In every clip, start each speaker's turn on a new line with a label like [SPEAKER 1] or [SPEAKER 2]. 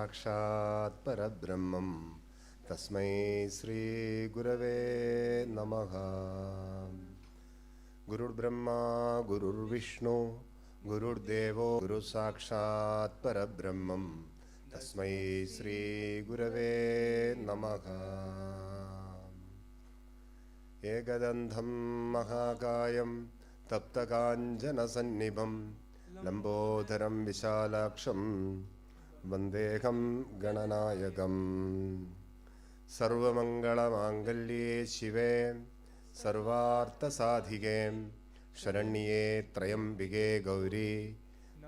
[SPEAKER 1] साक्षात् परब्रह्मं तस्मै श्री गुरवे नमः। गुरुर्ब्रह्मा गुरुर्विष्णु गुरुर्देवो गुरुसाक्षात् परब्रह्मं तस्मै श्री गुरवे नमः। एकदन्तं महाकायं तप्तकाञ्चनसन्निभं लम्बोदरं विशालाक्षं वन्देहं गणनायकम्। सर्वमङ्गलमाङ्गल्ये शिवे सर्वार्थसाधिके शरण्ये त्र्यम्बिके गौरी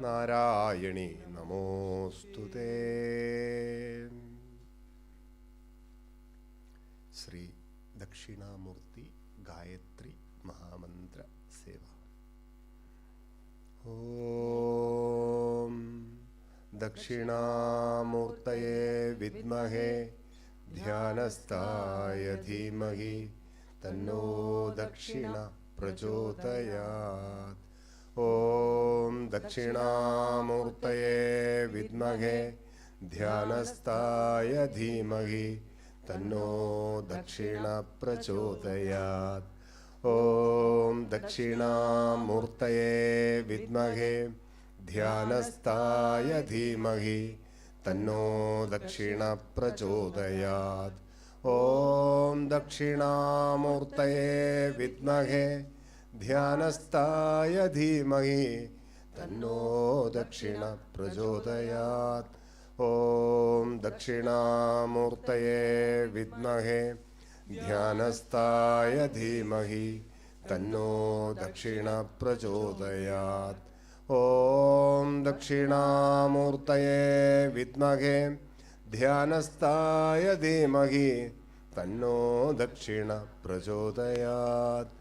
[SPEAKER 1] नारायणी नमोस्तुते। श्री दक्षिणामूर्ति गायत्री महामंत्र सेवा। ओम दक्षिणामूर्तये विद्महे ध्यानस्थाय धीमहि तन्नो दक्षिणा प्रचोदयात्। ओम दक्षिणामूर्तये विद्महे ध्यानस्थाय धीमहि तन्नो दक्षिणा प्रचोदयात्। ओम दक्षिणामूर्तये विद्महे ध्यानस्थाय धीमहि तन्नो दक्षिणा प्रचोदयात्। ओम दक्षिणामूर्तये विद्महे ध्यानस्थाय धीमहि तन्नो दक्षिणा प्रचोदयात्। ओम दक्षिणामूर्तये विद्महे ध्यानस्थाय धीमहि तन्नो दक्षिणा प्रचोदयात्। ओम दक्षिणामूर्तये विद्महे ध्यानस्थाय धीमहि तन्नो दक्षिणा प्रचोदयात्।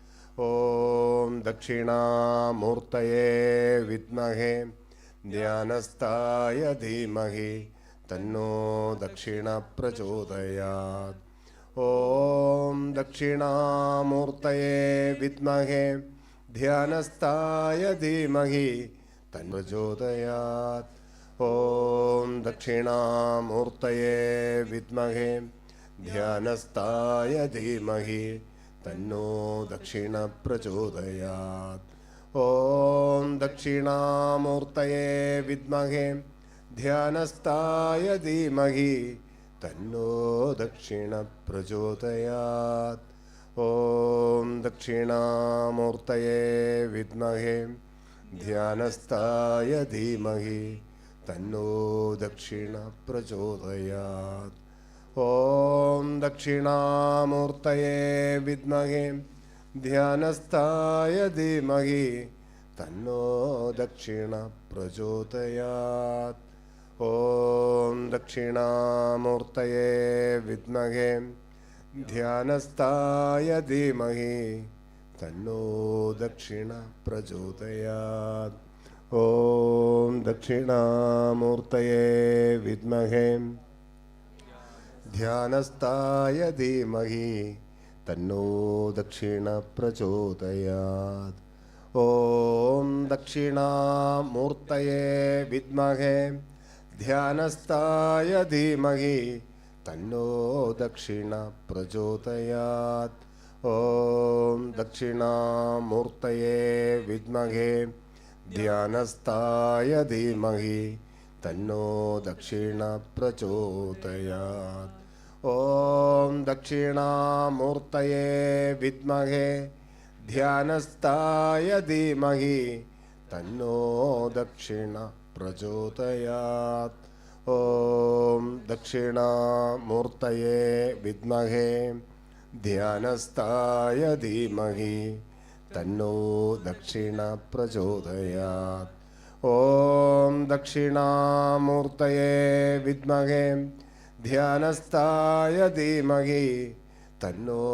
[SPEAKER 1] ओम दक्षिणामूर्तये विद्महे ध्यानस्थाय धीमहि तन्नो दक्षिणा प्रचोदयात्। ओम दक्षिणामूर्तये विद्महे ध्यानस्थाय धीमहि तन्नो प्रचोदयात्। ओम दक्षिणामूर्तये विद्महे ध्यानस्थाय धीमहि तन्नो दक्षिणा प्रचोदयात्। ओम दक्षिणामूर्तये विद्महे ध्यानस्थाय धीमहि तन्नो दक्षिणा प्रचोदयात्। ओम दक्षिणामूर्तये विद्महे ध्यानस्थाय धीमहि तन्नो दक्षिणा प्रचोदयात्। ओम दक्षिणामूर्तये विद्महे ध्यानस्थाय धीमहि तन्नो दक्षिणा प्रचोदयात्। ओम दक्षिणामूर्तये विद्महे ध्यानस्थाय धीमहि तन्नो दक्षिणा प्रचोदयात्। ओम दक्षिणामूर्तये विद्महे ध्यानस्थाय धीमहि तन्नो दक्षिणा प्रचोदयात्। ओम दक्षिणामूर्तये विद्महे ध्यानस्थाय धीमहि तन्नो दक्षिणा प्रचोदयात्। ओम दक्षिणामूर्तये विद्महे ध्यानस्थाय धीमहि तन्नो दक्षिणा प्रचोदयात्। ओम दक्षिणामूर्तये विद्महे ध्यानस्थाय धीमहि तन्नो दक्षिणा प्रचोदयात्। ओम दक्षिणामूर्तये विद्महे ध्यानस्थाय धीमहि तन्नो दक्षिणा प्रचोदयात्। ओम दक्षिणामूर्तये विद्महे ध्यानस्थाय धीमहि तन्नो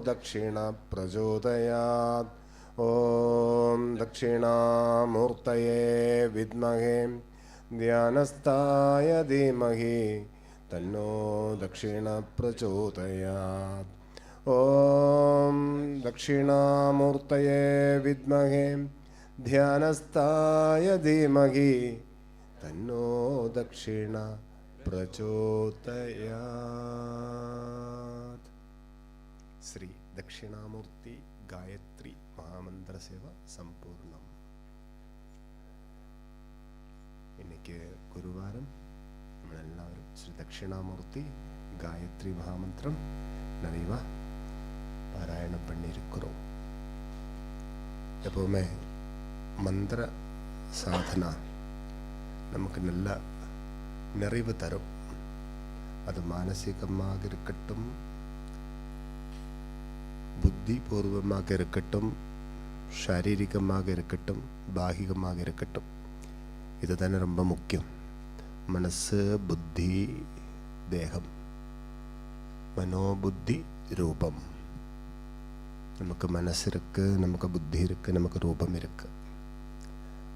[SPEAKER 1] दक्षिणा प्रचोदयात्। ओम दक्षिणामूर्तये विद्महे ध्यानस्थाय धीमहि तन्नो दक्षिणा प्रचोदयात्। ओम दक्षिणामूर्तये विद्महे ध्यानस्थाय धीमहि तन्नो दक्षिणा प्रचोदयात्. श्री दक्षिणामूर्ति गायत्री महामंत्र सेवा संपूर्णम. இன்னைக்கு குருவாரம் நம்ம எல்லாரும் ஸ்ரீ தட்சிணாமூர்த்தி காயத்ரி மகாமந்திரம் நிறைவா பாராயணம் பண்ணியிருக்கிறோம். எப்பவுமே மந்திர சாதனா நமக்கு நல்ல நிறைவு தரும். அது மானசீகமாக இருக்கட்டும், புத்தி பூர்வமாக இருக்கட்டும், சாரீரிகமாக இருக்கட்டும், பாகிகமாக இருக்கட்டும். இதுதானே ரொம்ப முக்கியம். மனசு, புத்தி, தேகம், மனோபுத்தி ரூபம். நமக்கு மனசு இருக்கு, நமக்கு புத்தி இருக்கு, நமக்கு ரூபம் இருக்கு.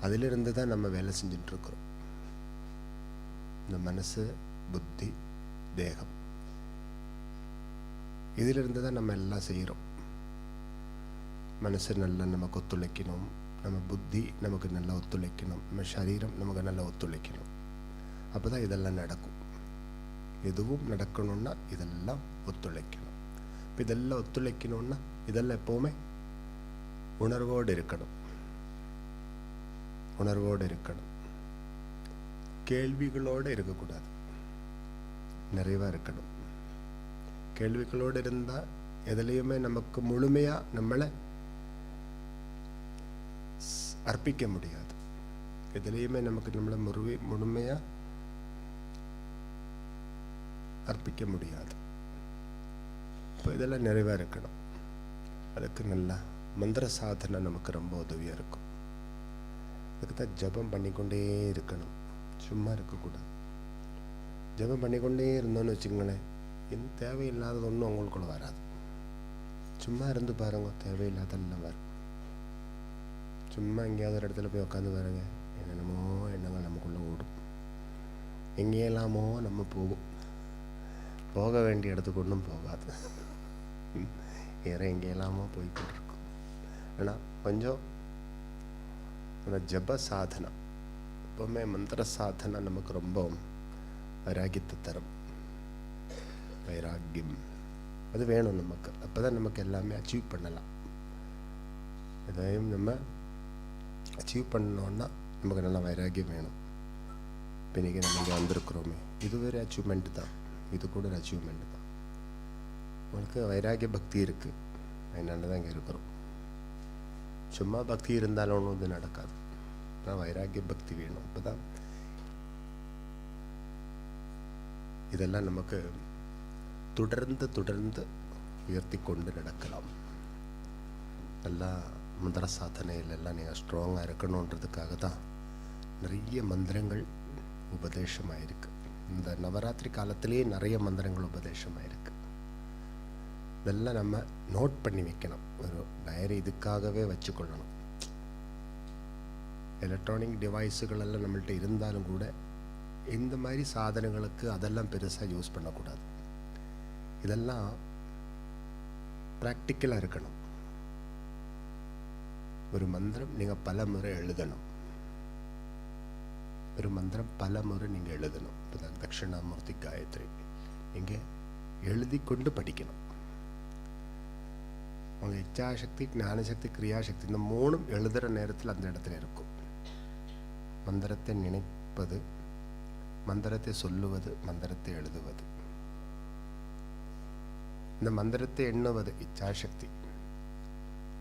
[SPEAKER 1] அதிலிருந்து தான் நம்ம வேலை செஞ்சுட்டு இருக்கிறோம். இந்த மனசு, புத்தி, தேகம், இதிலிருந்து தான் நம்ம எல்லாம் செய்கிறோம். மனசு நல்லா நமக்கு ஒத்துழைக்கணும், நம்ம புத்தி நமக்கு நல்லா ஒத்துழைக்கணும், நம்ம சரீரம் நமக்கு நல்லா ஒத்துழைக்கணும். அப்போ தான் இதெல்லாம் நடக்கும். எதுவும் நடக்கணும்னா இதெல்லாம் ஒத்துழைக்கணும். இப்போ இதெல்லாம் ஒத்துழைக்கணும்னா இதெல்லாம் எப்போவுமே உணர்வோடு இருக்கணும். உணர்வோடு இருக்கணும். கேள்விகளோடு இருக்கக்கூடாது, நிறைவாக இருக்கணும். கேள்விகளோடு இருந்தால் எதுலேயுமே நமக்கு முழுமையாக நம்மளை அர்ப்பிக்க முடியாது. எதுலேயுமே நமக்கு நம்மளை முழுமையாக அர்ப்பிக்க முடியாது. இப்போ இதெல்லாம் நிறைவாக இருக்கணும். அதுக்கு நல்லா மந்திர சாதனை நமக்கு ரொம்ப உதவியாக இருக்கும். அதுக்கு தான் ஜபம் பண்ணிக்கொண்டே இருக்கணும், சும்மா இருக்கக்கூடாது. ஜபம் பண்ணிக்கொண்டே இருந்தோன்னு வச்சுங்களேன், எந்த தேவையில்லாதது ஒன்றும் அவங்களுக்குள்ள வராது. சும்மா இருந்து பாருங்க, தேவையில்லாதெல்லாம் வரும். சும்மா எங்கேயாவது ஒரு இடத்துல போய் உட்காந்து பாருங்க, என்னென்னமோ எண்ணங்கள் நமக்குள்ளே ஓடும். எங்கேயெல்லாமோ நம்ம போகும். போக வேண்டிய இடத்துக்கு ஒன்றும் போகாது, வேற எங்கேயெல்லாமோ போய்கிட்டுருக்கும். ஆனால் கொஞ்சம் அந்த ஜப சாதனை, எப்பவுமே மந்திர சாதனை நமக்கு ரொம்ப வைராகியத்தை தரும். வைராகியம் அது வேணும் நமக்கு. அப்போ தான் நமக்கு எல்லாமே அச்சீவ் பண்ணலாம். எதையும் நம்ம அச்சீவ் பண்ணோன்னா நமக்கு நல்லா வைராகியம் வேணும். இப்போ இன்றைக்கி நம்ம இங்கே வந்திருக்கிறோமே, இது ஒரு அச்சீவ்மெண்ட்டு தான். இது கூட ஒரு அச்சீவ்மெண்ட்டு தான். உங்களுக்கு வைராகிய பக்தி இருக்குது, அதனால தான் இங்கே இருக்கிறோம். சும்மா பக்தி இருந்தாலும் ஒன்றும் இது நடக்காது. ஆனால் வைராகிய பக்தி வேணும். அப்போ தான் இதெல்லாம் நமக்கு தொடர்ந்து உயர்த்தி கொண்டு நடக்கலாம். நல்லா மந்திர சாதனையிலெல்லாம் நீங்கள் ஸ்ட்ராங்காக இருக்கணுன்றதுக்காக தான் நிறைய மந்திரங்கள் உபதேசமாயிருக்கு. இந்த நவராத்திரி காலத்திலேயே நிறைய மந்திரங்கள் உபதேசமாயிருக்கு. இதெல்லாம் நம்ம நோட் பண்ணி வைக்கணும். ஒரு டைரி இதுக்காகவே வச்சுக்கொள்ளணும். எலக்ட்ரானிக் டிவைஸுகள் எல்லாம் நம்மள்கிட்ட இருந்தாலும் கூட இந்த மாதிரி சாதனைகளுக்கு அதெல்லாம் பெருசாக யூஸ் பண்ணக்கூடாது. இதெல்லாம் ப்ராக்டிக்கலாக இருக்கணும். ஒரு மந்திரம் நீங்கள் பல முறை எழுதணும். ஒரு மந்திரம் பல முறை நீங்கள் எழுதணும். இப்போ தான் தட்சிணாமூர்த்தி காயத்ரி நீங்கள் எழுதி கொண்டு படிக்கணும். உங்கள் இச்சாசக்தி, ஞானசக்தி, கிரியாசக்தி இந்த மூணும் எழுதுகிற நேரத்தில் அந்த இடத்துல இருக்கும். மந்திரத்தை நினைப்பது, மந்திரத்தை சொல்லுவது, மந்திரத்தை எழுதுவது. இந்த மந்திரத்தை எண்ணுவது இச்சாசக்தி,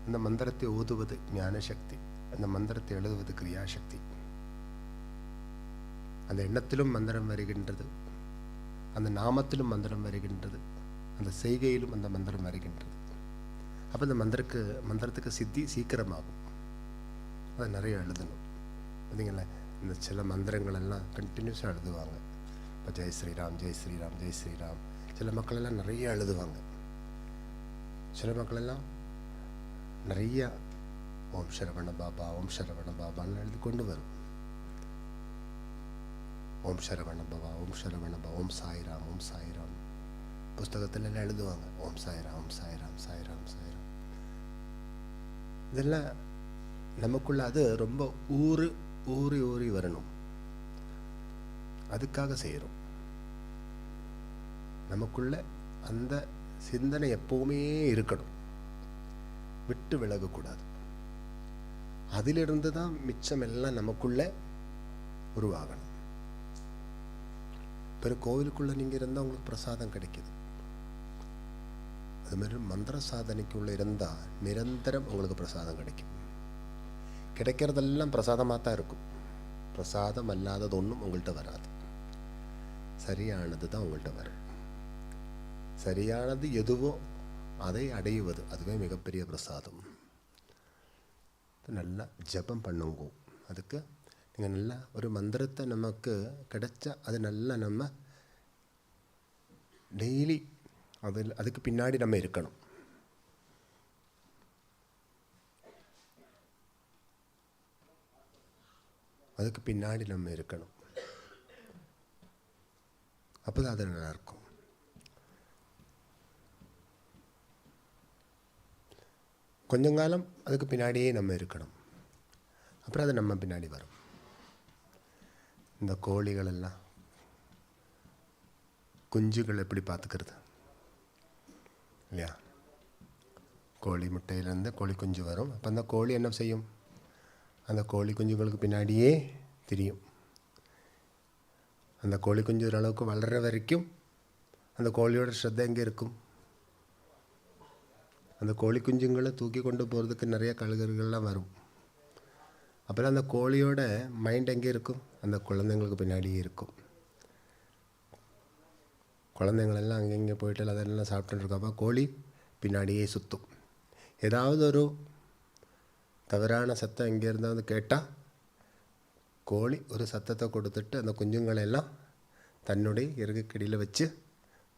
[SPEAKER 1] அந்த மந்திரத்தை ஓதுவது ஞானசக்தி, அந்த மந்திரத்தை எழுதுவது கிரியாசக்தி. அந்த எண்ணத்திலும் மந்திரம் வருகின்றது, அந்த நாமத்திலும் மந்திரம் வருகின்றது, அந்த செய்கையிலும் அந்த மந்திரம் வருகின்றது. அப்போ இந்த மந்திரத்துக்கு சித்தி சீக்கிரமாகும். அதை நிறைய எழுதணும். பார்த்தீங்களா, இந்த சில மந்திரங்கள் எல்லாம் கண்டினியூஸாக எழுதுவாங்க. இப்போ ஜெய் ஸ்ரீராம், ஜெய் ஸ்ரீராம், ஜெய் ஸ்ரீராம். சில மக்கள் எல்லாம் நிறைய எழுதுவாங்க. சில மக்கள் எல்லாம் நிறைய ஓம் சரவண பாபா, ஓம் சரவண பாபான்னு எழுதி கொண்டு வரும். ஓம் சரவண பாபா, ஓம் சரவண பாபா, ஓம் சாய்ராம், ஓம் சாய்ராம். புஸ்தகத்தில் எல்லாம் எழுதுவாங்க ஓம் சாய்ராம், ஓம் சாய்ராம், சாய்ராம், சாய்ராம். இதெல்லாம் நமக்குள்ள அது ரொம்ப ஊறி வரணும். அதுக்காக செய்கிறோம். நமக்குள்ள அந்த சிந்தனை எப்பவுமே இருக்கணும், விட்டு விலகக்கூடாது. அதிலிருந்து தான் மிச்சம் எல்லாம் நமக்குள்ள உருவாகணும். பிற கோவிலுக்குள்ள நீங்க இருந்தால் உங்களுக்கு பிரசாதம் கிடைக்குது. அது மாதிரி மந்திர சாதனைக்குள்ள இருந்தால் நிரந்தரம் உங்களுக்கு பிரசாதம் கிடைக்கும். கிடைக்கிறதெல்லாம் பிரசாதமாக தான் இருக்கும். பிரசாதம் அல்லாதது ஒன்றும் உங்கள்கிட்ட வராது. சரியானது தான் உங்கள்கிட்ட வரும். சரியானது எதுவோ அதை அடையுவது, அதுவே மிகப்பெரிய பிரசாதம். நல்லா ஜபம் பண்ணுங்க. அதுக்கு நீங்கள் நல்லா ஒரு மந்திரத்தை நமக்கு கிடைச்சா அது நல்லா நம்ம டெய்லி அதுக்கு பின்னாடி நம்ம இருக்கணும். அதுக்கு பின்னாடி நம்ம இருக்கணும். அப்போ தான் அது நல்லாயிருக்கும். கொஞ்சம் காலம் அதுக்கு பின்னாடியே நம்ம இருக்கணும். அப்புறம் அது நம்ம பின்னாடி வரும். இந்த கோழிகள் எல்லாம் குஞ்சுகள் எப்படி பார்த்துக்கிறது இல்லையா? கோழி முட்டையிலேருந்து கோழி குஞ்சு வரும். அப்போ அந்த கோழி என்ன செய்யும்? அந்த கோழி குஞ்சுகளுக்கு பின்னாடியே தெரியும். அந்த கோழி குஞ்சு ஓரளவுக்கு வளர்கிற வரைக்கும் அந்த கோழியோட ஸ்ரத்தை எங்கே இருக்கும்? அந்த கோழி குஞ்சுங்களை தூக்கி கொண்டு போகிறதுக்கு நிறைய கழுகுகள்லாம் வரும். அப்புறம் அந்த கோழியோட மைண்ட் எங்கே இருக்கும்? அந்த குழந்தைங்களுக்கு பின்னாடியே இருக்கும். குழந்தைங்களெல்லாம் அங்கங்கே போயிட்டு அதெல்லாம் சாப்பிட்டுட்டு இருக்கப்போ கோழி பின்னாடியே சுற்றும். ஏதாவது ஒரு தவறான சத்தம் எங்கே இருந்தாவது கேட்டால் கோழி ஒரு சத்தத்தை கொடுத்துட்டு அந்த குஞ்சுங்களெல்லாம் தன்னுடைய இறகுக்கடியில் வச்சு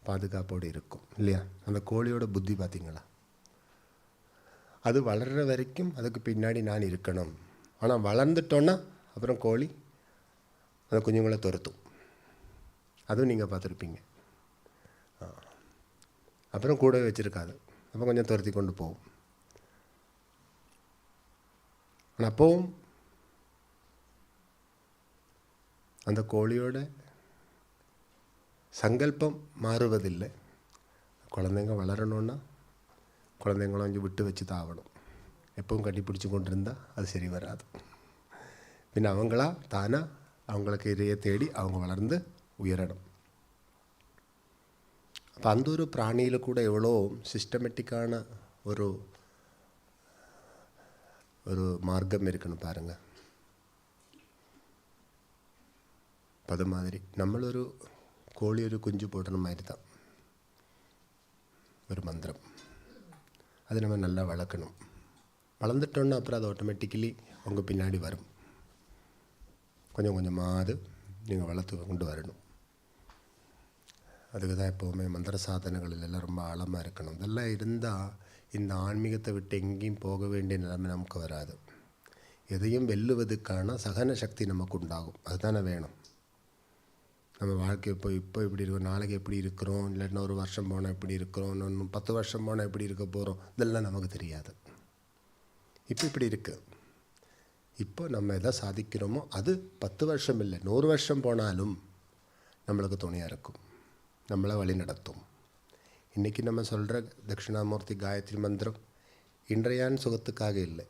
[SPEAKER 1] பாதுகாப்போடு இருக்கும் இல்லையா? அந்த கோழியோட புத்தி பார்த்திங்களா? அது வளர்கிற வரைக்கும் அதுக்கு பின்னாடி நான் இருக்கணும். ஆனால் வளர்ந்துட்டோன்னா அப்புறம் கோழி அந்த குஞ்சுங்களை துரத்தும். அதுவும் நீங்கள் பார்த்துருப்பீங்க. அப்புறம் கூடவே வச்சுருக்காது. அப்போ கொஞ்சம் துரத்தி கொண்டு போகும். ஆனால் அப்போவும் அந்த கோழியோட சங்கல்பம் மாறுவதில்லை. குழந்தைங்க வளரணுன்னா குழந்தைங்களும் கொஞ்சம் விட்டு வச்சு தான் ஆகணும். எப்பவும் கட்டி பிடிச்சி கொண்டு இருந்தால் அது சரி வராது. பின்ன அவங்களா தானாக அவங்களுக்கு இறையை தேடி அவங்க வளர்ந்து உயரணும். அப்போ அந்த ஒரு பிராணியில் கூட எவ்வளோ சிஸ்டமேட்டிக்கான ஒரு ஒரு மார்க்கம் இருக்குன்னு பாருங்கள். அது மாதிரி நம்மளொரு கோழி ஒரு குஞ்சு போடுற மாதிரி தான் ஒரு மந்திரம். அது நம்ம நல்லா வளர்க்கணும். வளர்ந்துட்டோன்னா அப்புறம் அது ஆட்டோமேட்டிக்கலி அவங்க பின்னாடி வரும். கொஞ்சம் கொஞ்சமாக அது நீங்கள் வளர்த்து கொண்டு வரணும். அதுக்கு தான் எப்போவுமே மந்திர சாதனைகளில் எல்லாம் ரொம்ப ஆழமாக இருக்கணும். இதெல்லாம் இருந்தால் இந்த ஆன்மீகத்தை விட்டு எங்கேயும் போக வேண்டிய நிலைமை நமக்கு வராது. எதையும் வெல்லுவதுக்கான சகன சக்தி நமக்கு உண்டாகும். அதுதானே வேணும். நம்ம வாழ்க்கை இப்போ இப்படி இருக்கோம், நாளைக்கு எப்படி இருக்கிறோம், இல்லைன்னா ஒரு வருஷம் போனால் எப்படி இருக்கிறோம், இன்னும் 10 வருஷம் போனால் எப்படி இருக்க போகிறோம், இதெல்லாம் நமக்கு தெரியாது. இப்போ இப்படி இருக்குது. இப்போ நம்ம எதை சாதிக்கிறோமோ அது 10 வருஷம் இல்லை 100 வருஷம் போனாலும் நம்மளுக்கு துணையாக இருக்கும், நம்மளை வழி நடத்தும். இன்றைக்கி நம்ம சொல்கிற தட்சிணாமூர்த்தி காயத்ரி மந்திரம் இன்றையான் சுகத்துக்காக இல்லை.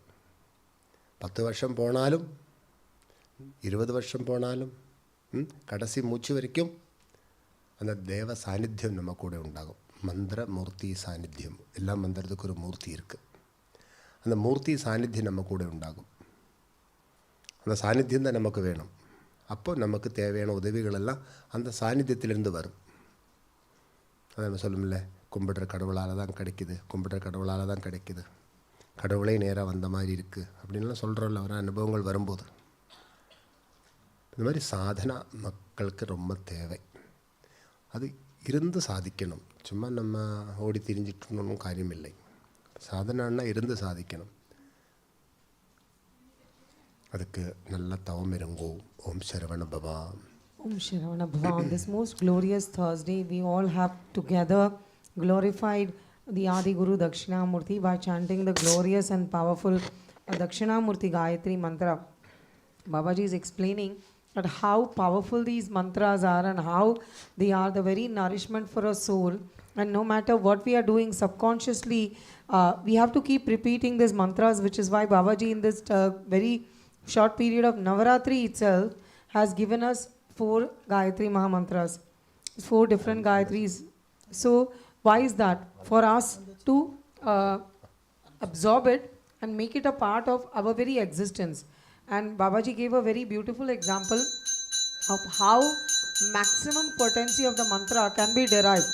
[SPEAKER 1] 10 வருஷம் போனாலும் 20 வருஷம் போனாலும் கடைசி மூச்சு வரைக்கும் அந்த தேவ சாநித்தியம் நம்ம கூட உண்டாகும். மந்திர மூர்த்தி சாநித்தியம். எல்லா மந்திரத்துக்கும் ஒரு மூர்த்தி இருக்குது. அந்த மூர்த்தி சாநித்தியம் நம்ம கூட உண்டாகும். அந்த சாநித்தியம் தான் நமக்கு வேணும். அப்போ நமக்கு தேவையான உதவிகளெல்லாம் அந்த சாநித்தியத்திலிருந்து வரும். அதை நம்ம சொல்லுமில்ல, கும்பிடுற கடவுளால் தான் கிடைக்குது, கும்பிடுற கடவுளால் தான் கிடைக்குது, கடவுளே நேராக வந்த மாதிரி இருக்குது அப்படின்லாம் சொல்கிறோம்ல ஒரு அனுபவங்கள் வரும்போது. இந்த மாதிரி சாதனா மக்களுக்கு ரொம்ப தேவை. அது இருந்து சாதிக்கணும். சும்மா நம்ம ஓடி திரிஞ்சிட்டணும் காரியம் இல்லை. சாதனான்னா இருந்து சாதிக்கணும். அதுக்கு நல்ல தவம் இருங்கோ. ஓம் சரவண பவா.
[SPEAKER 2] Om Sharavana Bhava. On this most glorious Thursday, we all have together glorified the Adi Guru Dakshinamurti by chanting the glorious and powerful Dakshinamurti Gayatri Mantra. Babaji is explaining at how powerful these mantras are and how they are the very nourishment for our soul. And no matter what we are doing subconsciously, we have to keep repeating these mantras, which is why Babaji in this very short period of Navaratri itself has given us 4 Gayatri Mahamantras, 4 different Gayatris. So why is that? For us to absorb it and make it a part of our very existence. And Babaji gave a very beautiful example of how maximum potency of the mantra can be derived.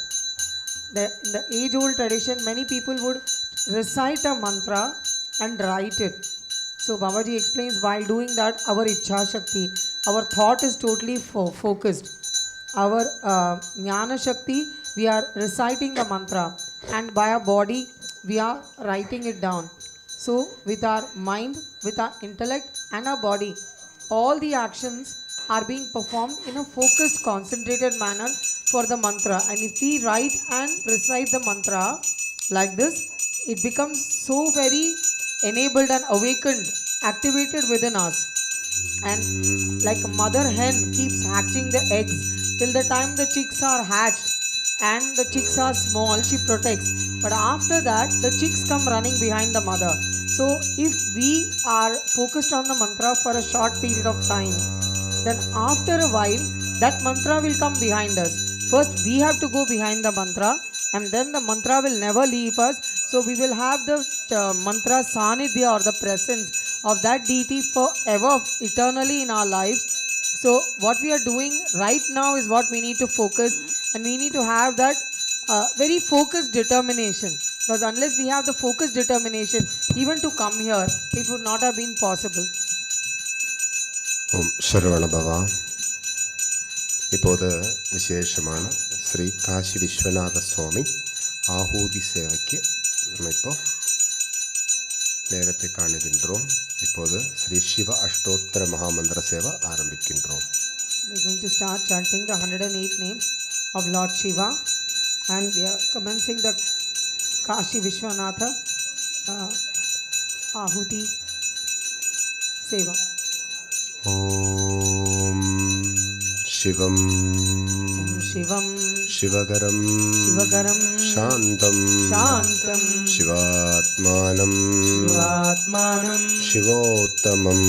[SPEAKER 2] In the age-old tradition, many people would recite a mantra and write it. So Babaji explains, while doing that, our Ichha Shakti, our thought is totally focused. Our Jnana Shakti, we are reciting the mantra, and by our body, we are writing it down. So with our mind, with our intellect and our body, all the actions are being performed in a focused, concentrated manner for the mantra. And if we write and recite the mantra like this, it becomes so very enabled and awakened, activated within us. And like a mother hen keeps hatching the eggs till the time the chicks are hatched and the chicks are small, she protects. But after that, the chicks come running behind the mother. So if we are focused on the mantra for a short period of time, then after a while, that mantra will come behind us. First, we have to go behind the mantra, and then the mantra will never leave us. So we will have the mantra sanidhya, or the presence of that deity forever, eternally in our lives. So what we are doing right now is what we need to focus, and we need to have that very focused determination. Because unless we have the focused determination, even to come here, it would not have been possible.
[SPEAKER 1] ഓം ശരവണഭവ. இப்போது விசேஷமான ஸ்ரீ காசி விஸ்வநாத சுவாமி ஆஹூதி சேவைக்கு நம்ம இப்போ நேரத்தை காணுகின்றோம். இப்போது ஸ்ரீ சிவ அஷ்டோத்தர மகாமந்திர சேவை ஆரம்பிக்கின்றோம்.
[SPEAKER 2] We are going to start chanting the 108 names of Lord Shiva, and we are commencing the Kashi Vishwanatha Ahuti Seva.
[SPEAKER 1] Om Shivam
[SPEAKER 2] Shivam
[SPEAKER 1] Shivagaram
[SPEAKER 2] Shivagaram
[SPEAKER 1] Shantam
[SPEAKER 2] Shantam
[SPEAKER 1] Shivatmanam
[SPEAKER 2] Shivatmanam
[SPEAKER 1] Shivottamam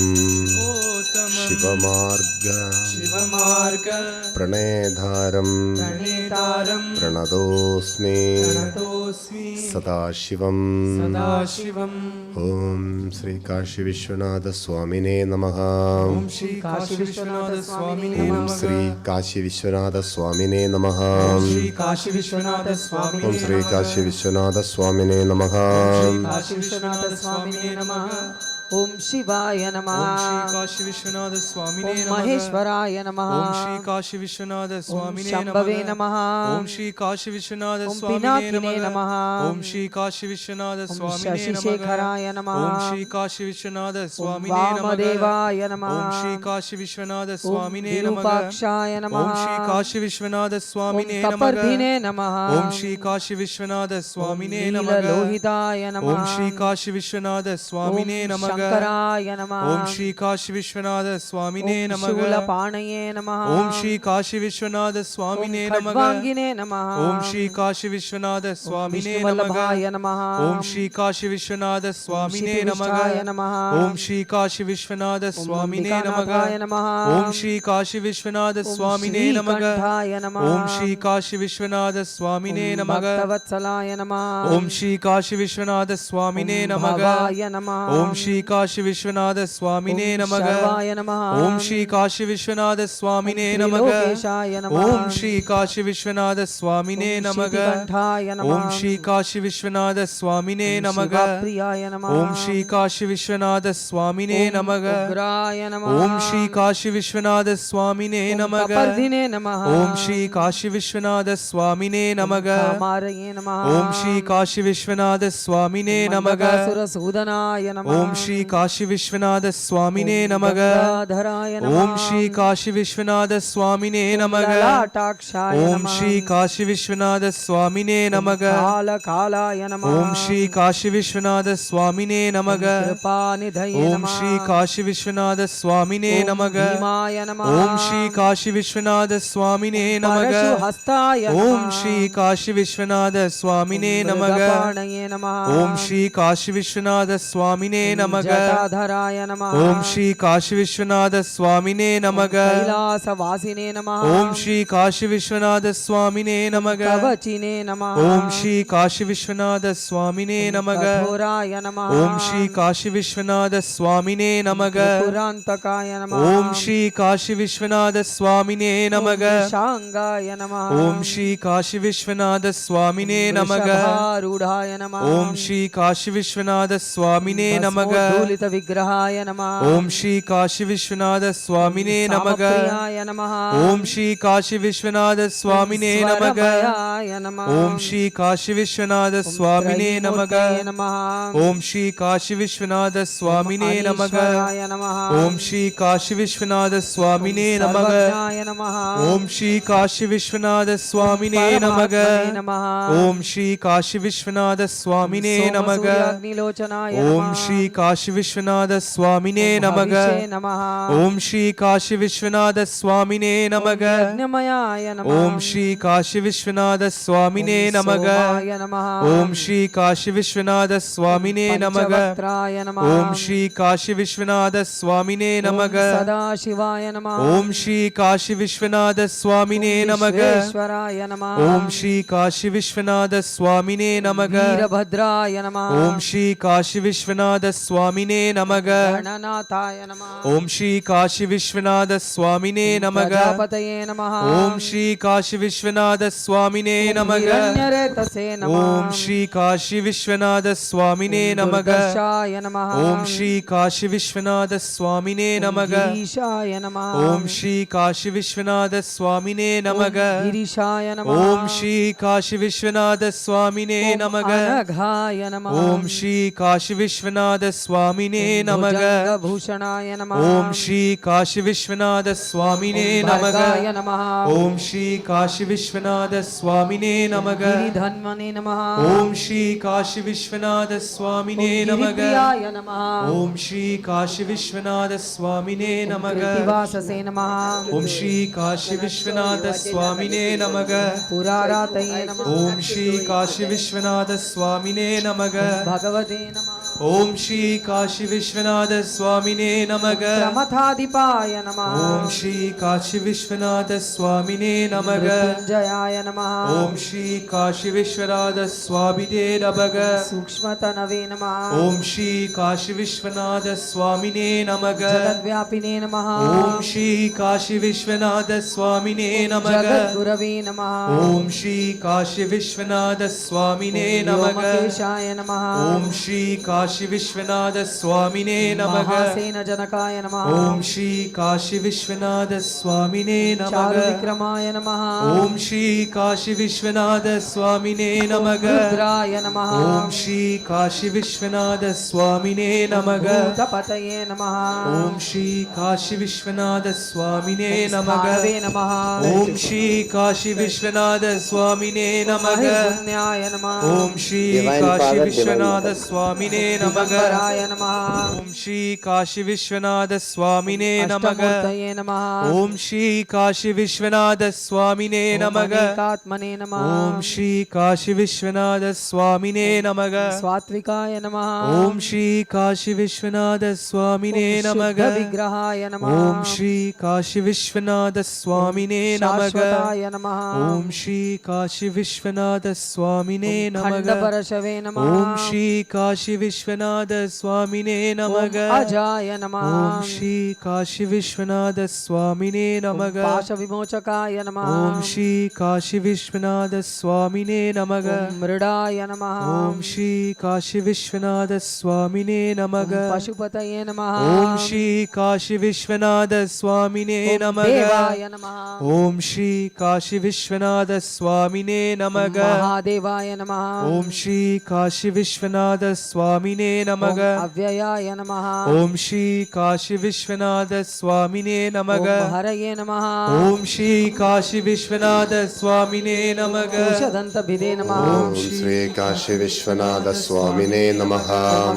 [SPEAKER 1] Shivamarga Pranedharam Pranadosmi Sadashivam Om Sri Kashi Vishwanatha Swamine Namaha.
[SPEAKER 3] Om Shri Kashi Vishwanatha Swamine
[SPEAKER 1] Om
[SPEAKER 3] Namaha.
[SPEAKER 1] Sri Kashi Vishwanatha Swamine Namaha.
[SPEAKER 3] Om Shri Kashi Vishwanatha Swamine
[SPEAKER 1] Om Sri Kashi Vishwanatha Swamine Namaha.
[SPEAKER 3] Om Shri Kashi Vishwanatha Swamine Namaha.
[SPEAKER 2] Om Shivaya Namaha.
[SPEAKER 3] Om Shri Kashi Vishwanatha Swamine
[SPEAKER 2] Om
[SPEAKER 3] Namaha.
[SPEAKER 2] Maheshwaraya Namaha.
[SPEAKER 3] Om Shri Kashi Vishwanatha Swamine
[SPEAKER 2] Shambhave
[SPEAKER 3] Namaha.
[SPEAKER 2] Namaha.
[SPEAKER 3] Om Shri Kashi Vishwanatha
[SPEAKER 2] Om
[SPEAKER 3] Swamine
[SPEAKER 2] Pinakine
[SPEAKER 3] Namaha.
[SPEAKER 2] Namaha.
[SPEAKER 3] Om Shri Kashi Vishwanatha
[SPEAKER 2] Om
[SPEAKER 3] Swamine
[SPEAKER 2] Shashi
[SPEAKER 3] Namaha.
[SPEAKER 2] Shekharaya Namaha.
[SPEAKER 3] Om Shri Kashi Vishwanatha
[SPEAKER 2] Om
[SPEAKER 3] Swamine Namaha.
[SPEAKER 2] Vamadevaya Namaha.
[SPEAKER 3] Om Shri Kashi Vishwanatha
[SPEAKER 2] Om
[SPEAKER 3] Swamine Namaha.
[SPEAKER 2] Virupakshaya Namaha.
[SPEAKER 3] Om Shri Kashi Vishwanatha Swamine
[SPEAKER 2] Om
[SPEAKER 3] Namaha.
[SPEAKER 2] Kapardhine Namaha.
[SPEAKER 3] Om Shri Kashi Vishwanatha Swamine
[SPEAKER 2] Om
[SPEAKER 3] Namaha.
[SPEAKER 2] Lohitaya Namaha.
[SPEAKER 3] Om Shri Kashi Vishwanatha Swamine
[SPEAKER 2] Om
[SPEAKER 3] Namaha.
[SPEAKER 2] Shankaraya Namaha.
[SPEAKER 3] Om Shri Kashi Vishwanatha Swamine
[SPEAKER 2] Om
[SPEAKER 3] Namaha.
[SPEAKER 2] Shulapanaye Namaha.
[SPEAKER 3] Om Shri Kashi Vishwanatha Swamine
[SPEAKER 2] Om
[SPEAKER 3] Namaha.
[SPEAKER 2] Khadvangine Namaha.
[SPEAKER 3] Om Shri Kashi Vishwanatha
[SPEAKER 2] Om
[SPEAKER 3] Swamine
[SPEAKER 2] Vishnuvallabhaya
[SPEAKER 3] Namaha.
[SPEAKER 2] Namaha.
[SPEAKER 3] Om Shri Kashi Vishwanatha Swamine
[SPEAKER 2] Shrivishtaya
[SPEAKER 3] Namaha.
[SPEAKER 2] Namaha.
[SPEAKER 3] Om Shri Kashi Vishwanatha Swamine
[SPEAKER 2] Ambikanathaya
[SPEAKER 3] Namaha.
[SPEAKER 2] Namaha.
[SPEAKER 3] Om Shri Kashi Vishwanatha
[SPEAKER 2] Om
[SPEAKER 3] Swamine Namaha.
[SPEAKER 2] Shrikanthaya Namaha.
[SPEAKER 3] Om Shri Kashi Vishwanatha Swamine
[SPEAKER 2] Om
[SPEAKER 3] Namaha.
[SPEAKER 2] Bhaktavatsalaya Namaha.
[SPEAKER 3] Om Shri Kashi Vishwanatha Swamine
[SPEAKER 2] Om
[SPEAKER 3] Namaha.
[SPEAKER 2] Bhavaya Namaha.
[SPEAKER 3] Om Shri Kashi Vishwanatha Swamine
[SPEAKER 2] Om
[SPEAKER 3] Namaha.
[SPEAKER 2] Sharvaya Namaha.
[SPEAKER 3] Om Shri Kashi Vishwanatha Swamine
[SPEAKER 2] Om
[SPEAKER 3] Namaha.
[SPEAKER 2] Trilokeshaya Namaha.
[SPEAKER 3] Om Shri Kashi Vishwanatha Swamine
[SPEAKER 2] Om
[SPEAKER 3] Namaha.
[SPEAKER 2] Shrikanthaya Namaha.
[SPEAKER 3] Om Shri Kashi Vishwanatha Swamine
[SPEAKER 2] Om
[SPEAKER 3] Namaha.
[SPEAKER 2] Shivapriyaya Namaha.
[SPEAKER 3] Om Shri Kashi Vishwanatha Swamine
[SPEAKER 2] Om
[SPEAKER 3] Namaha.
[SPEAKER 2] Ugraya Namaha.
[SPEAKER 3] Om Shri Kashi Vishwanatha Swamine
[SPEAKER 2] Om
[SPEAKER 3] Namaha.
[SPEAKER 2] Kapardhine Namaha.
[SPEAKER 3] Om Shri Kashi Vishwanatha Swamine
[SPEAKER 2] Om
[SPEAKER 3] Namaha.
[SPEAKER 2] Kamaraye Namaha.
[SPEAKER 3] Om Shri Kashi Vishwanatha Swamine Namaha.
[SPEAKER 2] Mandakasura Sudhanaya Namaha.
[SPEAKER 3] Om Shri Kashi Vishwanath स्वामिने नमः
[SPEAKER 2] गंगाधराय नमः
[SPEAKER 3] ओम श्री काशी विश्वनाथ स्वामिने नमः
[SPEAKER 2] ललाटाक्षाय
[SPEAKER 3] ओम
[SPEAKER 2] नमः
[SPEAKER 3] श्री काशी विश्वनाथ स्वामिने नमः
[SPEAKER 2] कालकालाय नमः
[SPEAKER 3] ओम श्री काशी विश्वनाथ स्वामिने नमः
[SPEAKER 2] कृपानिधये
[SPEAKER 3] ओम
[SPEAKER 2] नमः
[SPEAKER 3] श्री काशी विश्वनाथ स्वामिने
[SPEAKER 2] ओम
[SPEAKER 3] नमः
[SPEAKER 2] भीमाय नमः
[SPEAKER 3] ओम श्री काशी विश्वनाथ स्वामिने नमः
[SPEAKER 2] परशुहस्ताय
[SPEAKER 3] ओम
[SPEAKER 2] नमः
[SPEAKER 3] श्री काशी विश्वनाथ स्वामिने नमः
[SPEAKER 2] मृगपाणये नमः
[SPEAKER 3] ओम श्री काशी विश्वनाथ स्वामिने नमः
[SPEAKER 2] जटाधराय नमः
[SPEAKER 3] ओम श्री काशी विश्वनाथ स्वामिने नमः
[SPEAKER 2] कैलासवासिने नमः
[SPEAKER 3] ओम श्री काशी विश्वनाथ स्वामिने नमः
[SPEAKER 2] कवचिने नमः
[SPEAKER 3] ओम श्री काशी विश्वनाथ स्वामिने नमः
[SPEAKER 2] कठोराय नमः
[SPEAKER 3] ओम श्री काशी विश्वनाथ स्वामिने नमः
[SPEAKER 2] पुरांतकाय नमः
[SPEAKER 3] ओम श्री काशी विश्वनाथ स्वामिने नमः
[SPEAKER 2] शांगाय नमः
[SPEAKER 3] ओम श्री काशी विश्वनाथ स्वामिने नमः
[SPEAKER 2] वृषभारूढ़ाय नमः
[SPEAKER 3] ओम श्री काशी विश्वनाथ स्वामिने नमः
[SPEAKER 2] भस्मोद्धूलित विग्रहाय नमः
[SPEAKER 3] ओम श्री काशी विश्वनाथ स्वामिने नमः
[SPEAKER 2] सामप्रियाय नमः
[SPEAKER 3] ओम श्री काशी विश्वनाथ स्वामिने नमः
[SPEAKER 2] स्वरमयाय नमः
[SPEAKER 3] ओम श्री काशी विश्वनाथ स्वामिने नमः
[SPEAKER 2] त्रयीमूर्तये नमः
[SPEAKER 3] ओम श्री काशी विश्वनाथ स्वामिने नमः
[SPEAKER 2] अनीश्वराय नमः
[SPEAKER 3] ओम श्री काशी विश्वनाथ स्वामिने नमः
[SPEAKER 2] सर्वज्ञाय नमः
[SPEAKER 3] ओम श्री काशी विश्वनाथ स्वामिने नमः
[SPEAKER 2] परमात्मने नमः
[SPEAKER 3] ओम श्री काशी विश्वनाथ स्वामिने नमः
[SPEAKER 2] सोमसूर्याग्निलोचनाय
[SPEAKER 3] ओम
[SPEAKER 2] नमः
[SPEAKER 3] श्री काशी विश्वनाथ स्वामिने नमः
[SPEAKER 2] हविषे नमः
[SPEAKER 3] ओम श्री काशी विश्वनाथ स्वामिने नमः
[SPEAKER 2] यज्ञमयाय नमः
[SPEAKER 3] ओम श्री काशी विश्वनाथ स्वामिने नमः
[SPEAKER 2] सोमाय नमः
[SPEAKER 3] ओम श्री काशी विश्वनाथ स्वामिने नमः
[SPEAKER 2] पंचवक्त्राय नमः
[SPEAKER 3] ओम श्री काशी विश्वनाथ स्वामिने नमः
[SPEAKER 2] सदाशिवाय नमः
[SPEAKER 3] ओम श्री काशी विश्वनाथ स्वामिने नमः
[SPEAKER 2] विश्वेश्वराय नमः
[SPEAKER 3] ओम श्री काशी विश्वनाथ स्वामिने नमः
[SPEAKER 2] वीरभद्राय नमः
[SPEAKER 3] ओम श्री काशी विश्वनाथ स्वामिने नमः
[SPEAKER 2] गणनाथाय नमः
[SPEAKER 3] ओम श्री काशी विश्वनाथ स्वामिने नमः
[SPEAKER 2] प्रजापतये नमः
[SPEAKER 3] ओम श्री काशी विश्वनाथ स्वामिने नमः
[SPEAKER 2] हिरण्यरेतसे नमः
[SPEAKER 3] ओम श्री काशी विश्वनाथ स्वामिने नमः
[SPEAKER 2] दुर्दर्शाय नमः
[SPEAKER 3] ओम श्री काशी विश्वनाथ स्वामिने नमः
[SPEAKER 2] गिरीशाय नमः
[SPEAKER 3] ओम श्री काशी विश्वनाथ स्वामिने नमः
[SPEAKER 2] गिरीशाय नमः
[SPEAKER 3] ओम श्री काशी विश्वनाथ स्वामिने नमः
[SPEAKER 2] अनघाय नमः
[SPEAKER 3] ओम श्री काशी विश्वनाथ स्वामिने नमः
[SPEAKER 2] भूषणाय नमः
[SPEAKER 3] ओम श्री काशी विश्वनाथ स्वामिने नमः
[SPEAKER 2] भर्गाय नमः
[SPEAKER 3] ओम श्री काशी विश्वनाथ स्वामिने नमः
[SPEAKER 2] गिरिधन्वने नमः
[SPEAKER 3] ओम श्री काशी विश्वनाथ स्वामिने नमः
[SPEAKER 2] गिरिप्रियाय नमः
[SPEAKER 3] ओम श्री काशी विश्वनाथ स्वामिने नमः
[SPEAKER 2] कृतिवाससे नमः
[SPEAKER 3] ओम श्री काशी विश्वनाथ स्वामिने नमः
[SPEAKER 2] पुरारातये नमः
[SPEAKER 3] ओम श्री काशी विश्वनाथ स्वामिने नमः
[SPEAKER 2] भगवते नमः
[SPEAKER 3] ओम श्री काशी विश्वनाथ स्वामिने नमः
[SPEAKER 2] प्रमथाधिपाय नमः
[SPEAKER 3] ओम श्री काशी विश्वनाथ स्वामिने नमः
[SPEAKER 2] मृत्युंजयाय नमः
[SPEAKER 3] ओम श्री काशी विश्वनाथ स्वामिने नमः
[SPEAKER 2] सूक्ष्मतनवे नमः
[SPEAKER 3] ओम श्री काशी विश्वनाथ स्वामिने नमः
[SPEAKER 2] जगद्व्यापिने नमः
[SPEAKER 3] ओम श्री काशी विश्वनाथ स्वामिने नमः
[SPEAKER 2] जगद्गुरवे नमः
[SPEAKER 3] ओम श्री काशी विश्वनाथ स्वामिने नमः
[SPEAKER 2] व्योमकेशाय नमः
[SPEAKER 3] ओम श्री काशी विश्वनाथ स्वामिने नमः
[SPEAKER 2] महासेनजनकाय नमः
[SPEAKER 3] ओम श्री काशी विश्वनाथ स्वामिने नमः
[SPEAKER 2] चारुविक्रमाय नमः
[SPEAKER 3] ओम श्री काशी विश्वनाथ स्वामिने नमः
[SPEAKER 2] रुद्राय नमः
[SPEAKER 3] ओम श्री काशी विश्वनाथ स्वामिने नमः
[SPEAKER 2] भूतपतये नमः
[SPEAKER 3] ओम श्री काशी विश्वनाथ स्वामिने नमः
[SPEAKER 2] स्थानवे नमः
[SPEAKER 3] ओम श्री काशी विश्वनाथ स्वामिने नमः
[SPEAKER 2] महिपुण्याय नमः
[SPEAKER 3] ओम श्री काशी विश्वनाथ स्वामिने नमः
[SPEAKER 2] दिगंबराय नमः
[SPEAKER 3] ओम श्री काशी विश्वनाथ स्वामिने नमः
[SPEAKER 2] अष्टमूर्तये नमः
[SPEAKER 3] ओम श्री काशी विश्वनाथ स्वामिने नमः
[SPEAKER 2] अनेकात्मने नमः
[SPEAKER 3] ओम श्री काशी विश्वनाथ स्वामिने नमः
[SPEAKER 2] स्वात्विकाय नमः
[SPEAKER 3] ओम श्री काशी विश्वनाथ स्वामिने नमः
[SPEAKER 2] विग्रहाय नमः
[SPEAKER 3] ओम श्री काशी विश्वनाथ स्वामिने नमः
[SPEAKER 2] शाश्वताय नमः
[SPEAKER 3] ओम श्री काशी विश्वनाथ स्वामिने नमः
[SPEAKER 2] खंडपरशवे नमः
[SPEAKER 3] ओम श्री काशी विश्वनाथ स्वामिने नमः
[SPEAKER 2] अजाय नमः
[SPEAKER 3] ओम श्री काशी विश्वनाथ स्वामिने नमः
[SPEAKER 2] पाशविमोचकाय नमः
[SPEAKER 3] ओम श्री काशी विश्वनाथ स्वामिने नमः
[SPEAKER 2] मृडाय नमः
[SPEAKER 3] ओम श्री काशी विश्वनाथ स्वामिने नमः
[SPEAKER 2] पशुपतये नमः
[SPEAKER 3] ओम श्री काशी विश्वनाथ स्वामिने नमः
[SPEAKER 2] देवाय नमः
[SPEAKER 3] ओम श्री काशी विश्वनाथ स्वामिने नमः
[SPEAKER 2] महादेवाय नमः
[SPEAKER 3] ओम श्री काशी विश्वनाथ स्वामिने स्वामिने नमः
[SPEAKER 2] अव्ययाय नमः
[SPEAKER 3] ओम श्री काशी विश्वनाथ स्वामिने नमः
[SPEAKER 2] हरये नमः
[SPEAKER 3] ओम श्री काशी विश्वनाथ स्वामिने नमः
[SPEAKER 2] कुशदन्तभिदे नमः
[SPEAKER 1] ओम श्री काशी विश्वनाथ स्वामिने नमः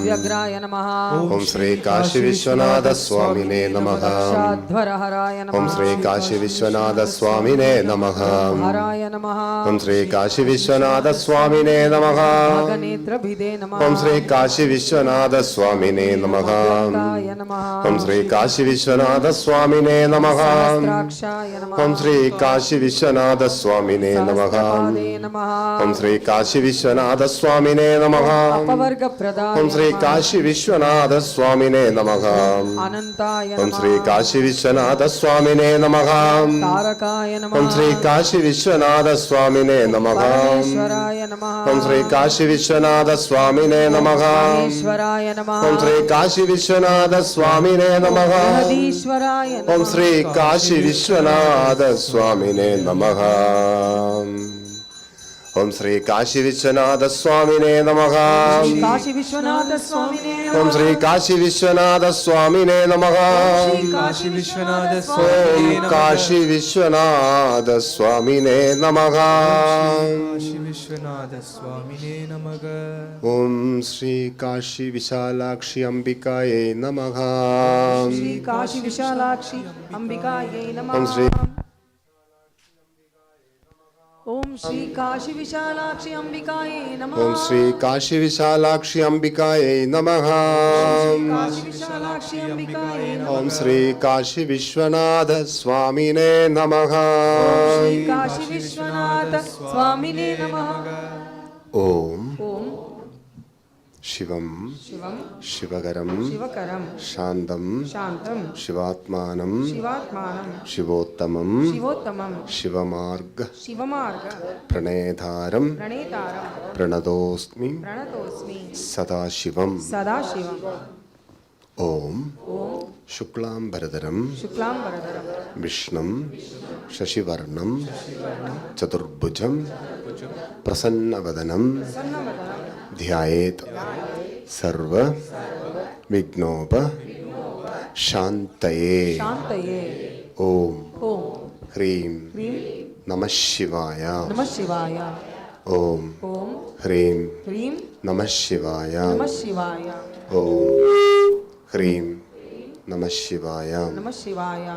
[SPEAKER 2] व्यग्राय नमः
[SPEAKER 1] ओम श्री काशी विश्वनाथ स्वामिने नमः
[SPEAKER 2] शाध्वरहराय नमः
[SPEAKER 1] ओम श्री काशी विश्वनाथ स्वामिने नमः
[SPEAKER 2] हराय नमः
[SPEAKER 1] ओम श्री काशी विश्वनाथ स्वामिने नमः
[SPEAKER 2] भागनेत्रभिदे नमः
[SPEAKER 1] ओम श्री काशी विश्वनाथ स्वामिने नमः
[SPEAKER 2] व्यक्ताय नमः
[SPEAKER 1] ओम श्री काशी विश्वनाथ स्वामिने नमः
[SPEAKER 2] सहस्राक्षाय नमः
[SPEAKER 1] ओम श्री काशी विश्वनाथ स्वामिने नमः
[SPEAKER 2] सहस्रपादे नमः
[SPEAKER 1] ओम श्री काशी विश्वनाथ स्वामिने नमः
[SPEAKER 2] अपवर्गप्रदाय
[SPEAKER 1] ओम श्री काशी विश्वनाथ स्वामिने नमः
[SPEAKER 2] अनन्ताय
[SPEAKER 1] ओम
[SPEAKER 2] नमः
[SPEAKER 1] श्री काशी विश्वनाथ स्वामिने नमः
[SPEAKER 2] तारकाय नमः
[SPEAKER 1] ओम श्री काशी विश्वनाथ स्वामिने नमः
[SPEAKER 2] परमेश्वराय नमः
[SPEAKER 1] ओम श्री काशी विश्वनाथ स्वामिने नमः
[SPEAKER 2] परमेश्वराय नमः
[SPEAKER 1] ओम श्री काशी विश्वनाथ स्वामिने नमः
[SPEAKER 2] जगदीश्वराय नमः
[SPEAKER 1] ओम श्री काशी विश्वनाथ स्वामिने नमः ओम श्री काशी विश्वनाथ स्वामिने नमः
[SPEAKER 2] काशी विश्वनाथ स्वामिने
[SPEAKER 1] ओम श्री काशी विश्वनाथ स्वामिने नमः
[SPEAKER 3] काशी विश्वनाथ
[SPEAKER 1] ओम काशी विश्वनाथ स्वामिने नमः
[SPEAKER 3] काशी विश्वनाथ स्वामिने नमः
[SPEAKER 1] ओम श्री काशी विशालाक्षी अंबिकायै नमः
[SPEAKER 2] श्री काशी विशालाक्षी अंबिकायै नमः
[SPEAKER 1] ओम श्री
[SPEAKER 2] ओम श्री काशी विशालाक्षी अंबिकायै नमः
[SPEAKER 1] ओम श्री काशी विशालाक्षी अंबिकायै नमः
[SPEAKER 2] काशी विशालाक्षी अंबिकायै नमः
[SPEAKER 1] ओम श्री काशी विश्वनाथ स्वामिने नमः
[SPEAKER 2] श्री काशी विश्वनाथ स्वामिने नमः
[SPEAKER 1] ओम
[SPEAKER 2] ओम
[SPEAKER 1] शिवम
[SPEAKER 2] शिवम
[SPEAKER 1] शिवकरम
[SPEAKER 2] शिवकरम
[SPEAKER 1] शांतम
[SPEAKER 2] शांतम
[SPEAKER 1] शिवात्मानं
[SPEAKER 2] शिवात्मानं
[SPEAKER 1] शिवोत्तमं
[SPEAKER 2] शिवोत्तमं
[SPEAKER 1] शिवमार्ग
[SPEAKER 2] शिवमार्ग
[SPEAKER 1] प्रणेतारं
[SPEAKER 2] प्रणेतारं
[SPEAKER 1] प्रणतोऽस्मि
[SPEAKER 2] प्रणतोऽस्मि
[SPEAKER 1] सदाशिवम्
[SPEAKER 2] सदाशिवम्
[SPEAKER 1] ओम
[SPEAKER 2] ओम
[SPEAKER 1] शुक्लांबरधरं
[SPEAKER 2] शुक्लांबरधरं
[SPEAKER 1] विष्णुं शशिवर्णं चतुर्भुजं प्रसन्नवदनं
[SPEAKER 2] सन्नवदनं
[SPEAKER 1] ध्यायेत् सर्व विघ्नोप शान्तये
[SPEAKER 2] शान्तये
[SPEAKER 1] ओम
[SPEAKER 2] ओम
[SPEAKER 1] ह्रीं
[SPEAKER 2] ह्रीं
[SPEAKER 1] नमः शिवाय
[SPEAKER 2] नमः शिवाय
[SPEAKER 1] ओम
[SPEAKER 2] ओम
[SPEAKER 1] ह्रीं
[SPEAKER 2] ह्रीं
[SPEAKER 1] नमः शिवाय
[SPEAKER 2] नमः शिवाय
[SPEAKER 1] ओम ह्रीं नमः शिवाय
[SPEAKER 2] नमः शिवाय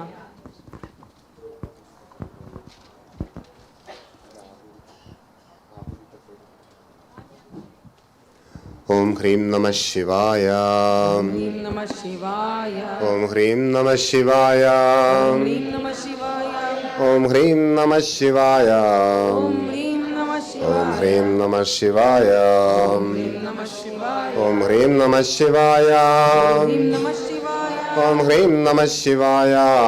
[SPEAKER 1] ओम ह्रीं नमः शिवाय
[SPEAKER 2] ह्रीं नमः शिवाय
[SPEAKER 1] ओम ह्रीं नमः शिवाय
[SPEAKER 2] ह्रीं नमः शिवाय
[SPEAKER 1] ओम ह्रीं नमः शिवाय
[SPEAKER 2] ओम ह्रीं नमः
[SPEAKER 1] ओम
[SPEAKER 2] शिवाय
[SPEAKER 1] ह्रीं नमः शिवाय
[SPEAKER 2] ह्रीं नमः शिवाय
[SPEAKER 1] ओम ह्रीं नमः शिवाय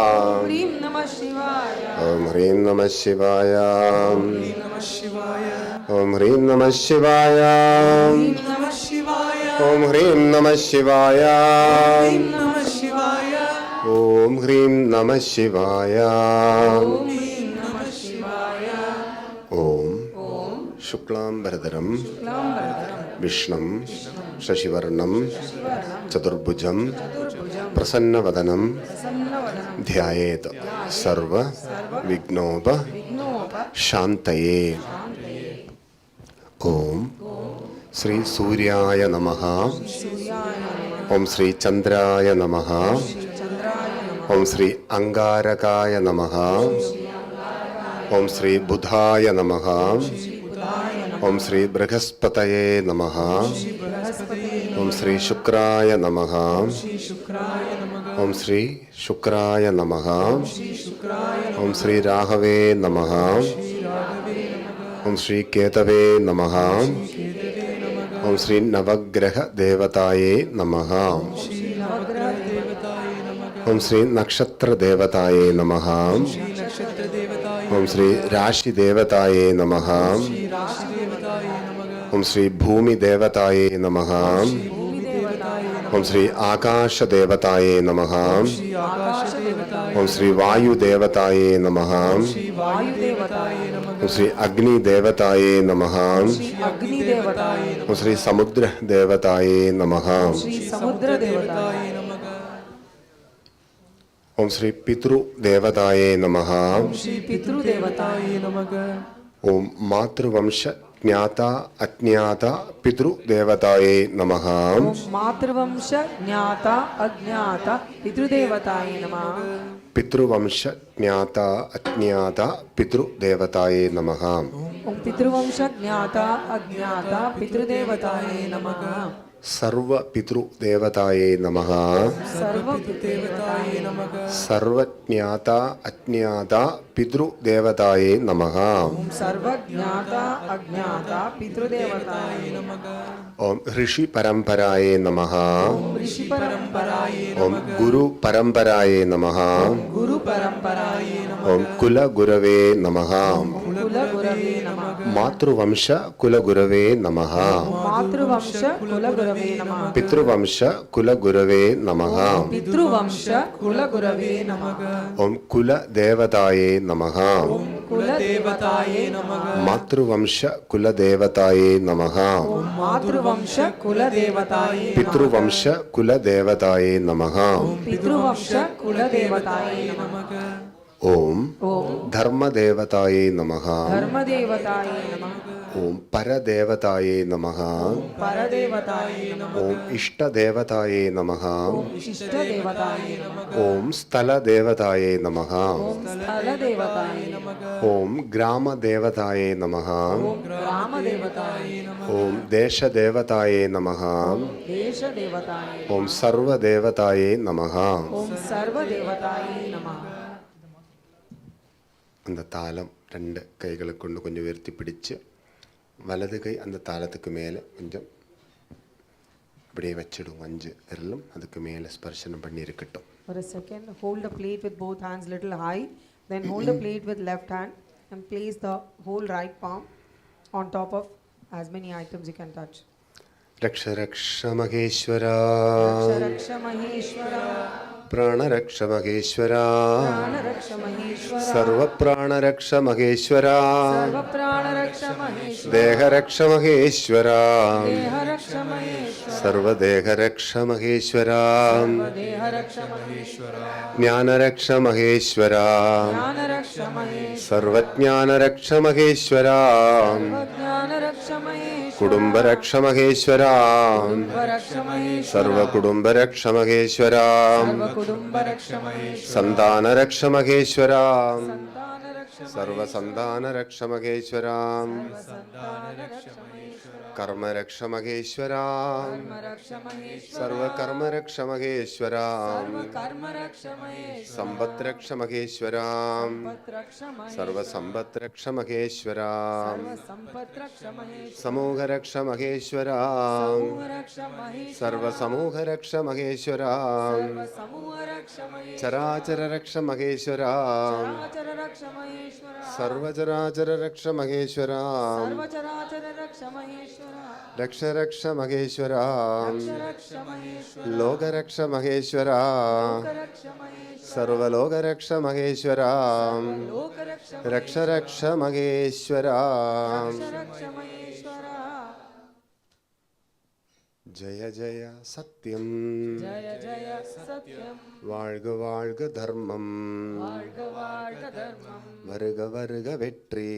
[SPEAKER 2] ह्रीं नमः शिवाय
[SPEAKER 1] ओम ह्रीं नमः शिवाय
[SPEAKER 2] ह्रीं नमः शिवाय
[SPEAKER 1] ओम ह्रीं नमः शिवाय
[SPEAKER 3] नमः शिवाय
[SPEAKER 1] ओम ह्रीं नमः शिवाय
[SPEAKER 3] ओम ह्रीं नमः शिवाय
[SPEAKER 1] ओम शुक्लांबरधरं विष्णुं शशिवर्णं चतुर्भुजं प्रसन्नवदनं ध्यायेत् सर्व विघ्नोप शान्तये ओम श्री सूर्याय नमः ओम श्री चंद्राय नमः ओम श्री अंगारकाय नमः ओम श्री बुधाय नमः ओम श्री बृहस्पतये नमः ओम श्री शुक्राय नमः ओम श्री शुक्राय नमः ओम श्री राहवे नमः ओम श्री केतवे नमः ओम श्री नवग्रह देवताये नमः ओम श्री नक्षत्र देवताये नमः ओम श्री राशि देवताये नमः ओम श्री भूमि देवताये नमः ഓം ശ്രീ ആകാശദേവതായേ നമഃ.
[SPEAKER 3] श्री आकाश देवताय
[SPEAKER 1] ഓം ശ്രീ വായുദേവതായേ നമഃ.
[SPEAKER 3] श्री वायु देवताय नमः
[SPEAKER 1] ഓം ശ്രീ അഗ്നിദേവതായേ നമഃ.
[SPEAKER 2] श्री अग्नि देवताय
[SPEAKER 1] ഓം ശ്രീ സമുദ്രദേവതായേ നമഃ.
[SPEAKER 2] श्री समुद्र देवताय
[SPEAKER 3] नमः
[SPEAKER 1] ഓം ശ്രീ പിതൃദേവതായേ നമഃ.
[SPEAKER 3] श्री पितृदेवताय नमः
[SPEAKER 1] ഓം മാതൃവംശ ജ്ഞാത അജ്ഞാത പിതൃദേവതായേ നമഃ.
[SPEAKER 2] मातृवंश ज्ञाता अज्ञाता पितृदेवताय नमः
[SPEAKER 1] പിതൃവംശ ജ്ഞാത അജ്ഞാത പിതൃദേവതായേ നമഃ.
[SPEAKER 2] ओम पितृवंश ज्ञाता अज्ञाता पितृदेवताय नमः
[SPEAKER 1] സർവ പിതൃദേവതായേ നമഃ.
[SPEAKER 3] सर्वदेवताय नमः
[SPEAKER 1] സർവജ്ഞാത അജ്ഞാത പിതൃദേവതായേ നമഃ.
[SPEAKER 2] सर्वज्ञाता अज्ञाता पितृदेवताय नमः
[SPEAKER 1] ഓം ഋഷി പരമ്പരായേ നമഃ.
[SPEAKER 2] ऋषि परंपराय
[SPEAKER 1] ഓം ഗുരു പരമ്പരായേ നമഃ.
[SPEAKER 2] गुरु परंपराय नमः
[SPEAKER 1] ഓം കുലഗുരവേ നമഃ.
[SPEAKER 2] कुल गुरवे नमः
[SPEAKER 1] മാതൃവംശ കുലഗുരവേ നമഃ.
[SPEAKER 2] मातृवंश कुल गुरवे नमः
[SPEAKER 1] പിതൃവംശ കുലഗുരവേ നമഃ.
[SPEAKER 2] पितृवंश कुल गुरवे नमः
[SPEAKER 1] ഓം കുലദേവതായേ നമഃ.
[SPEAKER 2] कुल देवताय नमः
[SPEAKER 1] മാതൃവംശ കുലദേവതായേ നമഃ.
[SPEAKER 2] मातृवंश कुल देवताय
[SPEAKER 1] പിതൃവംശ കുലദേവതായേ നമഃ.
[SPEAKER 2] पितृवंश कुल देवताय नमः
[SPEAKER 1] ഓം
[SPEAKER 2] ओम
[SPEAKER 1] ധർമ്മദേവതായേ നമഃ.
[SPEAKER 2] धर्मदेवताय नमः
[SPEAKER 1] ഓം പരദേവതായേ നമഃ.
[SPEAKER 2] परदेवताय नमः
[SPEAKER 1] ഓം ഇഷ്ടദേവതായേ നമഃ.
[SPEAKER 2] इष्टदेवताय नमः
[SPEAKER 1] ഓം സ്ഥലദേവതായേ നമഃ.
[SPEAKER 2] स्थलदेवताय नमः
[SPEAKER 1] ഓം ഗ്രാമദേവതായേ നമഃ.
[SPEAKER 2] ग्रामदेवताय नमः
[SPEAKER 1] ഓം ദേശദേവതായേ നമഃ.
[SPEAKER 2] देशदेवताय
[SPEAKER 1] ഓം സർവദേവതായേ നമഃ.
[SPEAKER 2] ओम सर्वदेवताय नमः
[SPEAKER 1] அந்த தாளம் ரெண்டு கைகளை கொண்டு கொஞ்சம் உயர்த்தி பிடிச்சு வலது கை அந்த தாளத்துக்கு மேலே கொஞ்சம் இப்படியே வச்சிடும். 5 விரலும் அதுக்கு மேலே ஸ்பர்சனம் பண்ணி இருக்கட்டும்.
[SPEAKER 2] For a second, hold the plate with both hands little high, then hold the plate with left hand and place the whole right palm on top of as many items you can touch.
[SPEAKER 1] രക്ഷ രക്ഷ Maheshwara
[SPEAKER 2] Raksha Raksha Maheshwara,
[SPEAKER 1] പ്രാണരക്ഷ Maheshwara
[SPEAKER 2] Prana Raksha Maheshwara,
[SPEAKER 1] സർവപ്രാണരക്ഷ Maheshwara
[SPEAKER 2] Sarva Prana Raksha Maheshwara,
[SPEAKER 1] ദേഹരക്ഷ Maheshwara
[SPEAKER 2] Deha Raksha Maheshwara,
[SPEAKER 1] സർവദേഹരക്ഷ Maheshwara
[SPEAKER 2] Deha Raksha Maheshwara,
[SPEAKER 1] ജ്ഞാനരക്ഷ Maheshwara
[SPEAKER 2] Jnana Raksha Maheshwara,
[SPEAKER 1] സർവജ്ഞാനരക്ഷ Maheshwara
[SPEAKER 2] Jnana Raksha Maheshwara,
[SPEAKER 1] കുടുംബരക്ഷ Maheshwara
[SPEAKER 2] Raksha Maheshwara,
[SPEAKER 1] സർവകുടുംബരക്ഷ Maheshwara
[SPEAKER 2] Sarva Kudumba Raksha Maheshwara,
[SPEAKER 1] സന്താനരക്ഷ Maheshwara
[SPEAKER 2] Santana Raksha
[SPEAKER 1] സർവസന്താനരക്ഷ Maheshwara
[SPEAKER 2] Santana Raksha Maheshwara,
[SPEAKER 1] കർമ്മരക്ഷ Maheshwara
[SPEAKER 2] Karma Raksha Maheshwara,
[SPEAKER 1] സർവകർമ്മരക്ഷ Maheshwara
[SPEAKER 2] Karma Raksha Maheshwara,
[SPEAKER 1] സമ്പത്രക്ഷ Maheshwara
[SPEAKER 2] Pat Raksha Maheshwara,
[SPEAKER 1] സർവസമ്പത്രക്ഷ Maheshwara
[SPEAKER 2] Sampat Raksha Maheshwara,
[SPEAKER 1] സമൂഹരക്ഷ Maheshwara
[SPEAKER 2] Samuha Raksha Maheshwara,
[SPEAKER 1] സർവസമൂഹരക്ഷ Maheshwara
[SPEAKER 2] Samuha Raksha Maheshwara,
[SPEAKER 1] ചരാചരരക്ഷ Maheshwara
[SPEAKER 2] Achara Raksha Maheshwara,
[SPEAKER 1] സർവചരാചരരക്ഷ Maheshwara
[SPEAKER 2] Sarvachara Raksha Maheshwara,
[SPEAKER 1] രക്ഷരക്ഷ Maheshwara
[SPEAKER 2] Raksha Maheshwara,
[SPEAKER 1] ലോകരക്ഷ Maheshwara
[SPEAKER 2] Raksha Maheshwara,
[SPEAKER 1] സർവലോകരക്ഷ Maheshwara
[SPEAKER 2] Loka Raksha
[SPEAKER 1] രക്ഷരക്ഷ Maheshwara
[SPEAKER 2] Raksha Maheshwara,
[SPEAKER 1] Jaya Jaya സത്യം
[SPEAKER 2] Jaya Jaya Satyam,
[SPEAKER 1] வாழ்க வாழ்க தர்மம்
[SPEAKER 2] Varga Varga Dharmam,
[SPEAKER 1] வருக வருக வெற்றி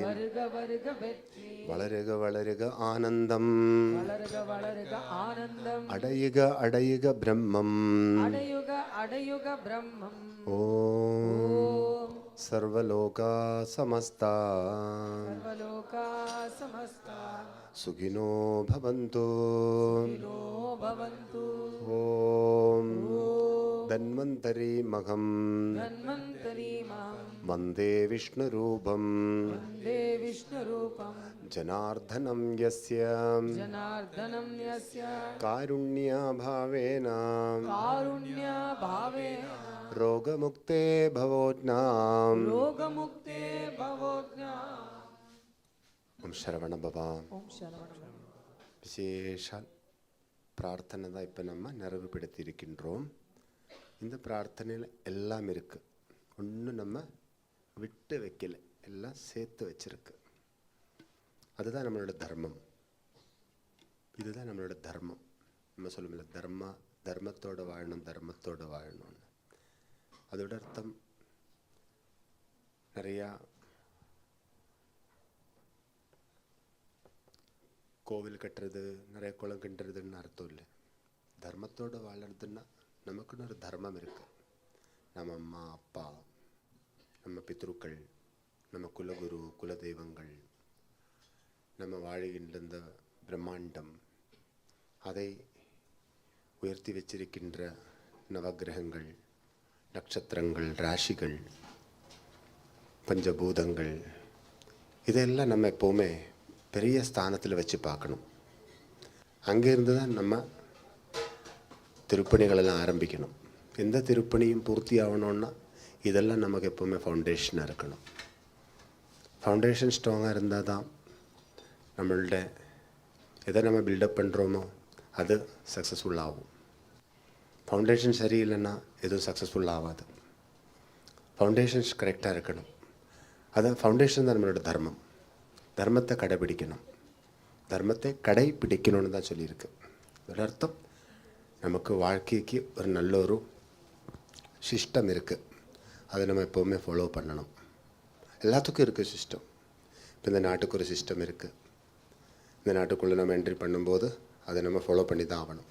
[SPEAKER 2] Varga Varga Vetri,
[SPEAKER 1] வளருக வளருக ஆனந்தம்
[SPEAKER 2] Valarga Valarga Anandam,
[SPEAKER 1] அடையுக அடையுக பிரம்மம்
[SPEAKER 2] Adayuga Adayuga Brahmam,
[SPEAKER 1] ஓம் சர்வலோகா சமஸ்தா
[SPEAKER 2] Sarvaloka Samasta,
[SPEAKER 1] சுகினோ பவந்து
[SPEAKER 2] No Bhavantu,
[SPEAKER 1] ஓம் தன்வந்தரி மகம்
[SPEAKER 2] Dhanvantari Maham,
[SPEAKER 1] வந்தே விஷ்ணுரூபம்
[SPEAKER 2] Vande Vishnurupam,
[SPEAKER 1] Janardhanam யஸ்ய
[SPEAKER 2] Janardhanam Yasya,
[SPEAKER 1] காருண்யாபாவேன
[SPEAKER 2] Karunya Bhavena,
[SPEAKER 1] ரோகமுக்தே பவோஜ்ஞாம்
[SPEAKER 2] Rogamukte Bhavojna,
[SPEAKER 1] ஓம் சரவண பவா
[SPEAKER 2] Om Sharavana.
[SPEAKER 1] விசேஷ பிரார்த்தனை தான் இப்போ நம்ம நிறைவுபடுத்தி இருக்கின்றோம். இந்த பிரார்த்தனையில் எல்லாம் இருக்குது, ஒன்றும் நம்ம விட்டு வைக்கல, எல்லாம் சேர்த்து வச்சிருக்கு. அதுதான் நம்மளோட தர்மம். இதுதான் நம்மளோட தர்மம். நம்ம சொல்லுமில்ல, தர்மத்தோடு வாழணும், தர்மத்தோடு வாழணும்னு. அதோட அர்த்தம் நிறையா கோவில் கட்டுறது, நிறைய குளம் கிண்டுறதுன்னு அர்த்தம் இல்லை. தர்மத்தோடு வாழறதுன்னா நமக்குன்னு ஒரு தர்மம் இருக்குது. நம்ம அம்மா அப்பா, நம்ம பித்ருக்கள், நம்ம குலகுரு குலதெய்வங்கள், நம்ம வாழ்கின்ற இந்த பிரம்மாண்டம், அதை உயர்த்தி வச்சிருக்கின்ற நவகிரகங்கள், நட்சத்திரங்கள், ராசிகள், பஞ்சபூதங்கள், இதெல்லாம் நம்ம எப்போவுமே பெரிய ஸ்தானத்தில் வச்சு பார்க்கணும். அங்கேருந்து தான் நம்ம திருப்பணிகளெல்லாம் ஆரம்பிக்கணும். எந்த திருப்பணியும் பூர்த்தி ஆகணும்னா இதெல்லாம் நமக்கு எப்போவுமே ஃபவுண்டேஷனாக இருக்கணும். ஃபவுண்டேஷன் ஸ்ட்ராங்காக இருந்தால் தான் நம்மள்ட எதை நம்ம பில்டப் பண்ணுறோமோ அது சக்ஸஸ்ஃபுல் ஆகும். ஃபவுண்டேஷன் சரியில்லைன்னா எதுவும் சக்ஸஸ்ஃபுல் ஆகாது. ஃபவுண்டேஷன்ஸ் கரெக்டாக இருக்கணும். அதான் ஃபவுண்டேஷன் தான் நம்மளோட தர்மம். தர்மத்தை கடைபிடிக்கணும். தர்மத்தை கடைபிடிக்கணும்னு தான் சொல்லியிருக்கு. ஒரு அர்த்தம், நமக்கு வாழ்க்கைக்கு ஒரு நல்ல ஒரு சிஸ்டம் இருக்குது, அதை நம்ம எப்போவுமே ஃபாலோ பண்ணணும். எல்லாத்துக்கும் இருக்குது சிஸ்டம். இப்போ இந்த நாட்டுக்கு ஒரு சிஸ்டம் இருக்குது. இந்த நாட்டுக்குள்ளே நம்ம என்ட்ரி பண்ணும்போது அதை நம்ம ஃபாலோ பண்ணி தான் ஆகணும்.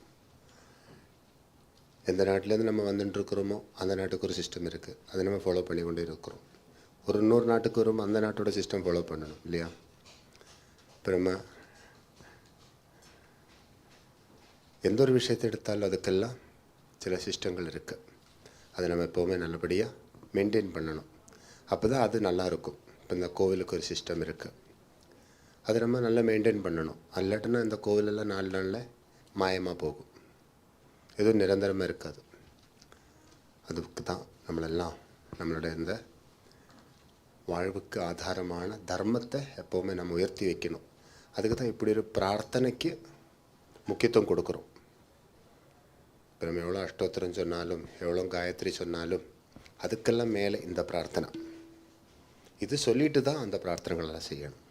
[SPEAKER 1] எந்த நாட்டிலேருந்து நம்ம வந்துட்டுருக்குறோமோ அந்த நாட்டுக்கு ஒரு சிஸ்டம் இருக்குது, அதை நம்ம ஃபாலோ பண்ணி கொண்டு இருக்கிறோம். ஒரு இன்னொரு நாட்டுக்கு வரும், அந்த நாட்டோட சிஸ்டம் ஃபாலோ பண்ணணும் இல்லையா? இப்போ நம்ம எந்த ஒரு விஷயத்தை எடுத்தாலும் அதுக்கெல்லாம் சில சிஸ்டங்கள் இருக்குது. அதை நம்ம எப்போவுமே நல்லபடியாக மெயின்டைன் பண்ணணும். அப்போ தான் அது நல்லாயிருக்கும். இப்போ இந்த கோவிலுக்கு ஒரு சிஸ்டம் இருக்குது, அதை நம்ம நல்லா மெயின்டைன் பண்ணணும். அல்லாட்டினா இந்த கோவிலெல்லாம் 4 நாளில் மாயமாக போகும், எதுவும் நிரந்தரமாக இருக்காது. அதுக்கு தான் நம்மளெல்லாம் நம்மளோட இந்த வாழ்வுக்கு ஆதாரமான தர்மத்தை எப்போவுமே நம்ம உயர்த்தி வைக்கணும். அதுக்கு தான் இப்படி ஒரு பிரார்த்தனைக்கு முக்கியத்துவம் கொடுக்குறோம். இப்போ நம்ம எவ்வளோ அஷ்டோத்திரம் சொன்னாலும், எவ்வளோ காயத்ரி சொன்னாலும், அதுக்கெல்லாம் மேலே இந்த பிரார்த்தனை. இது சொல்லிட்டு தான் அந்த பிரார்த்தனைகளெல்லாம் செய்யணும்.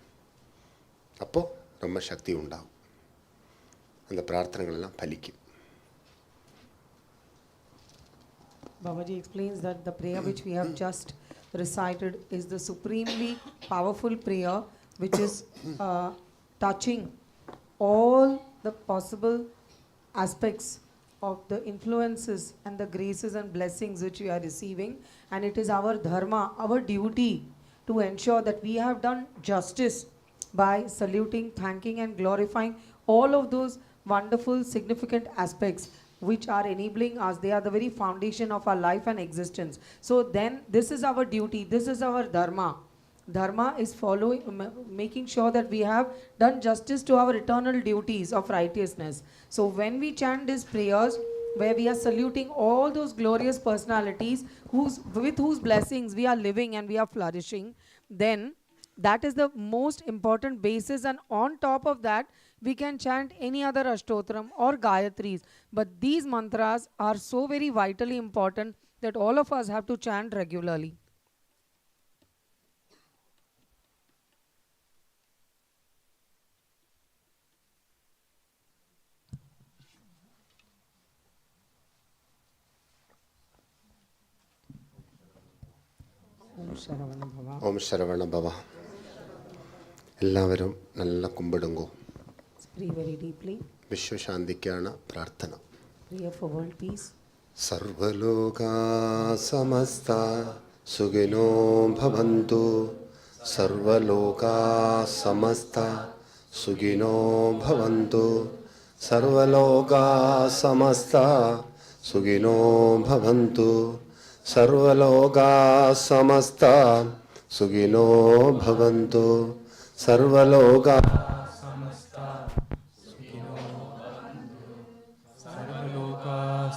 [SPEAKER 1] அப்போது ரொம்ப சக்தி உண்டாகும், அந்த பிரார்த்தனைகளெல்லாம் பலிக்கும்.
[SPEAKER 2] Babaji explains that the prayer which we have just recited is the supremely powerful prayer which is touching all the possible aspects of the influences and the graces and blessings which we are receiving, and it is our dharma, our duty to ensure that we have done justice by saluting, thanking and glorifying all of those wonderful significant aspects which are enabling us. They are the very foundation of our life and existence. So then this is our duty, this is our dharma. Dharma is following, making sure that we have done justice to our eternal duties of righteousness. So when we chant these prayers, where we are saluting all those glorious personalities with whose blessings we are living and we are flourishing, then that is the most important basis, and on top of that we can chant any other ashtotram or gayatris. But these mantras are so very vitally important that all of us have to chant regularly.
[SPEAKER 1] ഓം ശരവണ ഭവ. എല്ലാവരും നല്ല കുമ്പിടുങ്കോ.
[SPEAKER 2] Pray very deeply.
[SPEAKER 1] വിശ്വശാന്തിക്കാണ് പ്രാർത്ഥന.
[SPEAKER 2] Prayer for world peace.
[SPEAKER 1] സർവലോകാ സമസ്ത സുഖിനോ ഭവന്തു. സർവലോകാ സമസ്ത സുഖിനോ ഭവന്തു. സർവലോകാ സമസ്ത സുഖിനോ ഭവന്തു. സർവലോകാ സമസ്ത സുഖിനോ ഭവന്തു. സർവലോകാ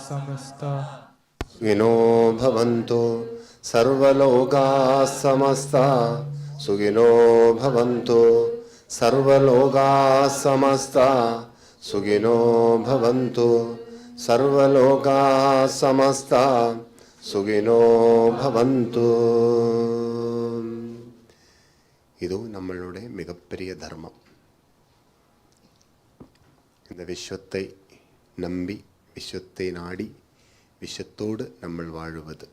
[SPEAKER 3] समस्ता
[SPEAKER 1] सुखिनो भवन्तु. सर्वलोकाः समस्ता सुखिनो भवन्तु. सर्वलोकाः समस्ता सुखिनो भवन्तु सर्वलोकाः समस्ताः सुखिनो भवन्तु. ഇതും നമ്മളുടെ മികപ്പെരിയ ധർമ്മം. இந்த விஸ்வத்தை நம்பி விஸ்வத்தை நாடி விஸ்வத்தோடு நம்ம வாழுவது.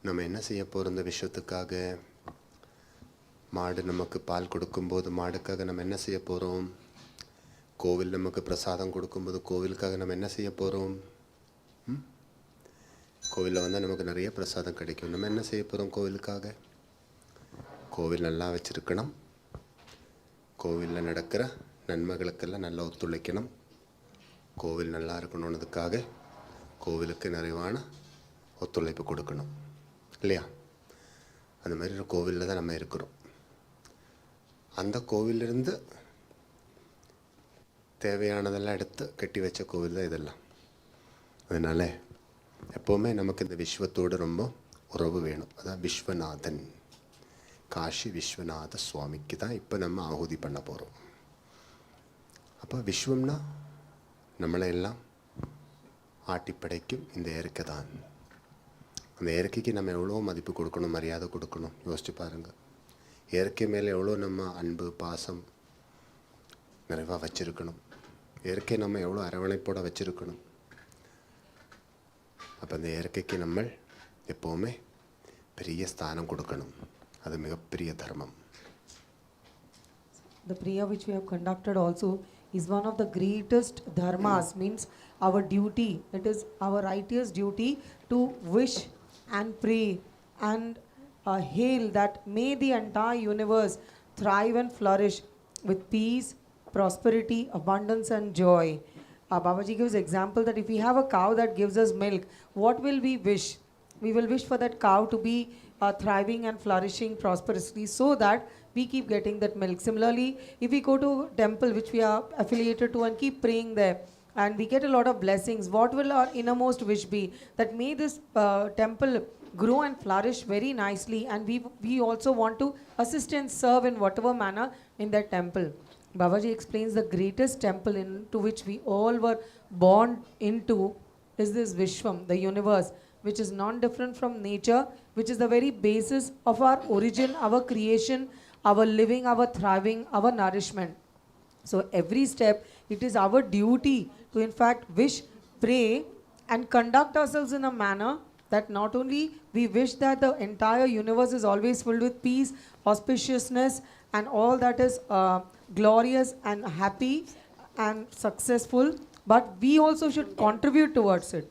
[SPEAKER 1] நம்ம என்ன செய்ய போகிறோம் இந்த விஸ்வத்துக்காக? மாடு நமக்கு பால் கொடுக்கும்போது மாடுக்காக நம்ம என்ன செய்ய போகிறோம்? கோவில் நமக்கு பிரசாதம் கொடுக்கும்போது கோவிலுக்காக நம்ம என்ன செய்ய போகிறோம்? கோவிலில் வந்தால் நமக்கு நிறைய பிரசாதம் கிடைக்கும். நம்ம என்ன செய்ய போகிறோம் கோவிலுக்காக? கோவில் நல்லா வச்சுருக்கணும், கோவிலில் நடக்கிற நன்மைகளுக்கெல்லாம் நல்லா ஒத்துழைக்கணும், கோவில் நல்லா இருக்கணுன்றதுக்காக கோவிலுக்கு நிறைவான ஒத்துழைப்பு கொடுக்கணும் இல்லையா? அந்த மாதிரி ஒரு கோவிலில் தான் நம்ம இருக்கிறோம். அந்த கோவிலிருந்து தேவையானதெல்லாம் எடுத்து கட்டி வச்ச கோவில் தான் இதெல்லாம். அதனால் எப்போவுமே நமக்கு இந்த விஸ்வத்தோடு ரொம்ப உறவு வேணும். அதான் விஸ்வநாதன், காஷி விஸ்வநாத சுவாமிக்கு தான் இப்போ நம்ம ஆகுதி பண்ண போகிறோம். அப்போ விஸ்வம்னா நம்மளை எல்லாம் ஆட்டி படைக்கும் இந்த இயற்கை தான். அந்த இயற்கைக்கு நம்ம எவ்வளோ மதிப்பு கொடுக்கணும், மரியாதை கொடுக்கணும். யோசிச்சு பாருங்கள். இயற்கை மேலே எவ்வளோ நம்ம அன்பு பாசம் நிறைவாக வச்சுருக்கணும். இயற்கை நம்ம எவ்வளோ அரவணைப்போடு வச்சுருக்கணும். அப்போ அந்த இயற்கைக்கு நம்ம எப்போவுமே பெரிய ஸ்தானம் கொடுக்கணும். அது மிகப்பெரிய தர்மம்.
[SPEAKER 2] The prayer which we have conducted also is one of the greatest dharmas, means our duty. It is our righteous duty to wish and pray and hail that may the entire universe thrive and flourish with peace, prosperity, abundance and joy. Babaji gives example that if we have a cow that gives us milk, what will we wish? We will wish for that cow to be thriving and flourishing prosperously so that we keep getting that milk. Similarly, if we go to temple which we are affiliated to and keep praying there and we get a lot of blessings, what will our innermost wish be? That may this temple grow and flourish very nicely, and we also want to assist and serve in whatever manner in that temple. Babaji explains the greatest temple into which we all were born into is this Vishwam, the universe, which is non-different from nature, which is the very basis of our origin, our creation, our living, our thriving, our nourishment. So every step, it is our duty to in fact wish, pray and conduct ourselves in a manner that not only we wish that the entire universe is always filled with peace, auspiciousness and all that is glorious and happy and successful, but we also should contribute towards it.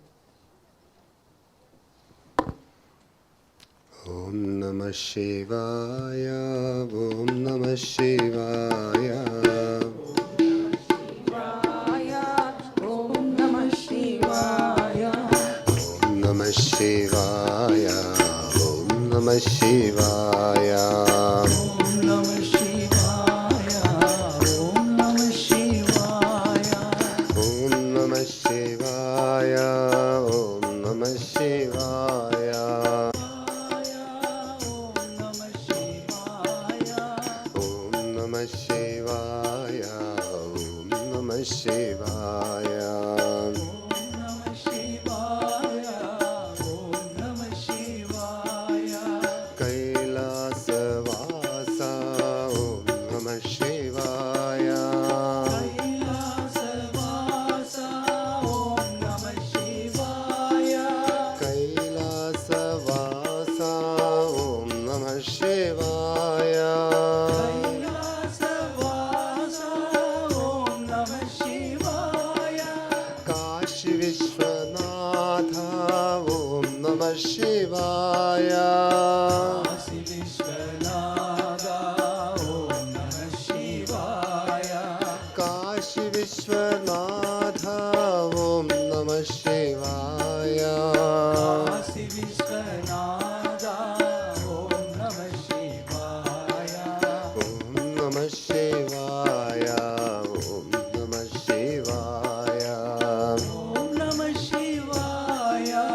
[SPEAKER 1] Om Namah Shivaya, Om Namah Shivaya. Om Namah Shivaya, Om Namah Shivaya, Om Namah Shivaya. Om Namah Shivaya, Om Namah Shivaya. Om Namah Shivaya, Om Namah Shivaya. Shivaya, Om Namah Shivaya. Om Namah Shivaya, Om Namah Shivaya. Kailasvasa, Om Namah Shivaya. Kailasvasa, Om Namah Shivaya. Kailasvasa, Om Namah Shivaya. Vishwanatha, Om Namah Shivaya. Kashi Vishwanatha, Om Namah Shivaya. Kashi Vishwanatha, Om Namah Shivaya. Kashi Vishwanatha, Om Namah Shivaya. Om Namah Shivaya, Om Namah Shivaya. Om Namah Shivaya,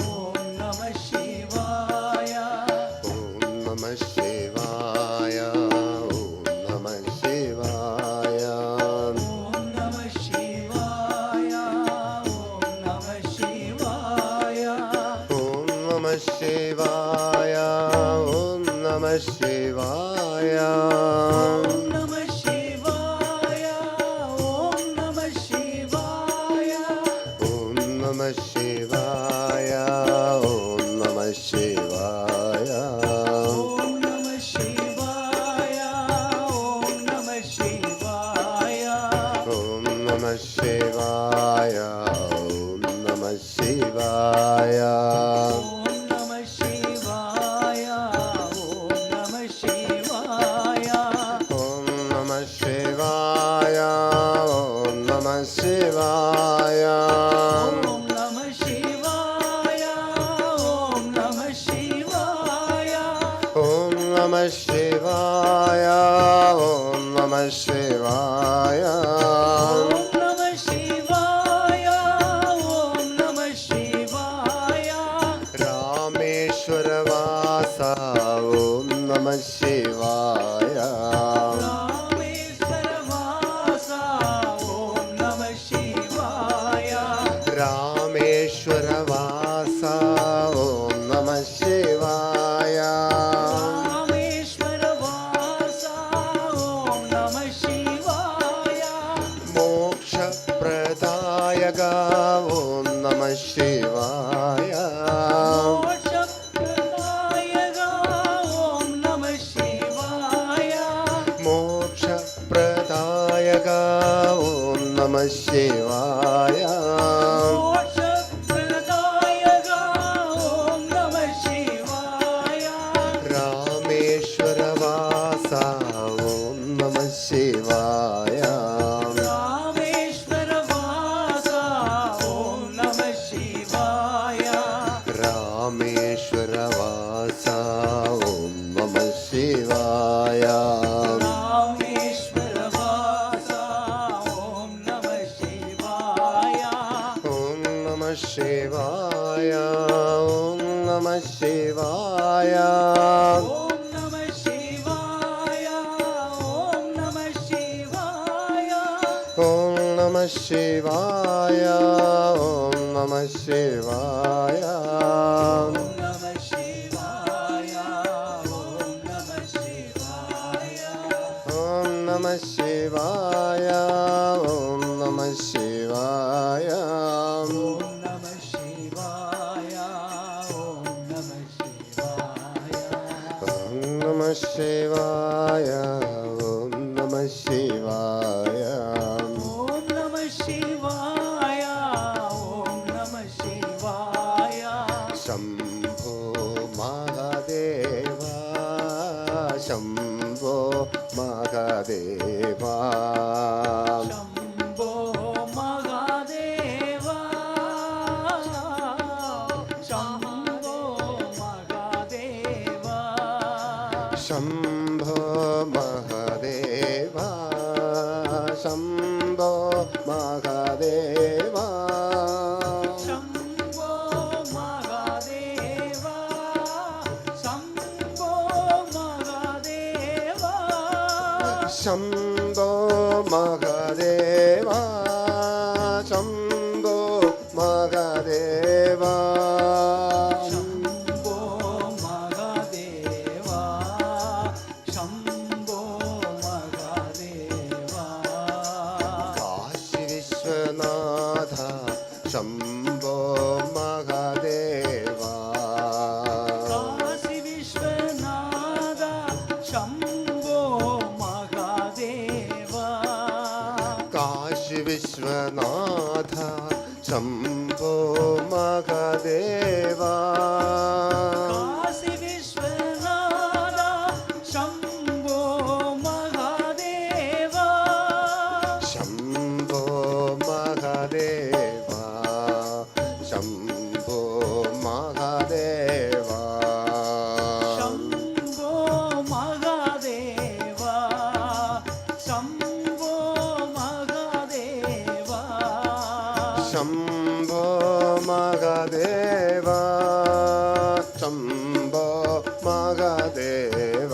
[SPEAKER 1] Om Namah Shivaya. Om Namah Shivaya, Om Namah Shivaya. Om Namah ശിവായ.
[SPEAKER 3] ഓം നമഃ ശിവായ. ഓം നമഃ ശിവായ.
[SPEAKER 1] ഓം നമഃ ശിവായ. ഓം നമഃ ശിവായ.
[SPEAKER 3] ഓം നമഃ ശിവായ. ഓം നമഃ ശിവായ.
[SPEAKER 1] ഓം നമഃ ശിവായ. ഓം നമഃ ശിവായ.
[SPEAKER 3] ഓം നമഃ ശിവായ. ഓം നമഃ ശിവായ.
[SPEAKER 1] ഓം നമഃ ശിവായ. ഓം നമഃ ശിവായ.
[SPEAKER 3] ഓം നമഃ ശിവായ. ഓം നമഃ ശിവായ.
[SPEAKER 1] ഓം നമഃ ശിവായ. ഓം നമഃ ശിവായ.
[SPEAKER 3] ഓം നമഃ ശിവായ. ഓം നമഃ ശിവായ.
[SPEAKER 1] രാമേശ്വരവാസ ഓം നമഃ ശിവായ.
[SPEAKER 3] രാമേശ്വരവാസ ഓം നമഃ ശിവായ.
[SPEAKER 1] രാമേശ്വരവാസ ഓം നമഃ ശിവായ.
[SPEAKER 3] രാമേശ്വരവാസ ഓം നമഃ ശിവായ.
[SPEAKER 1] മോക്ഷപ്രദായക ഓം നമഃ ശിവായ.
[SPEAKER 3] മോക്ഷപ്രദായക ഓം നമഃ ശിവായ.
[SPEAKER 1] മോക്ഷപ്രദായക ഓം നമഃ ശിവായ.
[SPEAKER 3] മോക്ഷപ്രദായക ഓം നമഃ ശിവായ.
[SPEAKER 1] രാമേശ്വരവാസ ഓം നമഃ ശിവായ.
[SPEAKER 3] രാമേശ്വരവാസ ഓം നമഃ ശിവായ.
[SPEAKER 1] രാമേശ്വരവാസ ഓം നമഃ ശിവായ.
[SPEAKER 3] രാമേശ്വരവാസ ഓം നമഃ ശിവായ.
[SPEAKER 1] ഓം നമഃ ശിവായ. ഓം നമഃ ശിവായ.
[SPEAKER 3] ഓം നമഃ ശിവായ. ഓം നമഃ ശിവായ.
[SPEAKER 1] ഓം നമഃ ശിവായ. ഓം നമഃ ശിവായ.
[SPEAKER 3] ഓം നമഃ ശിവായ. ഓം നമഃ ശിവായ.
[SPEAKER 1] ഓം നമഃ ശിവായ. ഓം നമഃ ശിവായ.
[SPEAKER 3] ഓം നമഃ ശിവായ. ഓം നമഃ ശിവായ.
[SPEAKER 1] ഓം നമഃ ശിവായ. ഓം നമഃ ശിവായ.
[SPEAKER 3] ഓം നമഃ ശിവായ. ഓം നമഃ ശിവായ.
[SPEAKER 1] ശംഭോ മഹാദേവ. ശംഭോ മഹാദേവ.
[SPEAKER 3] ശംഭോ മഹാദേവ. ശംഭോ മഹാദേവ.
[SPEAKER 1] ശംഭോ മഹാദേവ. ശംഭോ മഹാദേവ.
[SPEAKER 3] ശംഭോ മഹാദേവ. ശംഭോ മഹാദേവ.
[SPEAKER 1] ശംഭോ മഹാദേവ. ശംഭോ മഹാദേവ.
[SPEAKER 3] ശംഭോ മഹാദേവ. ശംഭോ മഹാദേവ.
[SPEAKER 1] കാശി വിശ്വനാഥ ശംഭോ മഹാദേവ.
[SPEAKER 3] കാശി വിശ്വനാഥ ശംഭോ മഹാദേവ.
[SPEAKER 1] കാശി വിശ്വനാഥ ശംഭോ മഹാദേവ.
[SPEAKER 3] കാശി വിശ്വനാഥ ശംഭോ മഹാദേവ.
[SPEAKER 1] ശംഭോ മഹാദേവ. ശംഭോ മഹാദേവ.
[SPEAKER 3] ശംഭോ മഹാദേവ. ശംഭോ മഹാദേവ.
[SPEAKER 1] ശംഭോ മഹാദേവ. ശംഭോ Mahadeva.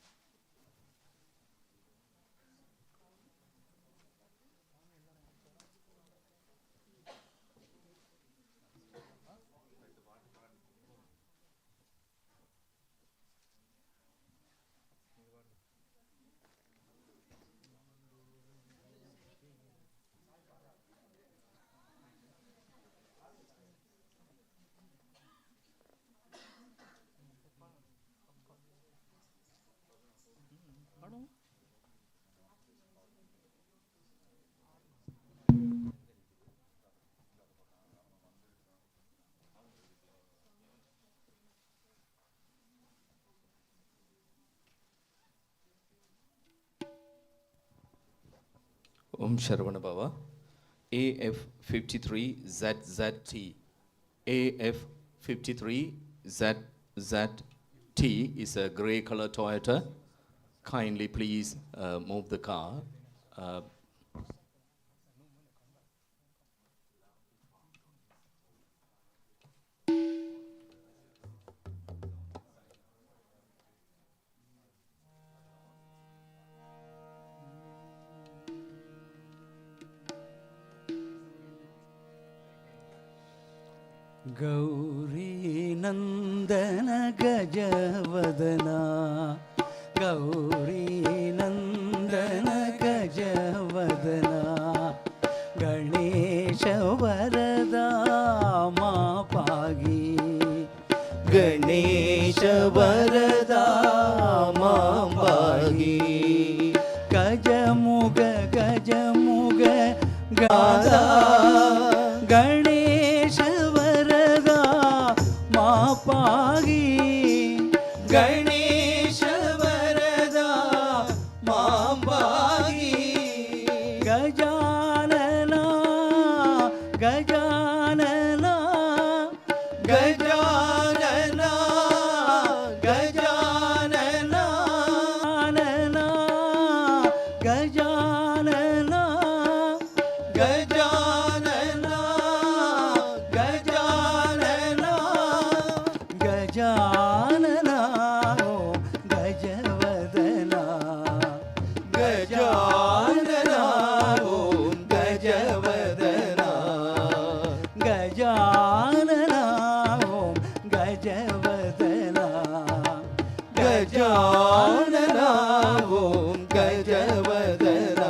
[SPEAKER 3] Om Sharavana Bhava. AF53ZZT. AF53ZZT is a grey color Toyota. Kindly please move the car.
[SPEAKER 4] Gauri नंदन गजवदना गौरी नंदन गजवदना गणेश वरदा मा पागी गणेश वरदा मा पागी गजमुग गजमुग गादा गणेश पागी गणेश वरदा मां पागी गजानना गजानना गजानना गजानना गजानना गजानना गजानना गजानना ओम गजवदना गजानना ओम गजवदना गजानना ओम गजवदना गजानना ओम गजवदना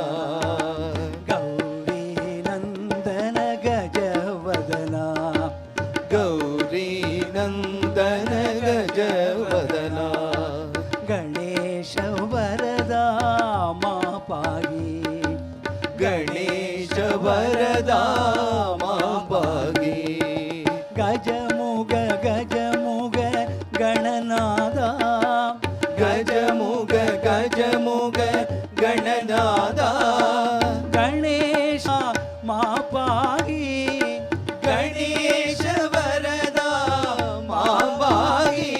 [SPEAKER 4] गौरी नंदन गजवदना गौरी नंदन गजवदना गणेश वरदा मा पागी गणेश वरदा मा पागी गजमुग गजमुग गणनादा गजमुग गजमुग गणनादा गणेश मा पागी गणेश वरदा मा पागी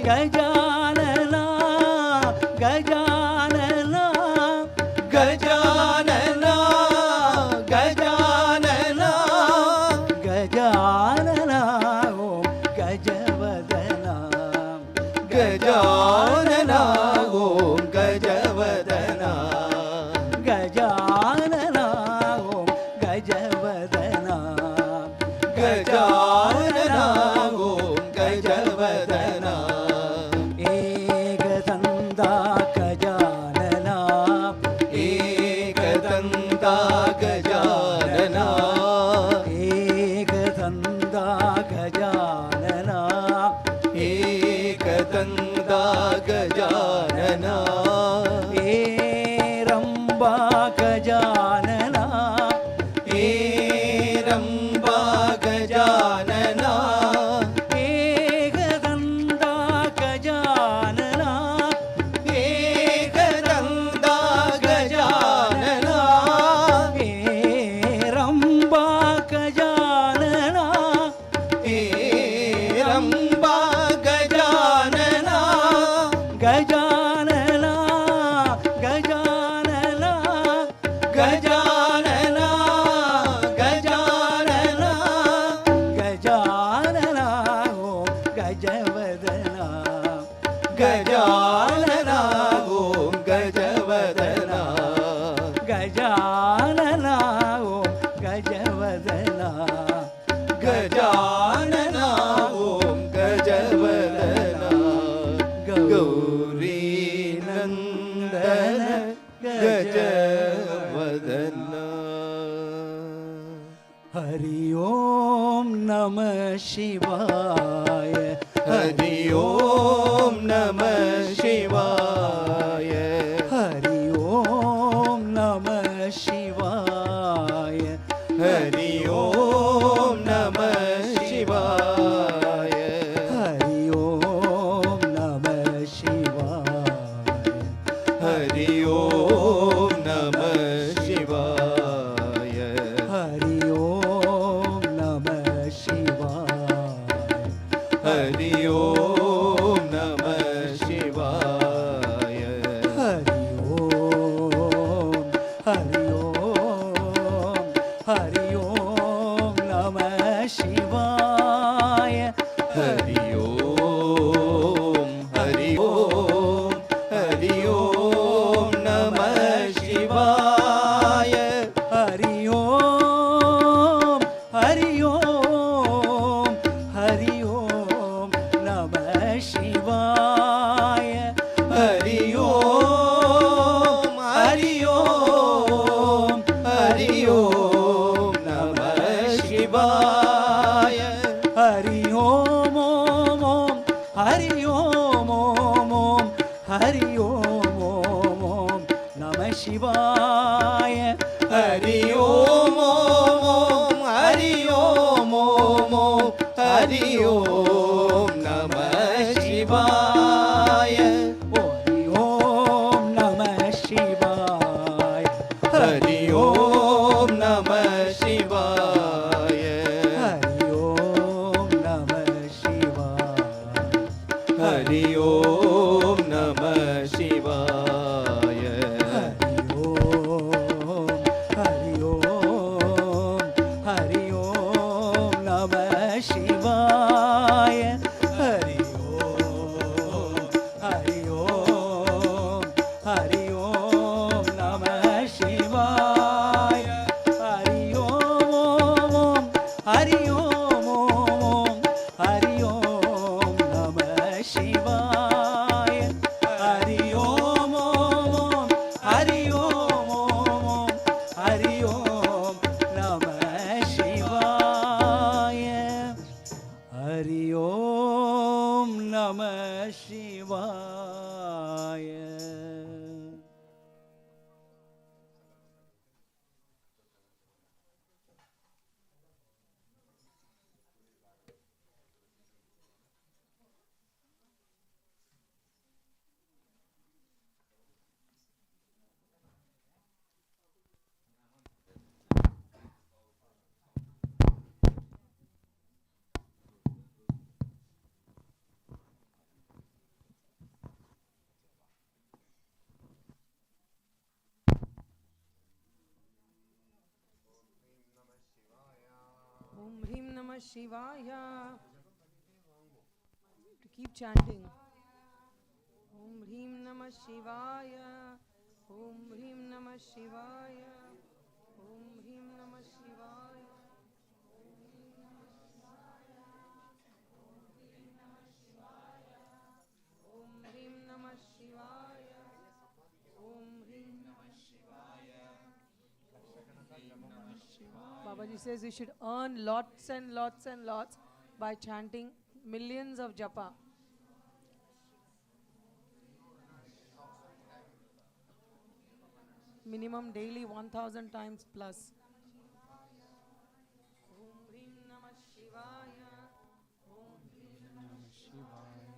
[SPEAKER 4] गजानना गजानना गजानना गजानना गजानना ओम गजवदना गजानना ओम गजवदना गजानना ओम गजवदना गजानना ओम गजवदना एकदन्ता गजानना एकदन्ता गजानना एकदन्ता गजानना एकदन्ता गजानना रम्बा गजानना रम्बा गजानना एकदन्ता गजानना एकदन्ता गजानना रम्बा गजानना रम्बा गजानना गजानना गजानना गजानना गजानना गजानना ओम गजवदना गजानना ओम गजवदना गजानना ओम गजवदना गजानना ओम गजवदना गौरी नंदन गजवदना हरि ओम नमः शिवाय हरि ओम नमः शिवाय हरि ओम नमः शिवाय हरि ओम नमः शिवाय हरि ओम नमः शिवाय हरि ओम नमः शिवाय ஹரி ஓம் ஓம் ஓம் நம சிவாய ஹரி ஓம் ஓம் ஓம் ஹரி ஓம் ஓம் ஓம் ஹரி ஓம் நம சிவாய ஹரி ஓம் நம சிவாய ஹரி ஓம் நம சிவாய ஹரி ஓம் நம சிவாய ஹரி ஓம் நம சிவாய ஹரி ஓம் ஹரி ஓம் நம சிவாய ஹரி ஓம் ஹரி ஓம் ஹரி ஓம் நம சிவாய ஹரி ஓம் ஹரி ஓம் ஹரி ஓம் நம சிவாய ஹரி ஓம் ஹரி ஓம் ஹரி ஓம் நம சிவாய ஹரி ஓம் நம சிவாய.
[SPEAKER 2] Om Hrim Namah Shivaya. To keep chanting. Om Hrim Namah Shivaya. Om Hrim Namah Shivaya. Om Hrim Namah Shivaya. Om Hrim Namah Shivaya. Om Hrim Namah Shivaya. Babaji says we should earn lots and lots and lots by chanting millions of japa. Minimum daily 1000 times plus. Om Hrim Namah Shivaya. Om Hrim Namah Shivaya.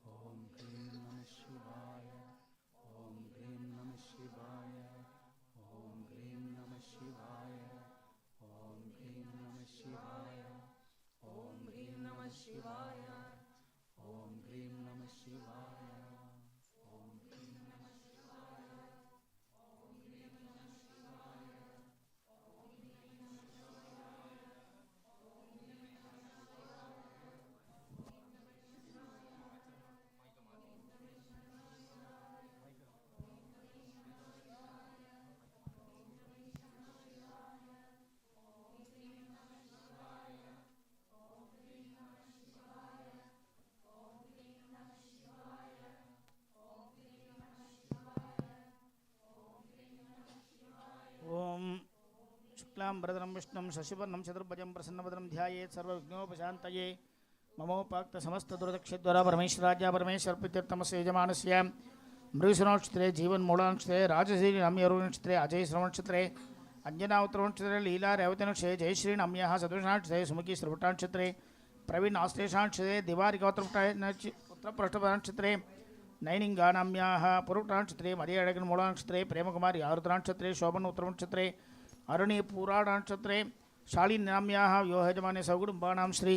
[SPEAKER 4] Om Hrim Namah Shivaya. Om Hrim Namah Shivaya. Om Hrim Namah Shivaya. Om Hrim Namah Shivaya.
[SPEAKER 2] Om Hrim Namah Shivaya.
[SPEAKER 4] Om Hrim Namah Shivaya. ஓம் शुक्लां वरदनं विष्णुं शशिवर्णं चतुर्भुजं प्रसन्नवदनं ध्यायेत् सर्वविघ्नोपशान्तये ममोपाक्तसमस्तदुर्दक्षद्वारा परमेश्वराज्ञा परमेश्वरप्रीत्यर्थमस्य यजमानस्य मृगशुनक्षत्रे जीवन्मूलानक्षत्रे राजश्रीनाम्यरुणक्षत्रे अजयश्रवणक्षत्रे अंजनाउत्तरनक्षत्रे लीला रेवतीनक्षत्रे जयश्रीनाम्यः सदुषानक्षत्रे सुमुखी श्रवटानक्षत्रे प्रवीण आश्लेषानक्षत्रे दिवारिकोत्तरपृष्ठपदानक्षत्रे नैनिंगानाम्याः पुरुटानक्षत्रे मर्याडगन मूलानक्षत्रे प्रेमकुमारी आरुद्रानक्षत्रे शोभन उत्तरनक्षत्रे अरुणी पूराडानक्षत्रे शालिनाम्याः व्योहजमाने सौकुटुम्बानां श्री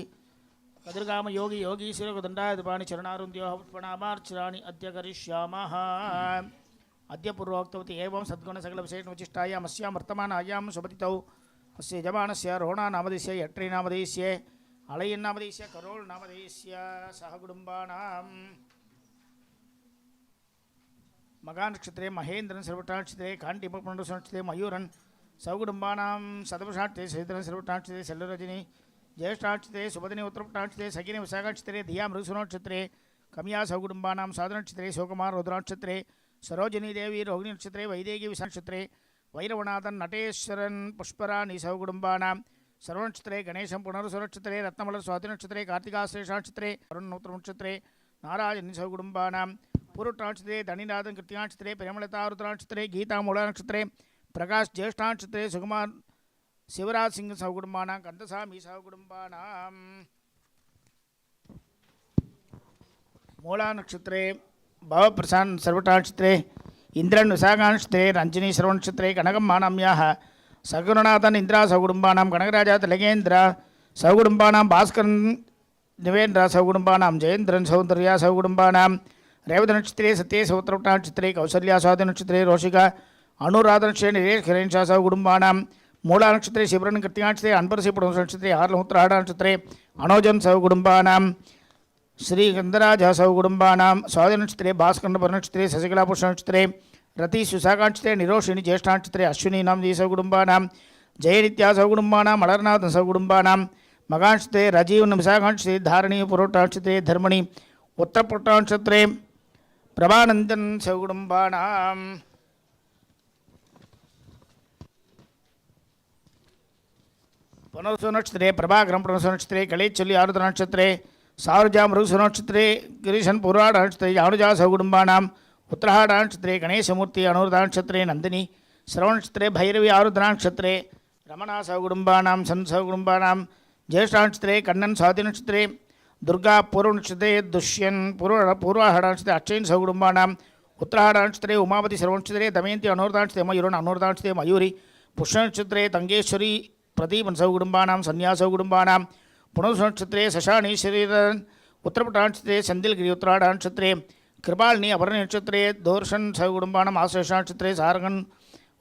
[SPEAKER 4] कदुर्गाम योगी योगीश्वर दण्डायतपाणि चरणारुन्द्योः पुष्पणामार्चनानि अद्य करिष्यामः अद्य पूर्वोक्तवती एवं सद्गुणसकलविशेषविशिष्टायाम् अस्यां वर्तमानायां शुभतिथौ अस्य यजमानस्य रोहणानामधेयस्य यट्रीनामधेयस्य अलयन्नामधेयस्य करोळनामधेयस्य सह कुटुम्बानां मगानक्षत्रे महेन्द्रन सर्वटानक्षत्रे काण्टिपपुण्डनक्षत्रे मयूरन सौकुटुम्बानां सदपुषाक्षत्रे श्रीधरन सर्वटानक्षत्रे शल्यरजनी ज्येष्ठाक्षत्रे सुभदिनी उत्तरपुटाक्षत्रे सखिनी विशाखाक्षत्रे धिया मृगशुनक्षत्रे कमिया सौकुटुम्बानां साधनक्षत्रे शोकमार रुद्राक्षत्रे सरोजिनी देवी रोहिणी नक्षत्रे वैदेही विशानक्षत्रे वैरवनाथन नटेश्वरन पुष्पराणि सौकुटुम्बानां सर्वनक्षत्रे गणेशं पुनरुसुनक्षत्रे रत्नमल स्वातिनक्षत्रे कार्तिकाश्लेषानक्षत्रे अरुण उत्तरनक्षत्रे नारायणी सौकुटुम्बानां पूर्वटाक्षत्रे धनीनाथन कृत्याक्षत्रे प्रेमलता रुद्राक्षत्रे गीता मूलानक्षत्रे प्रकाश ज्येष्ठाक्षत्रे सुकुमार शिवराज सिंह सौकुटुंबानां कंदसामी सौकुटुंबानां मूलानक्षत्रे भवप्रशांत सर्वटाक्षत्रे इंद्रन विशाखानक्षत्रे रंजनी श्रवणक्षत्रे कनकम्मानाम्याः सगुणनाथन इंद्रा सौकुटुंबानां कनकराजा तिलकेन्द्र सौकुटुंबानां भास्करन निवेन्द्र सौकुटुंबानां जयेन्द्रन सौंदर्या सौकुटुंबानां रेवत नक्षत्रे सत्ये सौत्रवटा नक्षत्रे कौसल्या स्वाति नक्षत्रे रोषिका अनुराध नक्षत्रे निरेश खिरेंशा सौकुटुंबानां मूला नक्षत्रे शिवरन कृत्तिका नक्षत्रे अनपरसी पुरुष नक्षत्रे आर्लमुत्राड नक्षत्रे अनोजन सौकुटुंबानां श्री गंधराज सौकुटुंबानां स्वाति नक्षत्रे भास्कर नक्षत्रे शशिकला पुष्प नक्षत्रे रति सुशाखा नक्षत्रे निरोषिणी ज्येष्ठा नक्षत्रे अश्विनी नामदी सौकुटुंबानां जयनित्या सौकुटुंबानां मलरनाथ सौकुटुंबानां मगानक्षत्रे रजीवन विशाखा नक्षत्रे धारणी पुरोटा नक्षत्रे धर्मणि उत्तरपुट्टा नक्षत्रे प्रभानंदन सौकुटुंबानां पुनर्सु नक्षत्रे प्रभाकरं पुनर्सु नक्षत्रे कलेचल्ली आरुद्र नक्षत्रे सावरजा मृगसु नक्षत्रे गिरीशन पूर्वाड नक्षत्रे यानुजा सौकुटुंबानां उत्तराहाड नक्षत्रे गणेशमूर्ति अनुरुद्ध नक्षत्रे नंदिनी श्रवण नक्षत्रे भैरवी आरुद्र नक्षत्रे रमणा सौकुटुंबानां सन सौकुटुंबानां ज्येष्ठा नक्षत्रे कन्नन स्वाति नक्षत्रे दुर्गा पूर्व नक्षत्रे दुष्यन् पूर्वाहाड नक्षत्रे अक्षयन सौकुटुंबानां उत्तराहाड नक्षत्रे उमापति श्रवण नक्षत्रे दमयंती अनुरुद्ध नक्षत्रे मयूरन अनुरुद्ध नक्षत्रे मयूरी पुष्प नक्षत्रे तंगेश्वरी प्रदीपन सौकुटुंबानां सन्या सौकुटुंबानां पुनर्सु नक्षत्रे शशानी शरीरन उत्तरपुटा नक्षत्रे संदिलगिरी उत्तराहाड नक्षत्रे कृपालिनी अभरणी नक्षत्रे दोर्शन सौकुटुंबानां आश्लेषा नक्षत्रे सारगन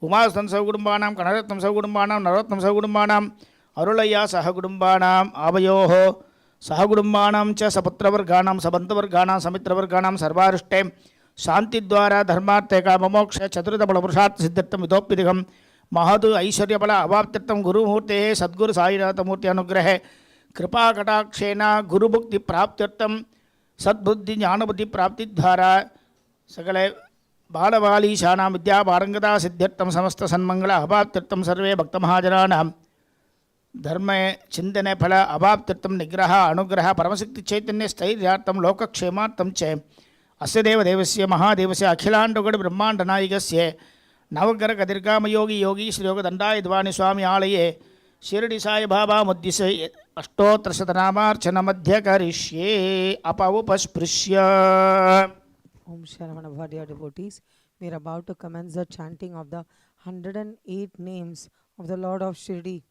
[SPEAKER 4] उमास्तन सौकुटुंबानां कनरत्नं सौकुटुंबानां नररत्नं सौकुटुंबानां अरुळय्या सहकुटुंबानाम् आवयोः सहकुटुंबानां च सपुत्रवर्गाणां सबन्धवर्गाणां समित्रवर्गाणां सर्वारिष्टे शान्तिद्वारा धर्मार्थे काममोक्ष चतुर्दबलपुरुषार्थ सिद्ध्यर्थं विधोप्यधिकं महदु ऐश्वर्यबल अवाप्त्यर्थं गुरुमूर्तेः सद्गुरु साईनाथमूर्ति अनुग्रहे कृपाकटाक्षेण गुरुभुक्ति प्राप्त्यर्थं सद्बुद्धि ज्ञानबुद्धि प्राप्ति द्वारा सकल बालबालीशानां विद्या पारंगता सिद्ध्यर्थं समस्त सन्मंगल अभाप्त्यर्थं सर्वे भक्तमहाजनानां धर्म चिंतने फल अभाप्त्यर्थं निग्रह अनुग्रह परमशक्ति चैतन्य स्थैर्यार्थं लोकक्षेमार्थं च अस्य देवदेवस्य महादेवस्य अखिलाण्डगुड ब्रह्माण्ड नायकस्य नवग्रह दीर्घामयोगी योगी श्री योग दंडायुधवाणी स्वामी आलये शिरडी साई बाबा मुद्दिसे अष्टोत्तरशतनामार्चन मध्य करिष्ये अपवुपस्पृश्य.
[SPEAKER 2] Om Sharavana dear devotees, we are about to commence the chanting of the 108 names of the Lord of Shirdi.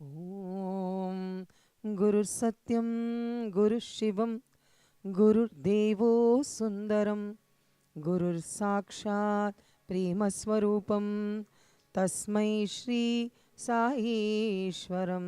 [SPEAKER 2] Om Guru Satyam Guru Shivam Guru Devo Sundaram Guru Sakshat Prema Swarupam Tasmai Shri Saishwaram.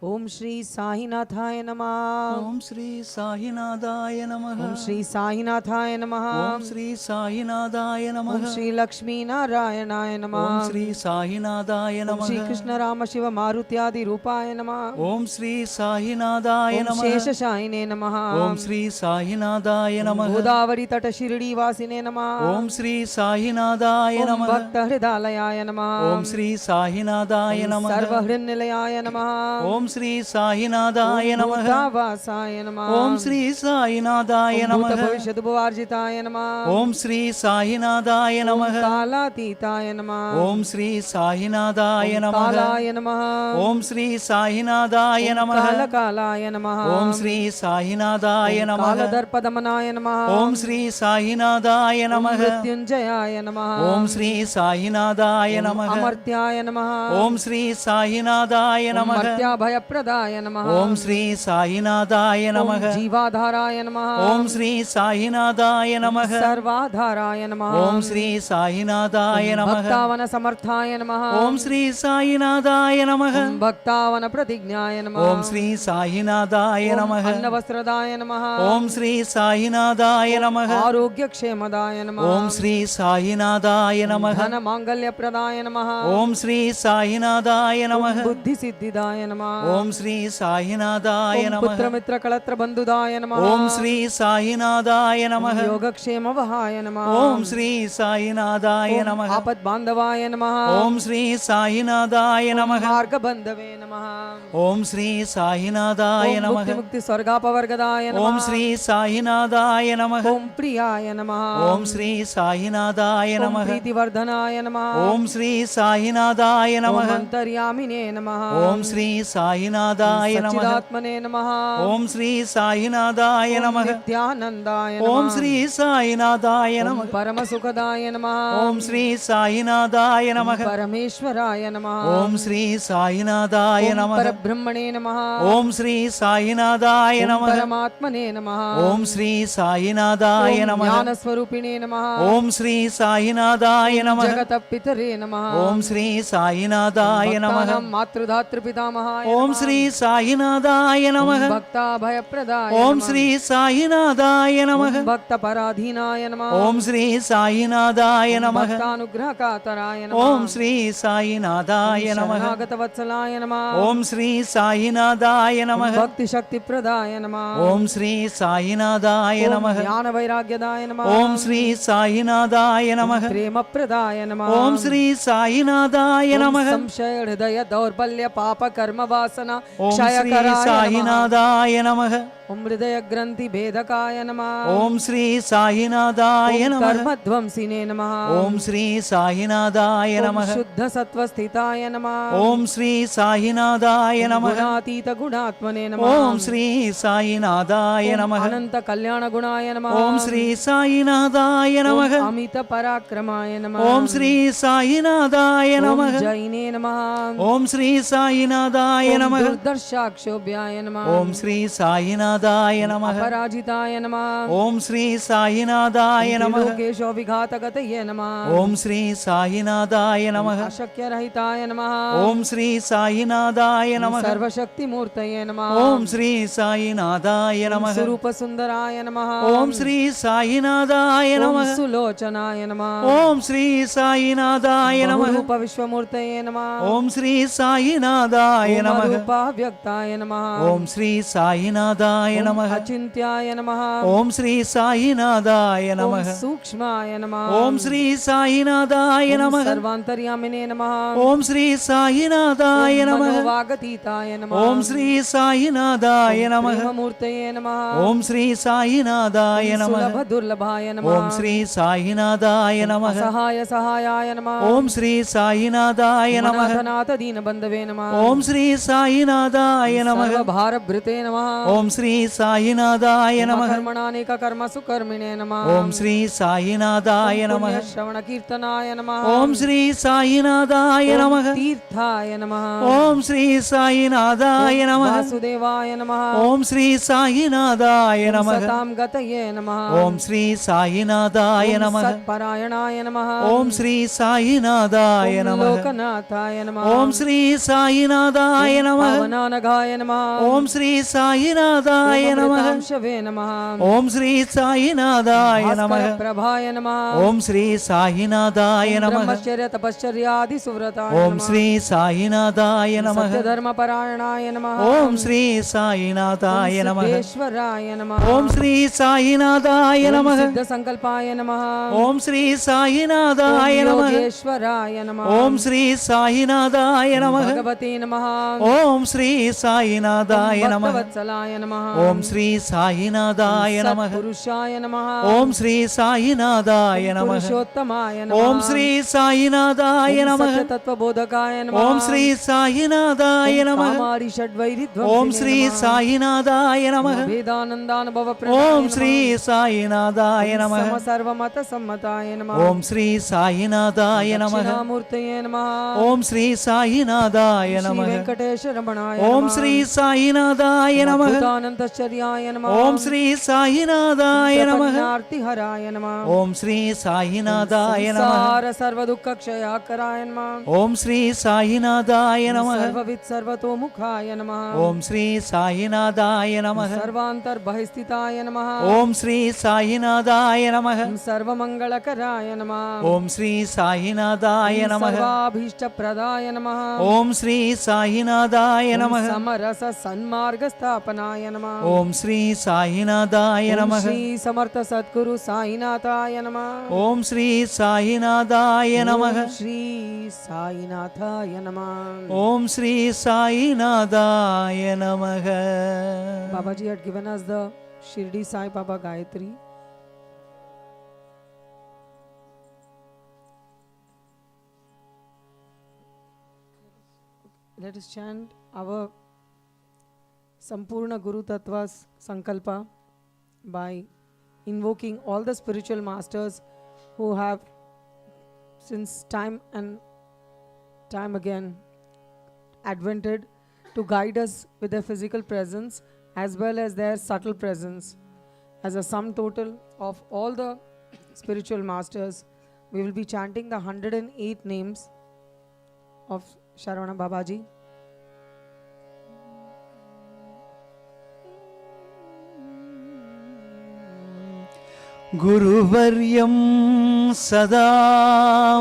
[SPEAKER 2] ओम श्री साईनाथाय नमः.
[SPEAKER 5] ओम श्री साईनाथाय नमः.
[SPEAKER 2] ओम श्री साईनाथाय नमः.
[SPEAKER 5] ओम श्री साईनाथाय नमः.
[SPEAKER 2] ओम श्री लक्ष्मी नारायणाय नमः.
[SPEAKER 5] ओम श्री साईनाथाय नमः.
[SPEAKER 2] ओम श्री कृष्ण राम शिव मारुत्यादि रूपाय नमः.
[SPEAKER 5] ओम श्री साईनाथाय नमः.
[SPEAKER 2] ओम शेषशायिने नमः.
[SPEAKER 5] ओम श्री साईनाथाय नमः.
[SPEAKER 2] गोदावरी तट शिरडी वासिने नमः.
[SPEAKER 5] ओम श्री साईनाथाय
[SPEAKER 2] ओम
[SPEAKER 5] नमः.
[SPEAKER 2] भक्त हृदयालयाय नमः.
[SPEAKER 5] ओम श्री साईनाथाय नमः.
[SPEAKER 2] सर्वहृन्निलयाय नमः.
[SPEAKER 5] ओम श्री साईनाथाय नमः.
[SPEAKER 2] भूतावासाय नमः.
[SPEAKER 5] ओम श्री साईनाथाय नमः.
[SPEAKER 2] भूतभविष्यद्भुवार्जिताय नमः.
[SPEAKER 5] ओम श्री साईनाथाय नमः.
[SPEAKER 2] कालातीताय नमः.
[SPEAKER 5] ओम श्री साईनाथाय नमः.
[SPEAKER 2] कालाय नमः.
[SPEAKER 5] ओम श्री साईनाथाय नमः.
[SPEAKER 2] कालकालाय नमः.
[SPEAKER 5] ओम श्री साईनाथाय नमः.
[SPEAKER 2] कालदर्पदमनाय नमः.
[SPEAKER 5] ओम श्री साईनाथाय नमः.
[SPEAKER 2] मृत्युंजयाय नमः.
[SPEAKER 5] ओम श्री साईनाथाय नमः.
[SPEAKER 2] अमर्त्याय नमः.
[SPEAKER 5] ओम श्री साईनाथाय नमः.
[SPEAKER 2] मर्त्याभयप्रदाय नमः.
[SPEAKER 5] ओम श्री साईनाथाय नमः.
[SPEAKER 2] जीवाधाराय नमः.
[SPEAKER 5] ओम श्री साईनाथाय नमः.
[SPEAKER 2] सर्वाधाराय नमः.
[SPEAKER 5] ओम श्री साईनाथाय नमः.
[SPEAKER 2] भक्तावन समर्थाय नमः.
[SPEAKER 5] ओम श्री साईनाथाय नमः.
[SPEAKER 2] भक्तावन प्रतिज्ञाय नमः.
[SPEAKER 5] ओम श्री साईनाथाय नमः.
[SPEAKER 2] अन्नवस्त्रदाय नमः.
[SPEAKER 5] ओम श्री साईनाथाय नमः.
[SPEAKER 2] आरोग्यक्षेमदाय नमः.
[SPEAKER 5] ओम श्री साईनाथाय नमः.
[SPEAKER 2] धन मांगल्यप्रदाय नमः.
[SPEAKER 5] ओम श्री साईनाथाय नमः.
[SPEAKER 2] बुद्धिसिद्धिदाय नमः.
[SPEAKER 5] ఓం శ్రీ సాయినాథాయ
[SPEAKER 2] ఓం
[SPEAKER 5] నమః
[SPEAKER 2] పుత్రమిత్ర కళత్ర బంధుదాయ నమః
[SPEAKER 5] ఓం శ్రీ సాయినాథాయ నమః
[SPEAKER 2] యోగక్షేమ వహాయ నమః
[SPEAKER 5] ఓం శ్రీ సాయినాథాయ నమః
[SPEAKER 2] ఆపద్ బాంధవాయ నమః
[SPEAKER 5] ఓం శ్రీ సాయినాథాయ నమః
[SPEAKER 2] మార్గబంధవే నమః
[SPEAKER 5] ఓం శ్రీ సాయినాథాయ నమః
[SPEAKER 2] ముక్తి ముక్తి స్వర్గాపవర్గదాయ నమః
[SPEAKER 5] ఓం శ్రీ సాయినాథాయ నమః
[SPEAKER 2] ఓం ప్రియాయ నమః
[SPEAKER 5] ఓం శ్రీ సాయినాథాయ
[SPEAKER 2] ఓం
[SPEAKER 5] నమః
[SPEAKER 2] ప్రీతివర్ధనాయ నమః
[SPEAKER 5] ఓం శ్రీ సాయినాథాయ
[SPEAKER 2] ఓం
[SPEAKER 5] నమః
[SPEAKER 2] అంతర్యామినే నమః
[SPEAKER 5] ఓం శ్రీ సాయినాథాయ నమః
[SPEAKER 2] సచ్చిదాత్మనే నమః
[SPEAKER 5] ఓం శ్రీ సాయినాథాయ నమః
[SPEAKER 2] నిత్యానందాయ
[SPEAKER 5] ఓం
[SPEAKER 2] నమః
[SPEAKER 5] శ్రీ సాయినాథాయ
[SPEAKER 2] ఓం
[SPEAKER 5] నమః
[SPEAKER 2] పరమసుఖదాయ నమః
[SPEAKER 5] ఓం శ్రీ సాయినాథాయ నమః
[SPEAKER 2] పరమేశ్వరాయ నమః
[SPEAKER 5] ఓం శ్రీ సాయినాథాయ
[SPEAKER 2] ఓం
[SPEAKER 5] నమః
[SPEAKER 2] పరబ్రహ్మణే నమః
[SPEAKER 5] ఓం శ్రీ సాయినాథాయ
[SPEAKER 2] ఓం
[SPEAKER 5] నమః
[SPEAKER 2] పరమాత్మనే నమః
[SPEAKER 5] ఓం శ్రీ సాయినాథాయ
[SPEAKER 2] ఓం
[SPEAKER 5] నమః
[SPEAKER 2] జ్ఞానస్వరూపిణే నమః
[SPEAKER 5] ఓం శ్రీ సాయినాథాయ నమః
[SPEAKER 2] జగతపితరే నమః
[SPEAKER 5] ఓం శ్రీ సాయినాథాయ నమః
[SPEAKER 2] భక్తానాం మాతృధాతృపితామహాయ
[SPEAKER 5] ఓం
[SPEAKER 2] నమః.
[SPEAKER 5] శ్రీ సాయినాథాయ నమః
[SPEAKER 2] భక్తాభయప్రదాయ
[SPEAKER 5] ఓం
[SPEAKER 2] నమః.
[SPEAKER 5] శ్రీ సాయినాథాయ నమః
[SPEAKER 2] భక్తపరాధీనాయ నమః.
[SPEAKER 5] ఓం శ్రీ సాయినాథాయ నమః
[SPEAKER 2] భక్తానుగ్రహకాతరాయ నమః.
[SPEAKER 5] ఓం శ్రీ సాయినాథాయ నమః
[SPEAKER 2] శరణాగతవత్సలాయ నమః.
[SPEAKER 5] ఓం శ్రీ సాయినాథాయ నమః
[SPEAKER 2] భక్తిశక్తిప్రదాయ నమః.
[SPEAKER 5] ఓం శ్రీ సాయినాథాయ
[SPEAKER 2] ఓం
[SPEAKER 5] నమః
[SPEAKER 2] జ్ఞానవైరాగ్యదాయ నమః.
[SPEAKER 5] ఓం శ్రీ సాయినాథాయ నమః
[SPEAKER 2] ప్రేమప్రదాయ నమః.
[SPEAKER 5] ఓం శ్రీ సాయినాథాయ
[SPEAKER 2] ఓం
[SPEAKER 5] నమః
[SPEAKER 2] సంశయ హృదయ దౌర్బల్య పాప కర్మ వాసన
[SPEAKER 5] ఓం శ్రీ
[SPEAKER 2] క్షయకరాయ నమః.
[SPEAKER 5] సాయినాథాయ నమః
[SPEAKER 2] ఓం హృదయ గ్రంథి భేదకాయ నమః.
[SPEAKER 5] ఓం శ్రీ సాయినాథాయ
[SPEAKER 2] ఓం
[SPEAKER 5] నమః
[SPEAKER 2] కర్మధ్వంసినే నమః.
[SPEAKER 5] ఓం శ్రీ సాయినాథాయ
[SPEAKER 2] ఓం
[SPEAKER 5] నమః
[SPEAKER 2] శుద్ధ సత్వస్థితాయ నమః.
[SPEAKER 5] ఓం శ్రీ సాయినాథాయ నమః
[SPEAKER 2] గుణాతీత గుణాత్మనే నమః.
[SPEAKER 5] ఓం శ్రీ సాయినాథాయ
[SPEAKER 2] ఓం
[SPEAKER 5] నమః
[SPEAKER 2] అనంత కళ్యాణ గుణాయ నమః.
[SPEAKER 5] ఓం శ్రీ సాయినాథాయ
[SPEAKER 2] ఓం
[SPEAKER 5] నమః
[SPEAKER 2] అమిత పరాక్రమాయ నమః.
[SPEAKER 5] ఓం శ్రీ సాయినాథాయ
[SPEAKER 2] ఓం
[SPEAKER 5] నమః
[SPEAKER 2] జైనే నమః.
[SPEAKER 5] ఓం శ్రీ సాయినాథాయ
[SPEAKER 2] ఓం
[SPEAKER 5] నమః
[SPEAKER 2] దుర్దర్శాక్షోభ్యాయ నమః.
[SPEAKER 5] ఓం శ్రీ సాయినాథాయ నమః
[SPEAKER 2] అపరాజితాయ నమః.
[SPEAKER 5] ఓం శ్రీ సాయినాథాయ నమః
[SPEAKER 2] లోకేశో విఘాతగతయే నమః.
[SPEAKER 5] ఓం శ్రీ సాయినాథాయ నమః
[SPEAKER 2] అశక్యరహితాయ నమః.
[SPEAKER 5] ఓం శ్రీ సాయినాథాయ నమః
[SPEAKER 2] సర్వశక్తిమూర్తయే నమః.
[SPEAKER 5] ఓం శ్రీ సాయినాథాయ నమః
[SPEAKER 2] స్వరూప సుందరాయ నమః.
[SPEAKER 5] ఓం శ్రీ సాయినాథాయ
[SPEAKER 2] ఓం
[SPEAKER 5] నమః
[SPEAKER 2] సులోచనాయ నమః.
[SPEAKER 5] ఓం శ్రీ సాయినాథాయ నమః
[SPEAKER 2] రూప విశ్వమూర్తయే నమః.
[SPEAKER 5] ఓం శ్రీ సాయినాథాయ నమః
[SPEAKER 2] రూపావ్యక్తాయ నమః.
[SPEAKER 5] ఓం శ్రీ సాయినాథాయ
[SPEAKER 2] ఓం
[SPEAKER 5] నమః
[SPEAKER 2] అచింత్యాయ నమః.
[SPEAKER 5] ఓం శ్రీ సాయినాథాయ
[SPEAKER 2] ఓం
[SPEAKER 5] నమః
[SPEAKER 2] సూక్ష్మాయ నమః.
[SPEAKER 5] ఓం శ్రీ సాయినాథాయ
[SPEAKER 2] ఓం
[SPEAKER 5] నమః
[SPEAKER 2] సర్వాంతర్యామినే నమః.
[SPEAKER 5] ఓం శ్రీ సాయినాథాయ
[SPEAKER 2] ఓం
[SPEAKER 5] నమః
[SPEAKER 2] మనోవాగతీతాయ నమః.
[SPEAKER 5] ఓం శ్రీ సాయినాథాయ నమః
[SPEAKER 2] ప్రేమమూర్తయే నమః.
[SPEAKER 5] ఓం శ్రీ సాయినాథాయ నమః
[SPEAKER 2] సులభ దుర్లభాయ నమః.
[SPEAKER 5] ఓం శ్రీ సాయినాథాయ నమః
[SPEAKER 2] సహాయ సహాయాయ నమః.
[SPEAKER 5] ఓం శ్రీ సాయినాథాయ నమః
[SPEAKER 2] మనాథనాథ దీనబంధవే నమః.
[SPEAKER 5] ఓం శ్రీ సాయినాథాయ నమః
[SPEAKER 2] సర్వభారభృతే నమః.
[SPEAKER 5] ఓం శ్రీ సాయినాథాయ నమః
[SPEAKER 2] కర్మణానేక కర్మసు కర్మిణే నమః.
[SPEAKER 5] ఓం శ్రీ సాయినాథాయ నమః
[SPEAKER 2] శ్రవణ కీర్తనాయ నమః.
[SPEAKER 5] ఓం శ్రీ సాయినాథాయ నమః
[SPEAKER 2] తీర్థాయ నమః.
[SPEAKER 5] ఓం శ్రీ సాయినాథాయ నమః
[SPEAKER 2] వాసుదేవాయ నమః.
[SPEAKER 5] ఓం శ్రీ సాయినాథాయ నమః
[SPEAKER 2] సతాం గతయే నమః.
[SPEAKER 5] ఓం శ్రీ సాయినాథాయ
[SPEAKER 2] ఓం
[SPEAKER 5] నమః
[SPEAKER 2] సత్పరాయణాయ నమః.
[SPEAKER 5] ఓం శ్రీ సాయినాథాయ
[SPEAKER 2] ఓం
[SPEAKER 5] నమః
[SPEAKER 2] లోకనాథాయ నమః.
[SPEAKER 5] ఓం శ్రీ సాయినాథాయ నమః
[SPEAKER 2] పవనానఘాయ నమః.
[SPEAKER 5] ఓం శ్రీ సాయినాథాయ నమః
[SPEAKER 2] అమృతాంశవే నమః.
[SPEAKER 5] ఓం శ్రీ సాయినాథాయ నమః
[SPEAKER 2] భాస్కరప్రభాయ నమః.
[SPEAKER 5] ఓం శ్రీ సాయినాథాయ నమః
[SPEAKER 2] బ్రహ్మచర్య తపశ్చర్యాది సువ్రతాయ
[SPEAKER 5] ఓం
[SPEAKER 2] నమః.
[SPEAKER 5] శ్రీ సాయినాథాయ నమః
[SPEAKER 2] సత్యధర్మపరాయణాయ నమః.
[SPEAKER 5] ఓం శ్రీ సాయినాథాయ నమః
[SPEAKER 2] సిద్ధేశ్వరాయ నమః.
[SPEAKER 5] ఓం శ్రీ సాయినాథాయ
[SPEAKER 2] ఓం
[SPEAKER 5] నమః
[SPEAKER 2] సిద్ధ సంకల్పాయ నమః.
[SPEAKER 5] ఓం శ్రీ సాయినాథాయ
[SPEAKER 2] ఓం
[SPEAKER 5] నమః
[SPEAKER 2] యోగేశ్వరాయ నమః.
[SPEAKER 5] ఓం శ్రీ సాయినాథాయ నమః
[SPEAKER 2] భగవతే నమః.
[SPEAKER 5] ఓం శ్రీ సాయినాథాయ నమః
[SPEAKER 2] భక్తవత్సలాయ నమః.
[SPEAKER 5] ఓం శ్రీ సాయినాథాయ నమః
[SPEAKER 2] సత్పురుషాయ నమః.
[SPEAKER 5] ఓం శ్రీ సాయినాథాయ నమః
[SPEAKER 2] పురుషోత్తమాయ నమః.
[SPEAKER 5] ఓం శ్రీ సాయినాథాయ
[SPEAKER 2] ఓం
[SPEAKER 5] నమః
[SPEAKER 2] సత్యతత్వబోధకాయ నమః.
[SPEAKER 5] ఓం శ్రీ సాయినాథాయ నమః
[SPEAKER 2] కామారి షడ్వైరిధ్వంసినే
[SPEAKER 5] ఓం శ్రీ
[SPEAKER 2] నమః.
[SPEAKER 5] సాయినాథాయ నమః
[SPEAKER 2] వేదానందానుభవ
[SPEAKER 5] ఓం శ్రీ సాయినాథాయ నమః
[SPEAKER 2] సర్వమత సమ్మతాయ నమః.
[SPEAKER 5] ఓం శ్రీ సాయినాథాయ నమః
[SPEAKER 2] దక్షిణామూర్తయే నమః.
[SPEAKER 5] ఓం శ్రీ సాయినాథాయ
[SPEAKER 2] శ్రీ
[SPEAKER 5] నమః
[SPEAKER 2] వెంకటేశ రమణాయ
[SPEAKER 5] ఓం
[SPEAKER 2] నమః.
[SPEAKER 5] శ్రీ సాయినాథాయ నమః
[SPEAKER 2] అద్భుతానంతశ్చర్యాయ నమః.
[SPEAKER 5] ఓం శ్రీ సాయినాథాయ నమః
[SPEAKER 2] ప్రపన్నార్తిహరాయ నమః.
[SPEAKER 5] ఓం శ్రీ సాయినాథాయ నమః
[SPEAKER 2] సంసార సర్వదుఃఖక్షయాకరాయ నమః.
[SPEAKER 5] ఓం శ్రీ సాయినాథాయ నమః
[SPEAKER 2] సర్వవిత్ సర్వతోముఖాయ నమః.
[SPEAKER 5] ఓం శ్రీ సాయినాథాయ నమః
[SPEAKER 2] సర్వాంతర్బహిస్థితాయ నమః.
[SPEAKER 5] ఓం శ్రీ సాయినాథాయ నమః
[SPEAKER 2] సర్వమంగళకరాయ నమః.
[SPEAKER 5] ఓం శ్రీ సాయినాథాయ నమః
[SPEAKER 2] సర్వాభీష్టప్రదాయ నమః.
[SPEAKER 5] ఓం శ్రీ సాయినాథాయ साईनाथाय नमः
[SPEAKER 2] समरस सन्मार्ग स्थापनाय नमः
[SPEAKER 5] ओम श्री साईनाथाय नमः
[SPEAKER 2] श्री समर्थ सद्गुरु साईनाथाय नमः
[SPEAKER 5] ओम श्री साईनाथाय नमः
[SPEAKER 2] श्री साईनाथाय नमः
[SPEAKER 5] ओम श्री साईनाथाय नमः
[SPEAKER 2] Babaji had given us the Shirdi Sai Baba Gayatri. Let us chant our Sampurna Guru Tattvas Sankalpa by invoking all the spiritual masters who have since time and time again advented to guide us with their physical presence as well as their subtle presence. As a sum total of all the spiritual masters, we will be chanting the 108 names of Sharavana Babaji.
[SPEAKER 5] गुरुवर्यं सदा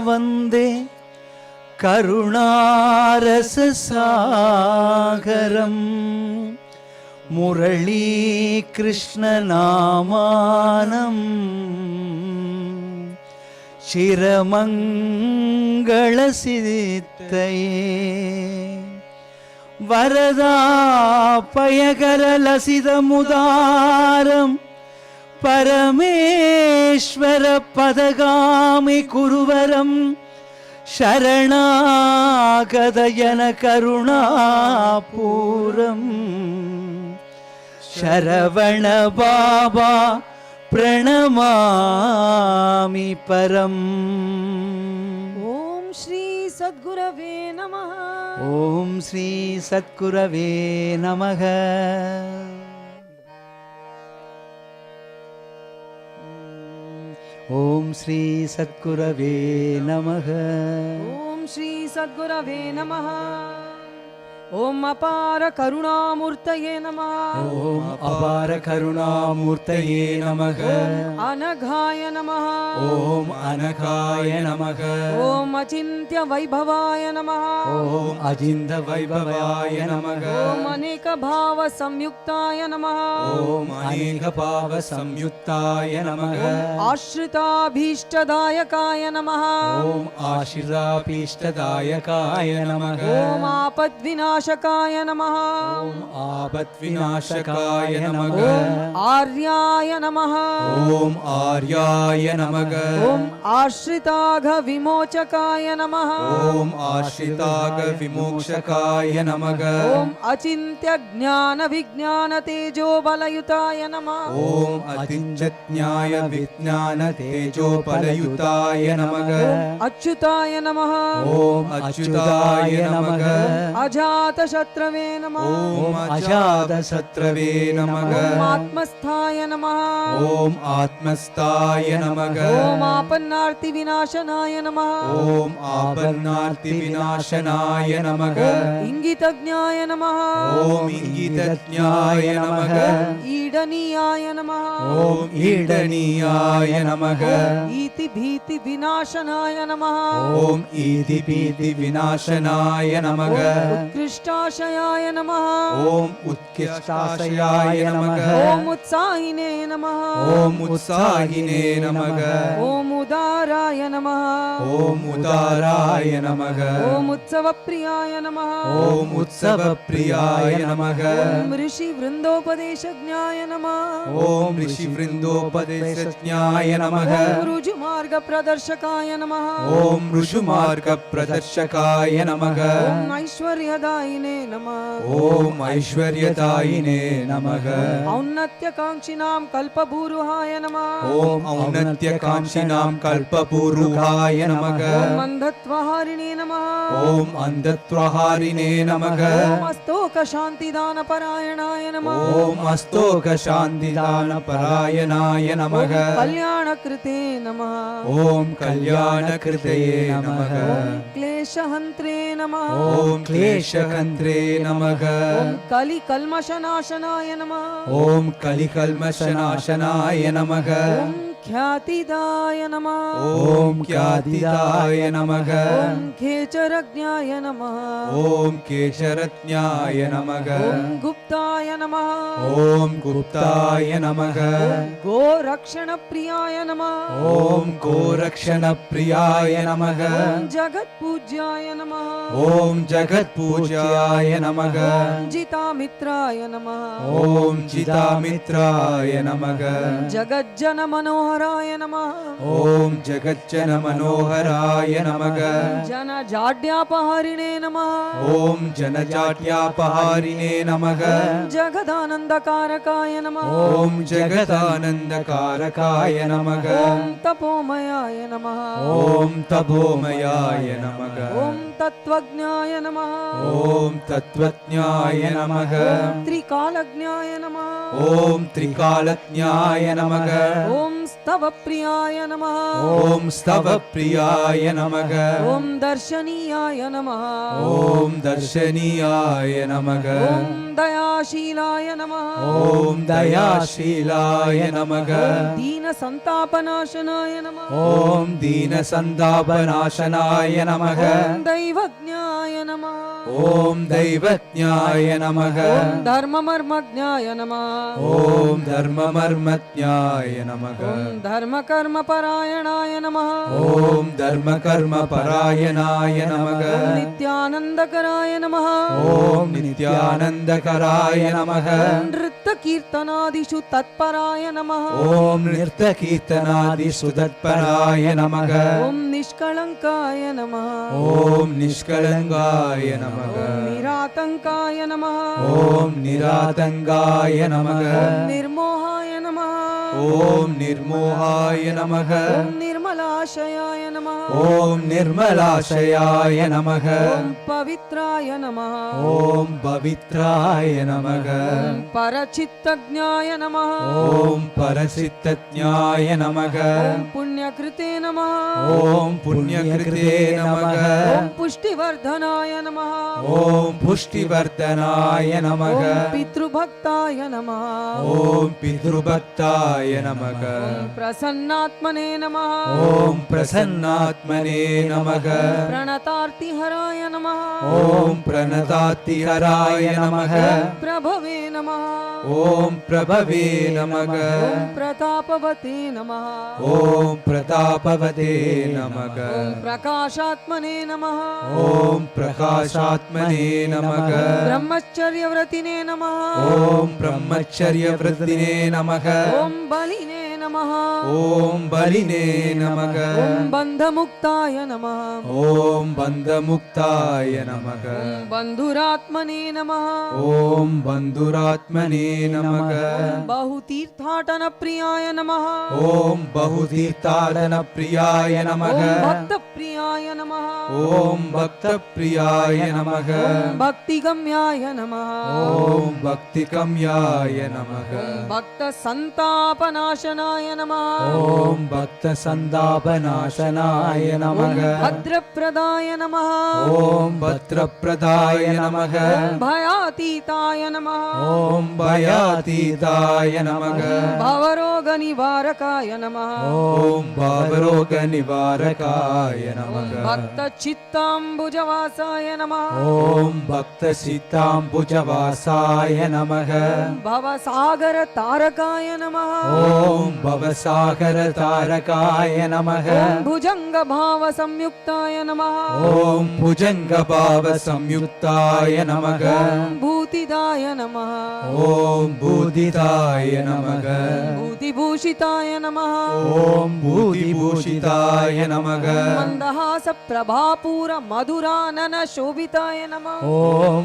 [SPEAKER 5] वन्दे करुणारससागरं मुरलीकृष्णनामानं चिरमङ्गलसिद्धये वरदापयकरलसितमुदारं परमेश्वर पदगामि कुरुवरं शरणागतजन करुणापूरं शरवण बाबा प्रणमामि परम्
[SPEAKER 2] Om Shri Sadgurave Namaha.
[SPEAKER 5] ओम श्री सद्गुरवे नमः ओम श्री सद्गुरवे नमः
[SPEAKER 2] Om Shri Sadgurave Namaha. Om Apara Karunamurtaye Namaha.
[SPEAKER 5] ओम अपार करुणामूर्तये नमः
[SPEAKER 2] Om Anaghaya Namaha.
[SPEAKER 5] ओम अनघाय नमः
[SPEAKER 2] Om Achintya Vaibhavaya Namaha.
[SPEAKER 5] ओम अजिन्द वैभवाय नमः
[SPEAKER 2] Om Aneka Bhava Samyuktaya Namaha.
[SPEAKER 5] ओम अनेक पाव संयुक्ताय नमः
[SPEAKER 2] Ashrita Bhishtadayakaya Namaha.
[SPEAKER 5] ओम आशिरापीष्टदायकाय नमः
[SPEAKER 2] Om Apadvinashakaya Namaha.
[SPEAKER 5] ओम आपद्विनाशकाय नमः
[SPEAKER 2] Om Aryaya Namaha.
[SPEAKER 5] ओम आर्याय नमः
[SPEAKER 2] Om Ashritagha Vimochakaya Namaha.
[SPEAKER 5] ओम आश्रिताग विमोक्षकाय नमः
[SPEAKER 2] Om Achintya Jnana Vijnana Tejo Balayutaya Namaha.
[SPEAKER 5] ओम अतिज्ञाय विज्ञान तेजोपलयुताय नमः
[SPEAKER 2] Achyutaya Namaha.
[SPEAKER 5] ओम अच्युताय नमः
[SPEAKER 2] Ajata Shatrave Namaha.
[SPEAKER 5] ओम अजात शत्रवे नमः
[SPEAKER 2] Om Atmasthaya Namaha.
[SPEAKER 5] ओम आत्मस्ताय नमः
[SPEAKER 2] Om Apannarti Vinashanaya Namaha.
[SPEAKER 5] ओम आपन्नार्ति विनाशनाय नमः
[SPEAKER 2] Ingitagnyaya Namaha.
[SPEAKER 5] ओम इंगितज्ञाय नमः
[SPEAKER 2] Idaniyaya Namaha.
[SPEAKER 5] ओम ईडनीयाय नमः
[SPEAKER 2] Iti Bhiti Vinashanaya Namaha.
[SPEAKER 5] ओम ईति पीति विनाशनाय नमः
[SPEAKER 2] Utkrishtasayaya Namaha.
[SPEAKER 5] ओम उत्कृष्टाशयाय नमः
[SPEAKER 2] Om Utsahine Namaha.
[SPEAKER 5] ओम उत्साहिने नमः
[SPEAKER 2] Om Udaraya Namaha.
[SPEAKER 5] ओम उदाराय नमः
[SPEAKER 2] Om Utsavapriyaya Namaha.
[SPEAKER 5] ओम उत्सव प्रियाय नमः
[SPEAKER 2] Om Rishi Vrindopadeshajnaya Namaha.
[SPEAKER 5] ओम ऋषि वृंदोपदेशज्ञाय नमः
[SPEAKER 2] Om Ruju Marga Pradarshakaya Namaha.
[SPEAKER 5] ओम ऋषुमार्ग प्रदर्शकाय नमः
[SPEAKER 2] Om Aishwaryadaine Namaha.
[SPEAKER 5] ओम ऐश्वर्यदायिने नमः
[SPEAKER 2] Aunatya Kangshinam Kalpabhuruhaya Namaha.
[SPEAKER 5] ओम औन्नत्यकांक्षिणां कल्पपूरुहाय नमः
[SPEAKER 2] Om Andhatvaharine Namaha.
[SPEAKER 5] ओम अन्धत्वहारिणे नमः
[SPEAKER 2] Om Astoka Shantidana Parayanaya Namaha.
[SPEAKER 5] ओम अस्तोक शान्तिदान परायणाय नमः
[SPEAKER 2] Kalyana Krite Namaha.
[SPEAKER 5] ओम कल्याणकृतये नमः
[SPEAKER 2] Kleshahantre Namaha.
[SPEAKER 5] ओम क्लेशकन्त्रे नमः
[SPEAKER 2] Om Kali Kalmashanashanaya Namaha.
[SPEAKER 5] ओम कलिकल्मषनाशनाय नमः
[SPEAKER 2] Om ख्यातिदाय नमः
[SPEAKER 5] ॐ ख्यातिदाय नमः
[SPEAKER 2] ॐ खेचरज्ञाय नमः
[SPEAKER 5] ॐ केशरत्न्याय नमः
[SPEAKER 2] ॐ गुप्ताय नमः
[SPEAKER 5] ॐ गुप्ताय नमः
[SPEAKER 2] गोरक्षणप्रियाय नमः
[SPEAKER 5] ॐ गोरक्षणप्रियाय नमः
[SPEAKER 2] ॐ जगत्पूज्याय नमः
[SPEAKER 5] ॐ जगत्पूज्याय नमः
[SPEAKER 2] ॐ जितामित्राय नमः
[SPEAKER 5] ॐ जितामित्राय नमः
[SPEAKER 2] जगज्जनमनोहराय नमः
[SPEAKER 5] ॐ जगज्जनमनोहराय नमः
[SPEAKER 2] जनजाड्यापहारिणे नमः
[SPEAKER 5] ॐ जनजाट्यापहारिणे नमः
[SPEAKER 2] ॐ जगदानन्दकारकाय नमः
[SPEAKER 5] ॐ जगदानन्दकारकाय नमः
[SPEAKER 2] ॐ तपोमयाय नमः
[SPEAKER 5] ॐ तपोमयाय नमः
[SPEAKER 2] ॐ तत्त्वज्ञाय नमः
[SPEAKER 5] ॐ तत्त्वज्ञाय नमः
[SPEAKER 2] ॐ त्रिकालज्ञाय नमः
[SPEAKER 5] ॐ त्रिकालज्ञाय नमः
[SPEAKER 2] ॐ स्तवप्रियाय नमः
[SPEAKER 5] ॐ स्तवप्रियाय नमः
[SPEAKER 2] ॐ दर्शनीयाय नमः
[SPEAKER 5] ॐ दर्शनीयाय नमः
[SPEAKER 2] ॐ दयाशीलाय नमः
[SPEAKER 5] ॐ दयाशीलाय नमः
[SPEAKER 2] ॐ दीनसन्तापनाशनाय नमः
[SPEAKER 5] ॐ दीनसन्तापनाशनाय नमः
[SPEAKER 2] ॐ दैवज्ञाय नमः
[SPEAKER 5] ॐ दैवज्ञाय नमः
[SPEAKER 2] ॐ धर्ममर्मज्ञाय नमः
[SPEAKER 5] ॐ धर्ममर्मज्ञाय नमः
[SPEAKER 2] ॐ धर्मकर्मपरायणाय नमः
[SPEAKER 5] ॐ धर्मकर्मपरायणाय नमः
[SPEAKER 2] ॐ नित्यानन्दकराय नमः
[SPEAKER 5] ॐ नित्यानन्दकराय नमः
[SPEAKER 2] ॐ नृत्यकीर्तनादिषु तत्पराय नमः
[SPEAKER 5] ॐ नृत्यकीर्तनादिषु तत्पराय नमः
[SPEAKER 2] ॐ निष्कळङ्काय नमः
[SPEAKER 5] ॐ निष्कलङ्गाय नमः
[SPEAKER 2] ॐ निरातङ्काय नमः
[SPEAKER 5] ॐ निरातङ्गाय नमः
[SPEAKER 2] ॐ निर्मोहाय नमः
[SPEAKER 5] ॐ निर्मोहाय नमः
[SPEAKER 2] ॐ निर्मलाशयाय नमः
[SPEAKER 5] ॐ निर्मलाशयाय नमः
[SPEAKER 2] ॐ पवित्राय नमः
[SPEAKER 5] ॐ पवित्राय नमः
[SPEAKER 2] ॐ परचित्तज्ञाय नमः
[SPEAKER 5] ॐ परसिद्धज्ञाय नमः
[SPEAKER 2] ॐ पुण्यकृते नमः
[SPEAKER 5] ॐ पुण्यकृते नमः
[SPEAKER 2] ॐ पुष्टिवर्धनाय नमः
[SPEAKER 5] ॐ पुष्टिवर्धनाय नमः
[SPEAKER 2] ॐ पितृभक्ताय नमः
[SPEAKER 5] ॐ पितृभक्ताय नमः
[SPEAKER 2] ॐ प्रसन्नात्मने नमः
[SPEAKER 5] ॐ प्रसन्नात्मने नमः
[SPEAKER 2] प्रणतार्तिहराय नमः
[SPEAKER 5] ॐ प्रणतातिहराय नमः
[SPEAKER 2] ॐ प्रभवे नमः
[SPEAKER 5] ॐ प्रभवे नमः
[SPEAKER 2] ॐ प्रतापवते नमः
[SPEAKER 5] ॐ प्रतापवते नमः
[SPEAKER 2] ॐ प्रकाशात्मने नमः
[SPEAKER 5] ॐ प्रकाशात्मने नमः
[SPEAKER 2] ब्रह्मचर्यव्रतिने नमः
[SPEAKER 5] ॐ ब्रह्मचर्यवृत्तिने नमः
[SPEAKER 2] ॐ बलिने नमः
[SPEAKER 5] ॐ बलिने नमः
[SPEAKER 2] ॐ बन्धमुक्ताय नमः
[SPEAKER 5] ॐ बन्धमुक्ताय नमः
[SPEAKER 2] ॐ बन्धुरात्मने नमः
[SPEAKER 5] ॐ बन्धुरात्मने नमः
[SPEAKER 2] ॐ बहुतीर्थाटनप्रियाय नमः
[SPEAKER 5] ॐ बहुतीर्थाटनप्रियाय नमः
[SPEAKER 2] ॐ भक्तप्रियाय नमः
[SPEAKER 5] ॐ भक्तप्रियाय नमः
[SPEAKER 2] ॐ भक्तिगम्याय नमः
[SPEAKER 5] ॐ भक्तिगम्याय नमः
[SPEAKER 2] ॐ भक्तसन्तापनाशनाय नमः
[SPEAKER 5] ॐ भक्तसन्तापनाशनाय नमः
[SPEAKER 2] ॐ भद्रप्रदाय नमः
[SPEAKER 5] ॐ भद्रप्रदाय नमः
[SPEAKER 2] ॐ भयातीताय नमः
[SPEAKER 5] ॐ भयातीताय नमः
[SPEAKER 2] भवरोगनिवारकाय नमः
[SPEAKER 5] ॐ भवरोगनिवारकाय नमः
[SPEAKER 2] भक्तचित्ताम्बुजवासाय नमः
[SPEAKER 5] ॐ भक्तसीताम्बुजवासाय नमः
[SPEAKER 2] ॐ भवसागरतारकाय नमः
[SPEAKER 5] ॐ भवसागरतारकाय नमः
[SPEAKER 2] ॐ भुजङ्गभावसंयुक्ताय नमः
[SPEAKER 5] ॐ भुजङ्गभावसंयुक्ताय नमः
[SPEAKER 2] ॐ भूतिदाय नमः
[SPEAKER 5] ॐ भूतिदाय नमः
[SPEAKER 2] भूतिभूषिताय नमः
[SPEAKER 5] ॐ भूतिभूषिताय नमः
[SPEAKER 2] मन्दहासप्रभापूरमधुराननशोभिताय नमः
[SPEAKER 5] ॐ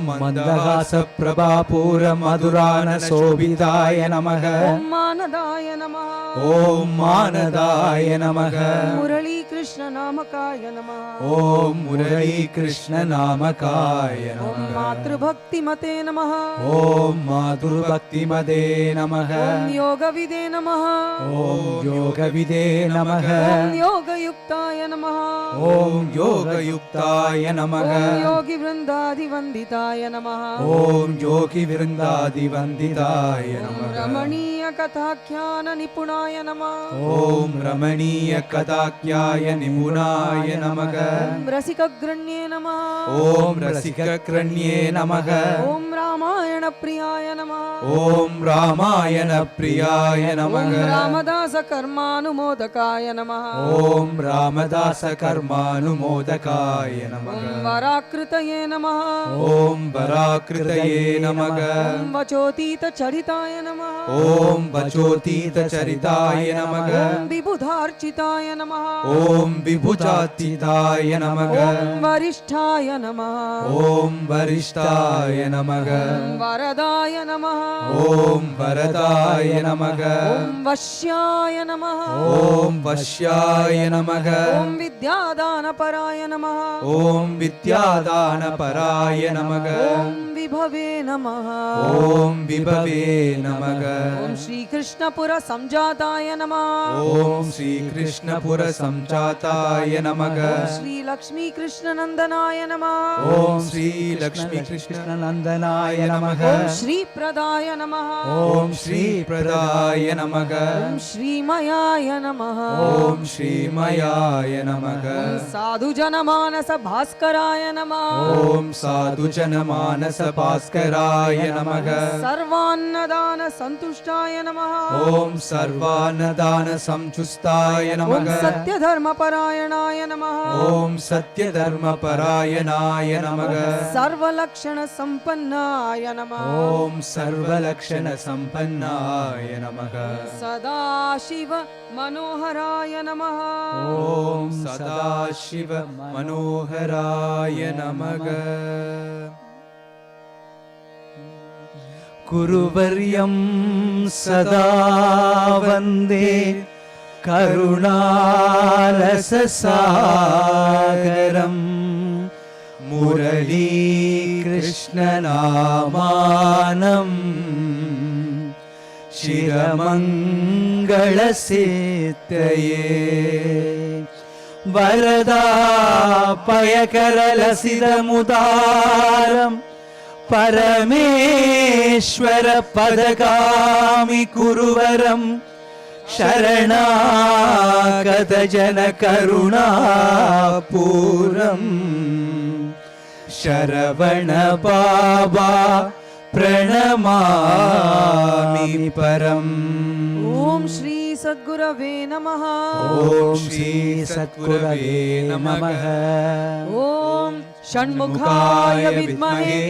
[SPEAKER 5] मन्दहासप्रभापूरमधुरानशोभिताय नमः
[SPEAKER 2] ॐ मानदाय नमः
[SPEAKER 5] ॐ मानदाय नमः
[SPEAKER 2] मुरलीकृष्णनामकाय नमः
[SPEAKER 5] ॐ मुरलीकृष्णनामकाय
[SPEAKER 2] ॐ
[SPEAKER 5] नमः
[SPEAKER 2] मातृभक्तिमते नमः
[SPEAKER 5] ॐ मातुर्भक्तिमदे नमः
[SPEAKER 2] ॐ योगविदे नमः
[SPEAKER 5] ॐ योगविदे नमः
[SPEAKER 2] ॐ योगयुक्ताय नमः
[SPEAKER 5] ॐ योगयुक्ताय नमः
[SPEAKER 2] ॐ योगिवृन्दादिवन्दिताय नमः
[SPEAKER 5] ॐ योगिवृन्दादिवन्दिताय
[SPEAKER 2] ॐ
[SPEAKER 5] नमः
[SPEAKER 2] रमणीय कथाख्यान निपुणाय नमः
[SPEAKER 5] ॐ रमणीयकथाख्याय निपुणाय नमः
[SPEAKER 2] ॐ रसिकग्रण्ये नमः
[SPEAKER 5] ॐ रसिककृण्ये नमः
[SPEAKER 2] ॐ रामायण प्रियाय नमः
[SPEAKER 5] ॐ रामायणप्रियाय नमः
[SPEAKER 2] ॐ रामदास कर्मानुमोदकाय नमः
[SPEAKER 5] ॐ रामदासकर्मानुमोदकाय नमः
[SPEAKER 2] ॐ वराकृतये नमः
[SPEAKER 5] ॐ वराकृतये नमः
[SPEAKER 2] ॐ वचोतीत चरिताय नमः
[SPEAKER 5] ॐ वचोतीतचरिताय नमः
[SPEAKER 2] ॐ विबुधार्चिताय नमः
[SPEAKER 5] ॐ विभुजातीताय नमः
[SPEAKER 2] ॐ वरिष्ठाय नमः
[SPEAKER 5] ॐ वरिष्ठाय नमः
[SPEAKER 2] ॐ वरदाय नमः
[SPEAKER 5] ॐ वरदाय नमः
[SPEAKER 2] ॐ वश्याय नमः
[SPEAKER 5] ॐ वश्याय नमः
[SPEAKER 2] ॐ विद्यादानपराय नमः
[SPEAKER 5] ॐ विद्यादानपराय नमः
[SPEAKER 2] ॐ विभवे नमः
[SPEAKER 5] ॐ विभवे नमः
[SPEAKER 2] ॐ श्रीकृष्णपुर संजाताय नमः
[SPEAKER 5] ॐ श्रीकृष्णपुरसंजाताय नमः
[SPEAKER 2] ॐ श्रीलक्ष्मीकृष्णनन्दनाय नमः
[SPEAKER 5] ॐ श्रीलक्ष्मीकृष्णनन्दनाय नमः
[SPEAKER 2] ॐ श्रीप्रदाय नमः
[SPEAKER 5] ॐ श्रीप्रदाय नमः
[SPEAKER 2] ॐ श्रीमयाय नमः
[SPEAKER 5] ॐ श्रीमयाय नमः
[SPEAKER 2] ॐ साधुजनमानस भास्कराय नमः
[SPEAKER 5] ॐ साधुजनमानसभास्कराय नमः
[SPEAKER 2] सर्वान्नदान सन्तुष्टाय नमः
[SPEAKER 5] ॐ सर्वान्नदानसंचुष्टाय
[SPEAKER 2] ॐ
[SPEAKER 5] नमः
[SPEAKER 2] सत्यधर्मपरायणाय नमः
[SPEAKER 5] ॐ सत्यधर्मपरायणाय नमः
[SPEAKER 2] सर्वलक्षणसम्पन्नाय नमः
[SPEAKER 5] ॐ सर्वलक्षणसम्पन्नाय नमः
[SPEAKER 2] सदाशिव मनोहराय नमः
[SPEAKER 5] ॐ सदाशिव मनोहराय नमः गुरुवर्यं सदा वन्दे करुणारससागरम् मुरलीकृष्णनामानं शिरमङ्गलसेतये वरदापयकरलसितमुदारम् परमेश्वर पदगामि कुरुवरं शरणागतजन करुणापूरम् शरवण बाबा प्रणमामि परम्
[SPEAKER 2] ॐ श्री सद्गुरवे नमः
[SPEAKER 5] ॐ श्री सद्गुरवे नमः
[SPEAKER 2] ॐ षण्मुखाय विद्महे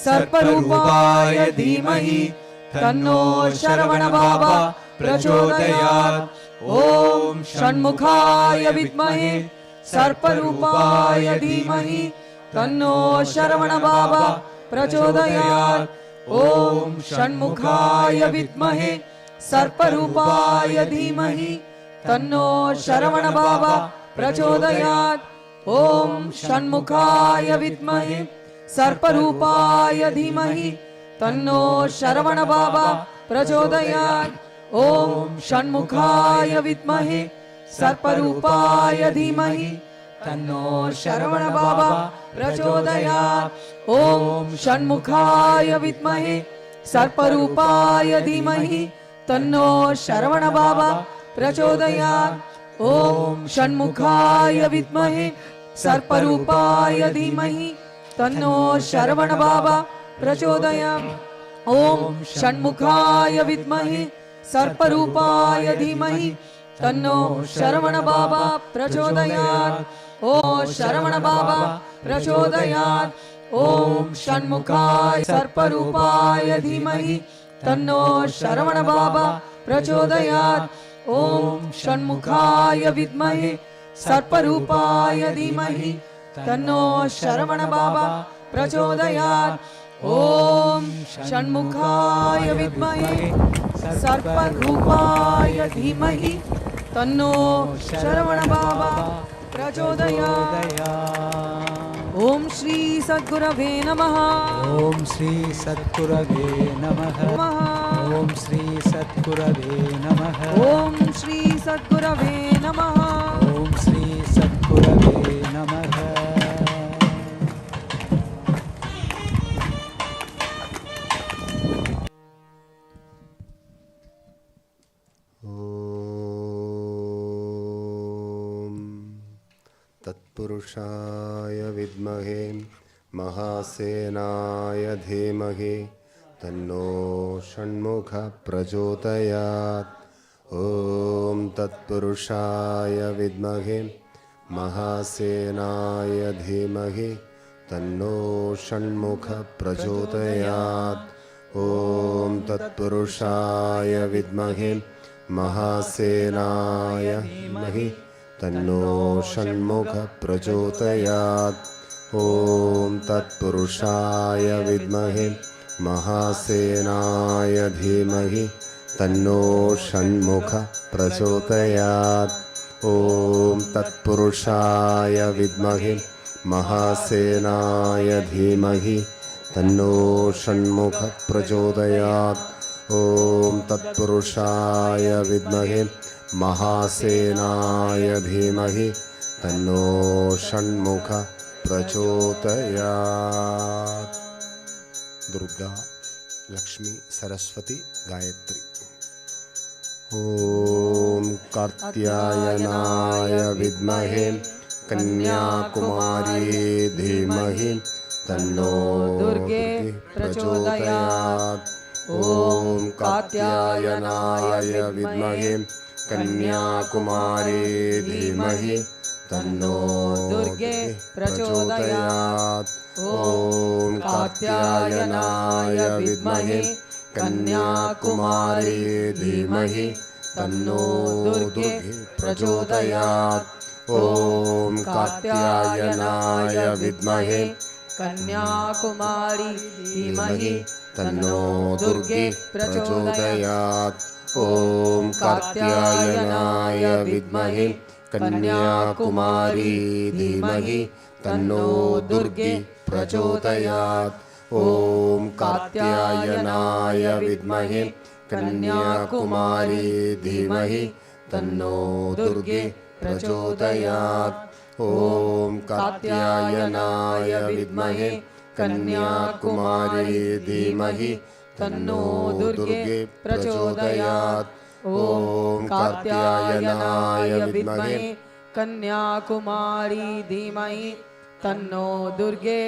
[SPEAKER 2] सर्परूपाय धीमहि तन्नो शरवण बाबा प्रचोदयात् ॐ षण्मुखाय विद्महे सर्परूपाय धीमहि तन्नो शरवण बाबा प्रचोदयात् ॐ षण्मुखाय विद्महे सर्परूपाय धीमहि तन्नो शरवण बाबा प्रचोदयात् ॐ षण्मुखाय विद्महे सर्परूपाय धीमहि तन्नो शरवण बाबा प्रचोदयात् ॐ षण्मुखाय विद्महे सर्परूपाय धीमहि तन्नो शरवण बाबा प्रचोदयात् ॐ षण्मुखाय विद्महे सर्परूपाय धीमहि तन्नो शरवण बाबा प्रचोदयात् ॐ षण्मुखाय विद्महे सर्परूपाय धीमहि तन्नो शरवण बाबा प्रचोदयात् ॐ षण्मुखाय विद्महे सर्परूपाय धीमहि तन्नो शरवण बाबा प्रचोदयात् ॐ शरवण बाबा प्रचोदयात् ॐ षण्मुखाय सर्परूपाय धीमहि तन्नो शरवण बाबा प्रचोदयात् ॐ षण्मुखाय विद्महे सर्परूपाय धीमहि तन्नो शरवण बाबा प्रचोदयात् ॐ षण्मुखाय विद्महे सर्परूपाय धीमहि तन्नो शरवण बाबा प्रचोदयात् ॐ श्री सद्गुरवे नमः
[SPEAKER 5] ॐ श्री सद्गुरवे नमः ॐ श्री सद्गुरवे नमः
[SPEAKER 2] ॐ श्री सद्गुरवे नमः
[SPEAKER 5] ॐ श्री सद्गुरवे नमः
[SPEAKER 1] तत्पुरुषाय विद्महे महासेनाय धीमहि तन्नो षण्मुख प्रचोदयात्। ॐ तत्पुरुषाय विद्महे महासेनाय धीमहि तन्नो षण्मुख प्रचोदयात्। ॐ तत्पुरुषाय विद्महे महासेनाय धीमहि तन्नो षण्मुख प्रचोदयात्। ॐ तत्पुरुषाय विद्महे महासेनाय धीमहि तन्नो षण्मुख प्रचोदयात्। ॐ तत्पुरुषाय विद्महे महासेनाय धीमहि तन्नो षण्मुख प्रचोदयात्। ॐ तत्पुरुषाय विद्महे महासेनाय धीमहि तन्नो षण्मुख प्रचोदयात्। दुर्गा, लक्ष्मी, सरस्वती, गायत्री। ॐ कार्त्यायनाय विद्महे कन्याकुमारी धीमहि तन्नो दुर्गे प्रचोदयात्। ॐ कात्यायनाय विद्महे कन्याकुमारी धीमहि तन्नो दुर्गे प्रचोदयात्। ॐ कात्यायनाय विद्महे कन्याकुमारी धीमहि तन्नो दुर्गे प्रचोदयात्। ॐ कात्यायनाय विद्महे कन्याकुमारी धीमहि तन्नो दुर्गे प्रचोदयात्। ॐ कात्यायनाय विद्महे कन्याकुमारी धीमहि तन्नो दुर्गे प्रचोदयात्। ॐ कात्यायनाय विद्महे कन्याकुमारी धीमहि तन्नो दुर्गे प्रचोदयात्। ॐ कात्यायनाय विद्महे कन्याकुमारी धीमहि तन्नो दुर्गे प्रचोदयात्। ॐ कात्यायनाय विद्महे
[SPEAKER 2] कन्याकुमारी धीमहि तन्नो दुर्गे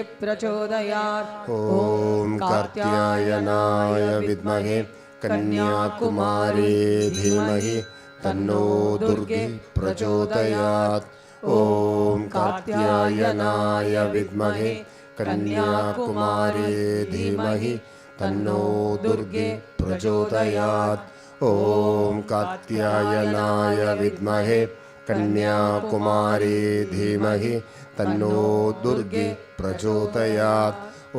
[SPEAKER 2] प्रचोदयात्।
[SPEAKER 1] ॐ कात्यायनाय विद्महे कन्याकुमारी धीमहि तन्नो दुर्गे प्रचोदयात्। ॐ कात्यायनाय विद्महे कन्याकुमारी धीमहि तन्नो दुर्गे प्रचोदयात्। ॐ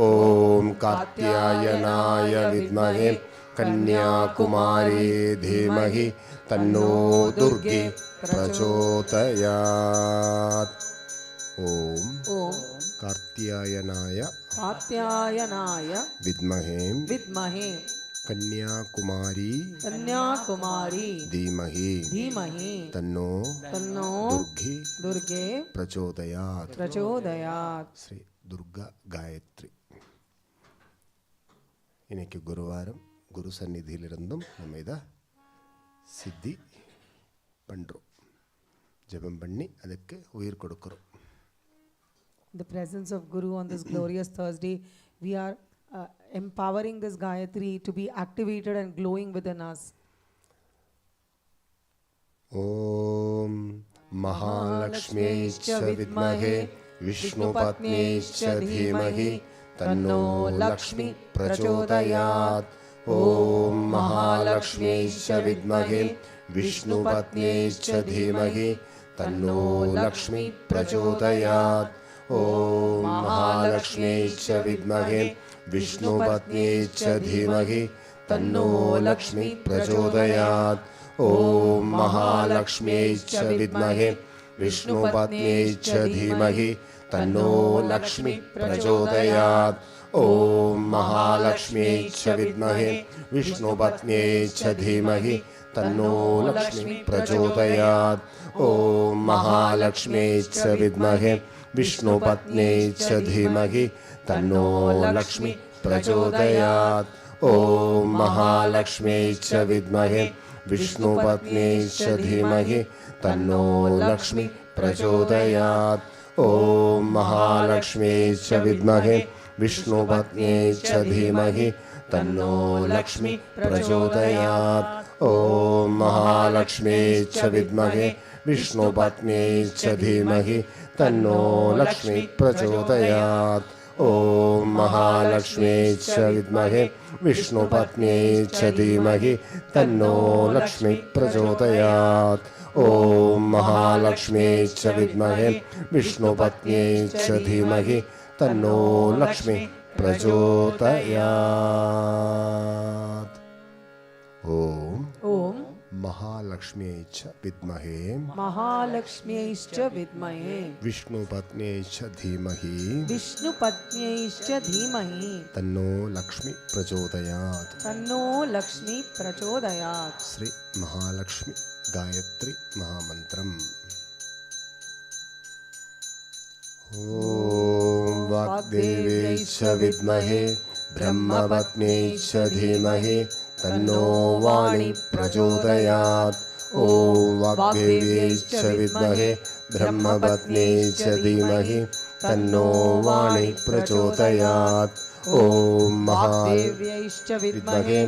[SPEAKER 1] कात्यायनाय विद्महे कन्याकुमारी धीमहि तन्नो दुर्गे प्रचोदयात्। ॐ कात्यायनाय विद्महे कन्याकुमारी धीमहि तन्नो दुर्गे प्रचोदयात्। ॐ कात्यायनाय विद्महे कन्याकुमारी धीमहि तन्नो दुर्गे प्रचोदयात्। श्री दुर्गा गायत्री। இன்னைக்கு குருவாரம், குரு சந்நிதியிலிருந்தும் நம்ம இதை சித்தி பண்ணுறோம், ஜெபம் பண்ணி அதுக்கு உயிர் கொடுக்குறோம்.
[SPEAKER 2] In the presence of Guru on this glorious Thursday, we are empowering this Gayatri to be activated and glowing within us.
[SPEAKER 1] ॐ महालक्ष्म्यै च विद्महे विष्णुपत्न्यै च धीमहि तन्नो लक्ष्मी प्रचोदयात्। ॐ महालक्ष्म्यै च विद्महे विष्णुपत्न्यै च धीमहि तन्नो लक्ष्मी प्रचोदयात्। ॐ महालक्ष्म्यै च विद्महे विष्णुपत्न्यै च धीमहि तन्नो लक्ष्मी प्रचोदयात्। ॐ महालक्ष्म्यै च विद्महे विष्णुपत्न्यै च धीमहि तन्नो लक्ष्मी प्रचोदयात्। ॐ महालक्ष्म्यै च विद्महे विष्णुपत्न्यै च धीमहि तन्नो लक्ष्मी प्रचोदयात्। ॐ महालक्ष्म्यै च विद्महे विष्णुपत्न्यै च धीमहि तन्नो लक्ष्मी प्रचोदयात्। ॐ महालक्ष्म्यै च विद्महे विष्णुपत्न्यै च धीमहि तन्नो लक्ष्मी प्रचोदयात्। ॐ महालक्ष्म्यै च विद्महे विष्णुपत्न्यै च धीमहि तन्नो लक्ष्मी प्रचोदयात्। ॐ महालक्ष्म्यै च विद्महे विष्णुपत्न्यै च धीमहि तन्नो लक्ष्मी प्रचोदयात्। ॐ महालक्ष्म्यै च विद्महे विष्णुपत्न्यै च धीमहि तन्नो लक्ष्मी प्रचोदयात्। ॐ महालक्ष्म्यै च विद्महे विष्णुपत्न्यै च धीमहि तन्नो लक्ष्मी प्रचोदयात्। ॐ
[SPEAKER 2] Om
[SPEAKER 1] महालक्ष्म्यै च विद्महे
[SPEAKER 2] Mahalakshmyaiश्च विद्महे
[SPEAKER 1] विष्णुपत्न्यै च धीमहि
[SPEAKER 2] विष्णुपत्न्यैश्च धीमहि
[SPEAKER 1] तन्नो लक्ष्मी प्रचोदयात्।
[SPEAKER 2] तन्नो लक्ष्मी प्रचोदयात्।
[SPEAKER 1] श्री महालक्ष्मी गायत्री महामन्त्रम्। ॐ वाग्देव्यै च विद्महे ब्रह्मपत्न्यै च धीमहि तन्नो वाणी प्रचोदयात्। ॐ वाग्देव्यै च विद्महे ब्रह्मपत्न्यै च धीमहि तन्नो वाणी प्रचोदयात्। ॐ
[SPEAKER 2] वाग्देव्यैश्च
[SPEAKER 1] विद्महे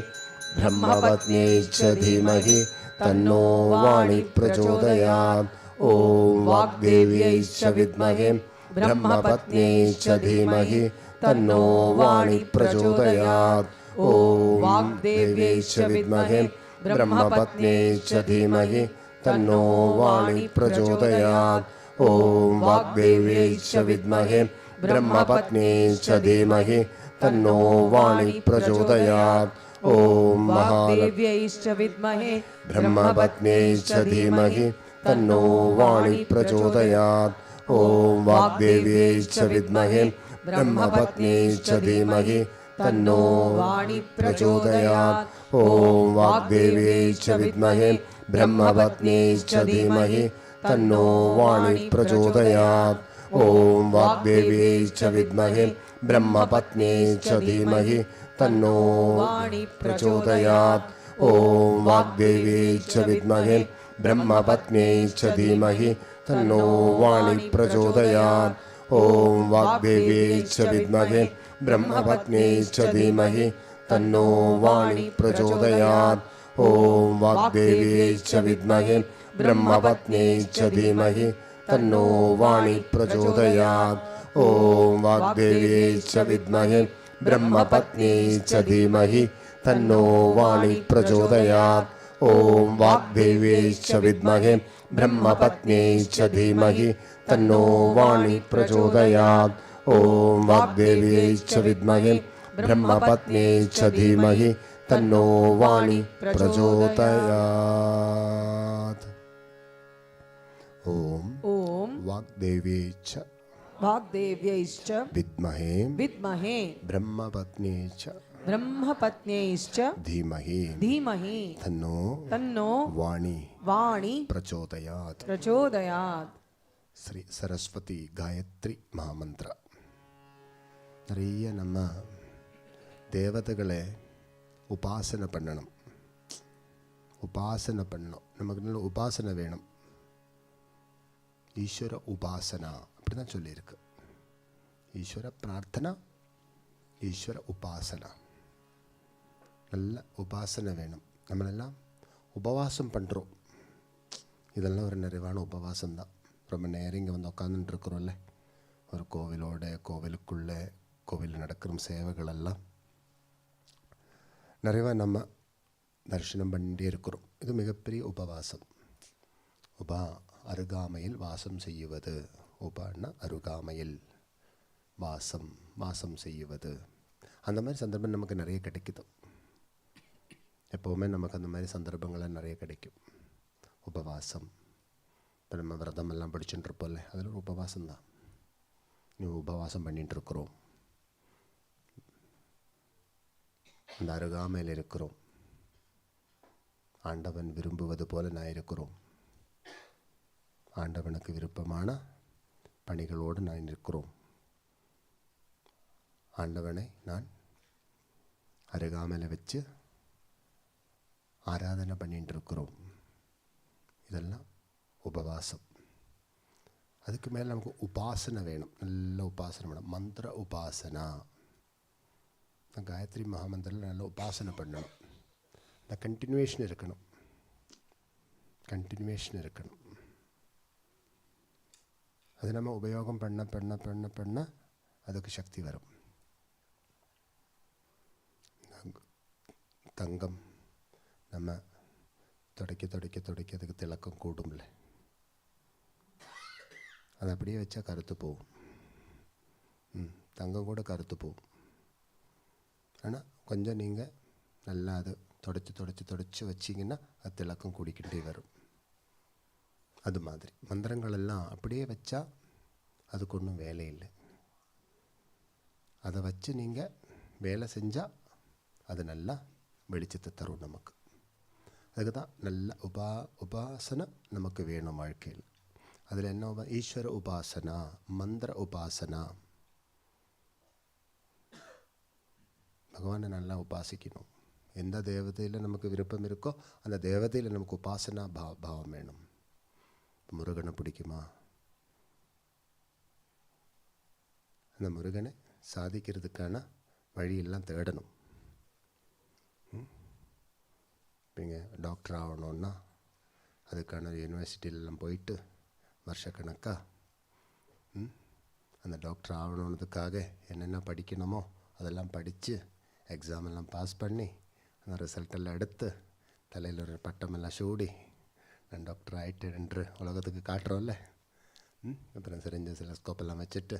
[SPEAKER 1] ब्रह्मपत्न्यै च धीमहि तन्नो वाणी प्रचोदयात्। ॐ वाग्देव्यै च विद्महे ब्रह्मपत्न्यै च धीमहि तन्नो वाणी प्रचोदयात्। ॐ वाग्देव्यै च विद्महे ब्रह्मपत्न्यै च धीमहि तन्नो वाणी प्रचोदयात्। ॐ वाग्देव्यै च विद्महे ब्रह्मपत्न्यै च धीमहि तन्नो वाणी प्रचोदयात्। ॐ
[SPEAKER 2] वाग्देव्यैश्च विद्महे
[SPEAKER 1] ब्रह्मपत्न्यै च धीमहि तन्नो वाणी प्रचोदयात्। ॐ वाग्देव्यै च विद्महे ब्रह्मपत्न्यै च धीमहि तन्नो वाणी प्रचोदयात्। ॐ वाग्देव्यै च विद्महे ब्रह्मपत्न्यै च धीमहि तन्नो वाणी प्रचोदयात्। ॐ वाग्देव्यै च विद्महे ब्रह्मपत्न्यै च धीमहि तन्नो वाणी प्रचोदयात्। ॐ वाग्देव्यै च विद्महे ब्रह्मपत्न्यै च धीमहि तन्नो वाणी प्रचोदयात्। ॐ वाग्देव्यै च विद्महे ब्रह्मपत्न्यै च धीमहि तन्नो वाणी प्रचोदयात्। ॐ वाग्देव्यै च विद्महे ब्रह्मपत्न्यै च धीमहि तन्नो वाणी प्रचोदयात्। ॐ वाग्देव्यै च विद्महे ब्रह्मपत्न्यै च धीमहि तन्नो वाणी प्रचोदयात्। ॐ वाग्देव्यै च विद्महे ब्रह्मपत्न्यै च धीमहि तन्नो वाणी प्रचोदयात्। ॐ वाग्देव्यै च विद्महे ब्रह्मपत्न्यै च धीमहि तन्नो वाणी प्रचोदयात्। ॐ
[SPEAKER 2] Om
[SPEAKER 1] वाग्देव्यै च
[SPEAKER 2] वाग्देव्यैश्च
[SPEAKER 1] विद्महे
[SPEAKER 2] विद्महे
[SPEAKER 1] ब्रह्मपत्न्यै च
[SPEAKER 2] ब्रह्मपत्न्यैश्च
[SPEAKER 1] धीमहि
[SPEAKER 2] धीमहि
[SPEAKER 1] तन्नो
[SPEAKER 2] तन्नो
[SPEAKER 1] वाणी
[SPEAKER 2] वाणी
[SPEAKER 1] प्रचोदयात्।
[SPEAKER 2] प्रचोदयात्.
[SPEAKER 1] ஸ்ரீ சரஸ்வதி காயத்ரி மகாமந்திரா. நிறைய நம்ம தேவதைகளை உபாசனை பண்ணணும். உபாசனை பண்ணணும். நமக்கு நல்ல உபாசனை வேணும். ஈஸ்வர உபாசனா அப்படி தான் சொல்லியிருக்கு. ஈஸ்வர பிரார்த்தனா, ஈஸ்வர உபாசனா. நல்ல உபாசனை வேணும். நம்மளெல்லாம் உபவாசம் பண்ணுறோம். இதெல்லாம் ஒரு நிறைவான உபவாசம் தான். ரொம்ப நேரம் இங்கே வந்து உட்காந்துட்டுருக்குறோம்ல, ஒரு கோவிலோட கோவிலுக்குள்ளே கோவில் நடக்கிற சேவைகளெல்லாம் நிறைவாக நம்ம தரிசனம் பண்ணிட்டே இருக்கிறோம். இது மிகப்பெரிய உபவாசம். அருகாமையில் வாசம் செய்யுவது. உபான்னா அருகாமையில் வாசம் செய்யுவது. அந்த மாதிரி சந்தர்ப்பம் நமக்கு நிறைய கிடைக்குது. எப்போவுமே நமக்கு அந்த மாதிரி சந்தர்ப்பங்கள்லாம் நிறைய கிடைக்கும். உபவாசம், இப்போ நம்ம விரதம் எல்லாம் படிச்சுட்டு இருப்போம்ல, அதில் ஒரு உபவாசம் தான். உபவாசம் பண்ணிகிட்ருக்குறோம். அந்த அருகாமையில் இருக்கிறோம். ஆண்டவன் விரும்புவது போல நான் இருக்கிறோம். ஆண்டவனுக்கு விருப்பமான பணிகளோடு நான் இருக்கிறோம். ஆண்டவனை நான் அருகாமையில் வச்சு ஆராதனை பண்ணிட்டு இருக்கிறோம். இதெல்லாம் உபவாசம். அதுக்கு மேலே நமக்கு உபாசனை வேணும், நல்ல உபாசனை வேணும், மந்திர உபாசனா. காயத்ரி மகாமந்திரில் நல்ல உபாசனை பண்ணணும், இந்த கண்டினியூவேஷன் இருக்கணும், கண்டினியூவேஷன் இருக்கணும். அது நம்ம உபயோகம் பண்ண பண்ண பண்ண பண்ண அதுக்கு சக்தி வரும். தங்கம் நம்ம துடைக்க துடைக்க துடைக்க அதுக்கு திலக்கம் கூடும்ல, அது அப்படியே வச்சா கருத்து போகும். தங்கம் கூட கருத்து போகும். ஆனால் கொஞ்சம் நீங்கள் நல்லா அது தொடச்சி தொடச்சி தொடச்சி வச்சிங்கன்னா அது திலக்கம் கூடிக்கிட்டே வரும். அது மாதிரி மந்திரங்கள் எல்லாம் அப்படியே வச்சா அதுக்கு ஒன்றும் வேலை இல்லை. அதை வச்சு நீங்கள் வேலை செஞ்சால் அது நல்லா வெளிச்சத்தை தரும் நமக்கு. அதுக்கு தான் நல்ல உபாசனை நமக்கு வேணும் வாழ்க்கையில். அதில் என்ன ஈஸ்வர உபாசனா, மந்திர உபாசனா. பகவானை நல்லா உபாசிக்கணும். எந்த தேவதையில் நமக்கு விருப்பம் இருக்கோ அந்த தேவதையில் நமக்கு உபாசனா பாவம் வேணும். முருகனை பிடிக்குமா, அந்த முருகனை சாதிக்கிறதுக்கான வழியெல்லாம் தேடணும். நீங்கள் டாக்டர் ஆகணுன்னா அதுக்கான யூனிவர்சிட்டியிலலாம் போயிட்டு வருஷக்கணக்காக அந்த டாக்டர் ஆகணுன்றதுக்காக என்னென்ன படிக்கணுமோ அதெல்லாம் படித்து எக்ஸாமெல்லாம் பாஸ் பண்ணி அந்த ரிசல்ட்டெல்லாம் எடுத்து தலையில் ஒரு பட்டமெல்லாம் சூடி நான் டாக்டர் ஆகிட்டேன் என்று உலகத்துக்கு காட்டுறோம்ல. அப்புறம் சிரிஞ்ச செலஸ்கோப்பெல்லாம் வச்சுட்டு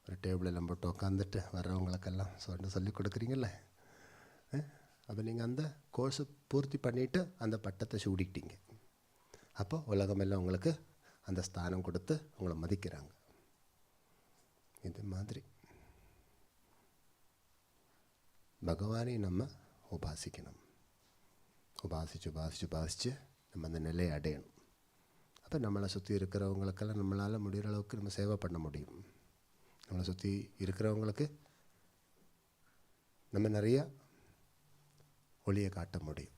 [SPEAKER 1] ஒரு டேபிள் எல்லாம் போட்டு உட்காந்துட்டு வர்றவங்களுக்கெல்லாம் சொல்லி கொடுக்குறீங்கள. அப்போ நீங்கள் அந்த கோர்ஸை பூர்த்தி பண்ணிவிட்டு அந்த பட்டத்தை சூடிக்கிட்டீங்க. அப்போ உலகமெல்லாம் உங்களுக்கு அந்த ஸ்தானம் கொடுத்து உங்களை மதிக்கிறாங்க. இது மாதிரி பகவானை நம்ம உபாசிக்கணும். உபாசிச்சு உபாசிச்சு உபாசிச்சு நம்ம அந்த நிலையை அடையணும். அப்போ நம்மளை சுற்றி இருக்கிறவங்களுக்கெல்லாம் நம்மளால் முடிகிற அளவுக்கு நம்ம சேவை பண்ண முடியும். நம்மளை சுற்றி இருக்கிறவங்களுக்கு நம்ம நிறையா ஒளியை காட்ட முடியும்,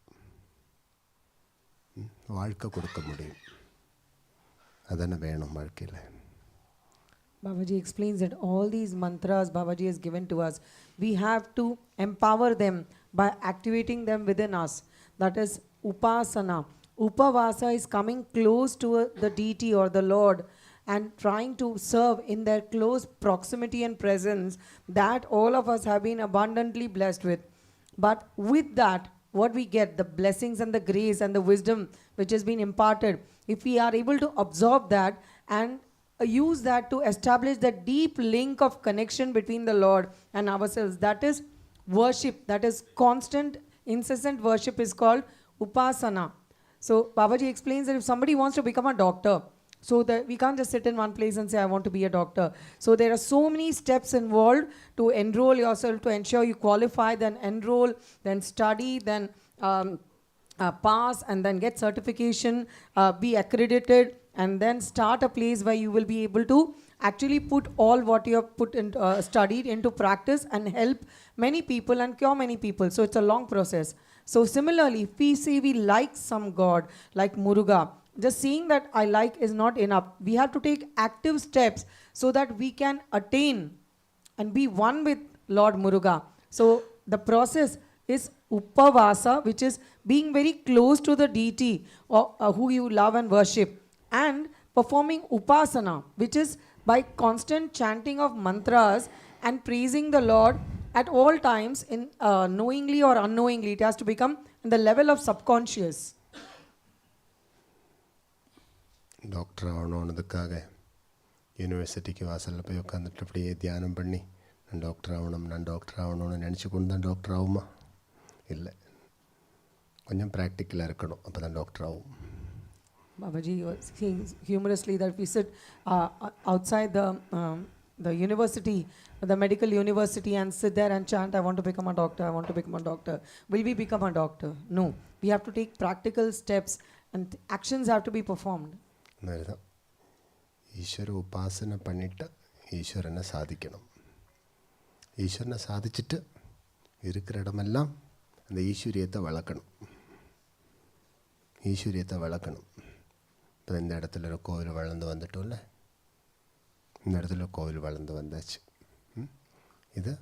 [SPEAKER 1] வாழ்க்கை கொடுக்க முடியும். அதான வேணும் வாழ்க்கையில்.
[SPEAKER 2] Babaji explains that all these mantras Babaji has given to us, we have to empower them by activating them within us. That is upasana. Upavasa is coming close to the deity or the Lord and trying to serve in their close proximity and presence that all of us have been abundantly blessed with. But with that, what we get, the blessings and the grace and the wisdom which has been imparted, if we are able to absorb that and use that to establish that deep link of connection between the Lord and ourselves, that is worship, that is constant, incessant worship is called upasana. So Babaji explains that if somebody wants to become a doctor, so that we can't just sit in one place and say, I want to be a doctor. So there are so many steps involved to enroll yourself, to ensure you qualify, then enroll, then study, then pass, and then get certification, be accredited, and then start a place where you will be able to actually put all what you have studied into practice and help many people and cure many people. So it's a long process. So similarly, if we say we like some god, like Muruga, just seeing that I like is not enough. We have to take active steps so that we can attain and be one with Lord Muruga. So the process is upavasa, which is being very close to the deity or who you love and worship, and performing upasana, which is by constant chanting of mantras and praising the Lord at all times, in knowingly or unknowingly. It has to become in the level of subconscious.
[SPEAKER 1] Doctor ஆகணுன்றதுக்காக யூனிவர்சிட்டிக்கு வாசலில் போய் உட்காந்துட்டு அப்படியே தியானம் பண்ணி நான் doctor ஆகணும்னு நினச்சி கொண்டு தான் டாக்டர் ஆகுமா? இல்லை, கொஞ்சம் ப்ராக்டிக்கலாக இருக்கணும், அப்போ தான் டாக்டர் ஆகும்.
[SPEAKER 2] Babaji was saying humorously that we sit outside the university, the medical university, and sit there and chant, I want to become a doctor, I want to become a doctor. Will we become a doctor? No. We have to take practical steps and actions have to be performed.
[SPEAKER 1] அதுதான் ஈஸ்வர உபாசனை பண்ணிவிட்டு ஈஸ்வரனை சாதிக்கணும். ஈஸ்வரனை சாதிச்சுட்டு இருக்கிற இடமெல்லாம் அந்த ஈஸ்வரியத்தை வளர்க்கணும். இப்போ இந்த இடத்துல ஒரு கோவில் வளர்ந்து வந்துட்டோம்ல, இந்த இடத்துல கோவில் வளர்ந்து வந்தாச்சு. இது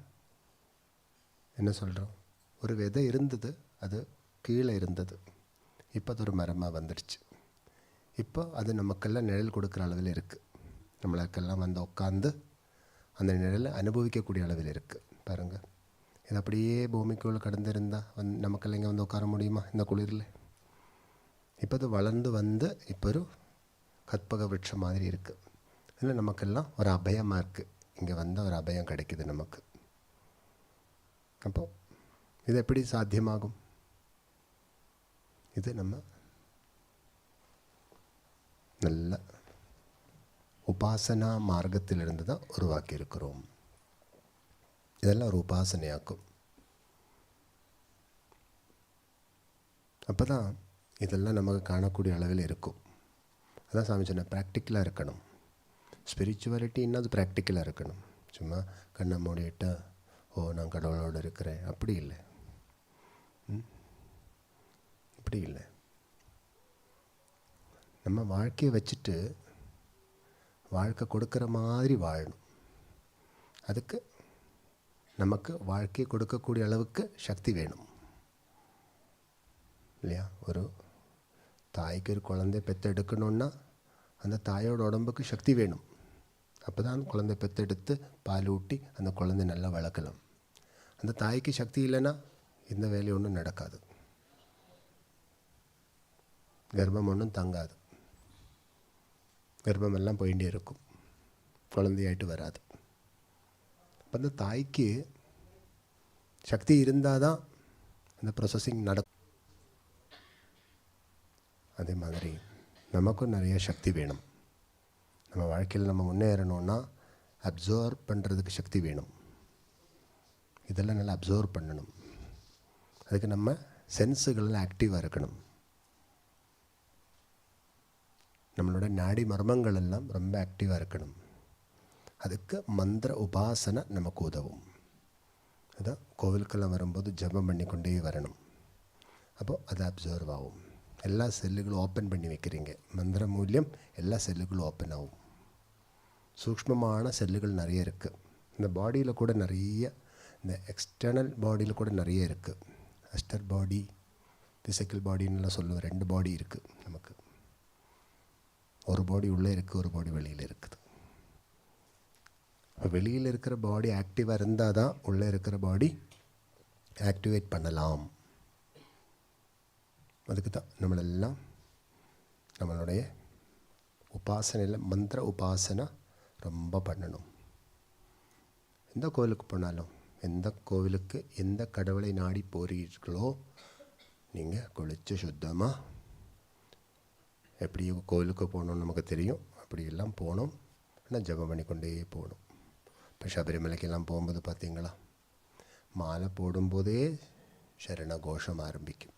[SPEAKER 1] என்ன சொல்கிறோம், ஒரு விதை இருந்தது, அது கீழே இருந்தது, இப்போ அது ஒரு மரமாக வந்துடுச்சு. இப்போ அது நமக்கெல்லாம் நிழல் கொடுக்குற அளவில் இருக்குது. நம்மளுக்கெல்லாம் வந்து உட்காந்து அந்த நிழலை அனுபவிக்கக்கூடிய அளவில் இருக்குது. பாருங்கள், இது அப்படியே பூமிக்குள்ளே கடந்திருந்தால் நமக்கெல்லாம் இங்கே வந்து உட்கார முடியுமா இந்த குளிரில்? இப்போ அது வளர்ந்து வந்து இப்போ ஒரு கற்பக விருட்சம் மாதிரி இருக்குது. இதில் நமக்கெல்லாம் ஒரு அபயமாக இருக்குது. இங்கே வந்தால் ஒரு அபயம் கிடைக்குது நமக்கு. அப்போது இது எப்படி சாத்தியமாகும்? இது நம்ம நல்ல உபாசனா மார்க்கத்திலிருந்து தான் உருவாக்கியிருக்கிறோம். இதெல்லாம் ஒரு உபாசனையாக்கும். அப்போ தான் இதெல்லாம் நமக்கு காணக்கூடிய அளவில் இருக்கும். அதான் சாமி சொன்ன, ப்ராக்டிக்கலாக இருக்கணும். ஸ்பிரிச்சுவாலிட்டின்னா அது ப்ராக்டிக்கலாக இருக்கணும். சும்மா கண்ணை மூடிட்டு நான் கடவுளோடு இருக்கிறேன் அப்படி இல்லை. அப்படி இல்லை. நம்ம வாழ்க்கையை வச்சுட்டு வாழ்க்கை கொடுக்குற மாதிரி வாழணும். அதுக்கு நமக்கு வாழ்க்கையை கொடுக்கக்கூடிய அளவுக்கு சக்தி வேணும் இல்லையா? ஒரு தாய்க்கு ஒரு குழந்தை பெற்றெடுக்கணுன்னா அந்த தாயோட உடம்புக்கு சக்தி வேணும். அப்போ தான் அந்த குழந்தை பெற்றெடுத்து பால் ஊட்டி அந்த குழந்தை நல்லா வளர்க்கலாம். அந்த தாய்க்கு சக்தி இல்லைன்னா இந்த வேலை ஒன்றும் நடக்காது. கர்ப்பம் ஒன்றும் தங்காது. கர்ப்பமெல்லாம் போயிட்டே இருக்கும், குழந்தையாயிட்டு வராது. அப்போ அந்த தாய்க்கு சக்தி இருந்தால் தான் அந்த ப்ராசஸிங் நடக்கும். அதே மாதிரி நமக்கும் நிறைய சக்தி வேணும். நம்ம வாழ்க்கையில் நம்ம முன்னேறணுன்னா அப்சர்வ் பண்ணுறதுக்கு சக்தி வேணும். இதெல்லாம் நல்லா அப்சர்வ் பண்ணணும். அதுக்கு நம்ம சென்ஸுகளெல்லாம் ஆக்டிவாக இருக்கணும். நம்மளோட நாடி மர்மங்கள் எல்லாம் ரொம்ப ஆக்டிவாக இருக்கணும். அதுக்கு மந்திர உபாசனை நமக்கு உதவும். அதான் கோவிலுக்கெல்லாம் வரும்போது ஜபம் பண்ணிக்கொண்டே வரணும். அப்போது அது அப்சர்வ் ஆகும். எல்லா செல்லுகளும் ஓப்பன் பண்ணி வைக்கிறீங்க. மந்திர மூலியம் எல்லா செல்லுகளும் ஓப்பன் ஆகும். சூக்ஷ்மமான செல்லுகள் நிறைய இருக்குது. இந்த பாடியில் கூட நிறைய, இந்த எக்ஸ்டர்னல் பாடியில் கூட நிறைய இருக்குது. அஸ்டர் பாடி, ஃபிசிக்கல் பாடின்னுலாம் சொல்லுவேன். 2 பாடி இருக்குது நமக்கு. ஒரு பாடி உள்ளே இருக்குது, ஒரு பாடி வெளியில் இருக்குது. வெளியில் இருக்கிற பாடி ஆக்டிவாக இருந்தால் தான் உள்ளே இருக்கிற பாடி ஆக்டிவேட் பண்ணலாம். அதுக்கு தான் நம்மளெல்லாம் நம்மளுடைய உபாசனையில் மந்திர உபாசனை ரொம்ப பண்ணணும். எந்த கோவிலுக்கு போனாலும், எந்த கோவிலுக்கு எந்த கடவுளை நாடி போகிறீர்களோ நீங்கள் குளித்து சுத்தமாக, எப்படி கோவிலுக்கு போகணும்னு நமக்கு தெரியும், அப்படியெல்லாம் போகணும். ஆனால் ஜபம் பண்ணிக்கொண்டே போகணும். இப்போ சபரிமலைக்கெல்லாம் போகும்போது பார்த்தீங்களா, மாலை போடும்போதே சரண கோஷம் ஆரம்பிக்கும்.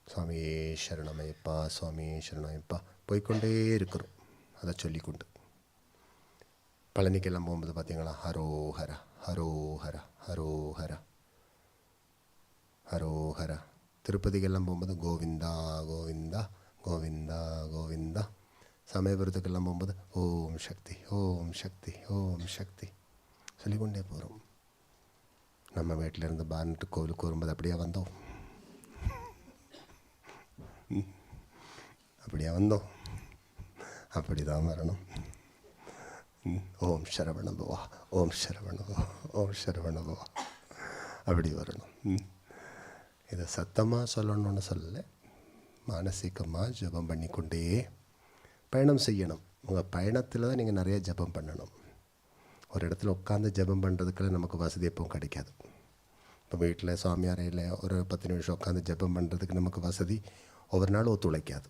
[SPEAKER 1] சுவாமியே சரணமையப்பா, சுவாமியே சரணமையப்பா போய்கொண்டே இருக்கிறோம் அதை சொல்லிக்கொண்டு. பழனிக்கெல்லாம் போகும்போது பார்த்தீங்களா, ஹரோஹர ஹரோஹர ஹரோஹர ஹரோஹர. திருப்பதிக்கெல்லாம் போகும்போது கோவிந்தா கோவிந்தா கோவிந்தா கோவிந்தா. சமயபுரத்துக்கெல்லாம் போகும்போது ஓம் சக்தி ஓம் சக்தி ஓம் சக்தி சொல்லிக்கொண்டே போகிறோம். நம்ம வீட்டிலேருந்து பான்ட்டு கோவிலுக்கு வரும்போது அப்படியே வந்தோம், அப்படியே வந்தோம், அப்படி தான் வரணும். ஓம் சரவண பவா ஓம் சரவண பவா ஓம் சரவண பவா அப்படி வரணும். இதை சத்தமாக சொல்லணும்னு சொல்லலை, மானசீகமாக ஜபம் பண்ணிக்கொண்டே பயணம் செய்யணும். உங்கள் பயணத்தில் தான் நீங்கள் நிறைய ஜபம் பண்ணணும். ஒரு இடத்துல உட்காந்து ஜபம் பண்ணுறதுக்கெல்லாம் நமக்கு வசதி எப்பவும் கிடைக்காது. இப்போ வீட்டில் சுவாமி அறையில் ஒரு 10 நிமிஷம் உட்காந்து ஜபம் பண்ணுறதுக்கு நமக்கு வசதி ஒவ்வொரு நாள் ஒத்துழைக்காது.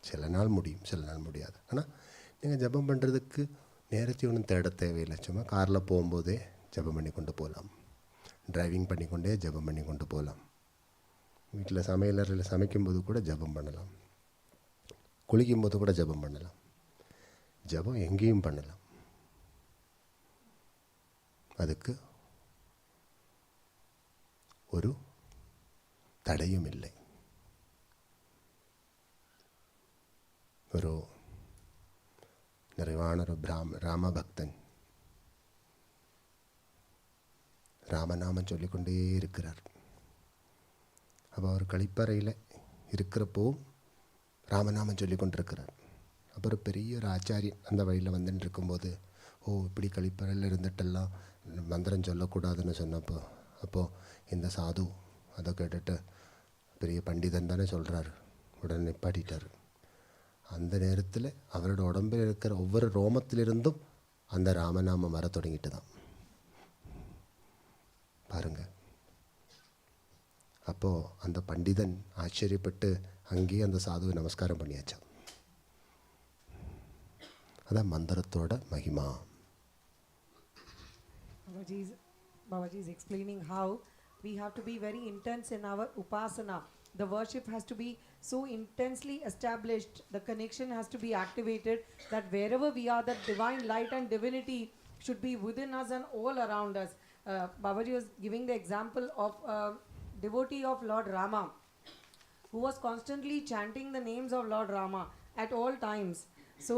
[SPEAKER 1] சில நாள் முடியும், சில நாள் முடியாது. ஆனால் நீங்கள் ஜபம் பண்ணுறதுக்கு நேரத்தை ஒன்றும் தேட தேவையில்லை. சும்மா காரில் போகும்போதே ஜபம் பண்ணி கொண்டு போகலாம், டிரைவிங் பண்ணிக்கொண்டே ஜபம் பண்ணி கொண்டு போகலாம். வீட்டில் சமையலறையில் சமைக்கும்போது கூட ஜபம் பண்ணலாம், குளிக்கும்போது கூட ஜபம் பண்ணலாம். ஜபம் எங்கேயும் பண்ணலாம். அதுக்கு ஒரு தடையும் இல்லை. ஒரு நிறைவான ஒரு ராமபக்தன். ராமநாமம் சொல்லிக்கொண்டே இருக்கிறார். அப்போ அவர் கழிப்பறையில் இருக்கிறப்போவும் ராமநாமம் சொல்லி கொண்டிருக்கிறார். அப்புறம் பெரிய ஒரு ஆச்சாரியன் அந்த வழியில் வந்துட்டு இருக்கும்போது, இப்படி கழிப்பறையில் இருந்துட்டெல்லாம் மந்திரம் சொல்லக்கூடாதுன்னு சொன்னப்போ, அப்போது இந்த சாது அதை கேட்டுட்டு பெரிய பண்டிதன் தானே சொல்கிறாரு, உடனே நிப்பாட்டிட்டார். அந்த நேரத்தில் அவரோட உடம்பில் இருக்கிற ஒவ்வொரு ரோமத்திலிருந்தும் அந்த ராமநாமம் வர தொடங்கிட்டு தான் பாருங்கள். அப்போது அந்த பண்டிதன் ஆச்சரியப்பட்டு அங்கேயே அந்த சாதுவை நமஸ்காரம் பண்ணியாச்சான். அதான் மந்திரத்தோட மகிமா.
[SPEAKER 2] Babaji is explaining how we have to be very intense in our upasana. The worship has to be so intensely established, the connection has to be activated, that wherever we are, that divine light and divinity should be within us and all around us. Babaji was giving the example of a devotee of Lord Rama, who was constantly chanting the names of Lord Rama at all times. So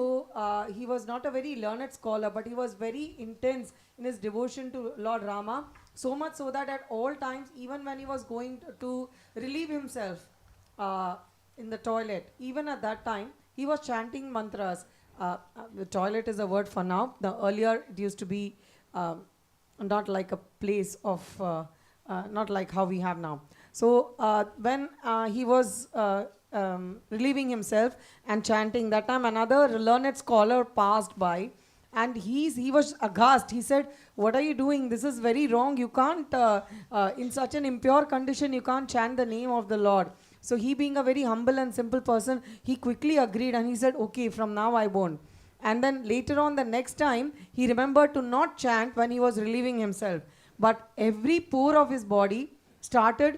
[SPEAKER 2] he was not a very learned scholar, but he was very intense in his devotion to Lord Rama, so much so that at all times, even when he was going to relieve himself in the toilet, even at that time, he was chanting mantras. The toilet is a word for now. Earlier it used to be not like a place of, not like how we have now. So when he was relieving himself and chanting, that time another learned scholar passed by, and he was aghast. He said, "What are you doing? This is very wrong. You can't, in such an impure condition, you can't chant the name of the Lord." So he, being a very humble and simple person, he quickly agreed and he said, "Okay, from now I won't." And then later on, the next time, he remembered to not chant when he was relieving himself, but every pore of his body started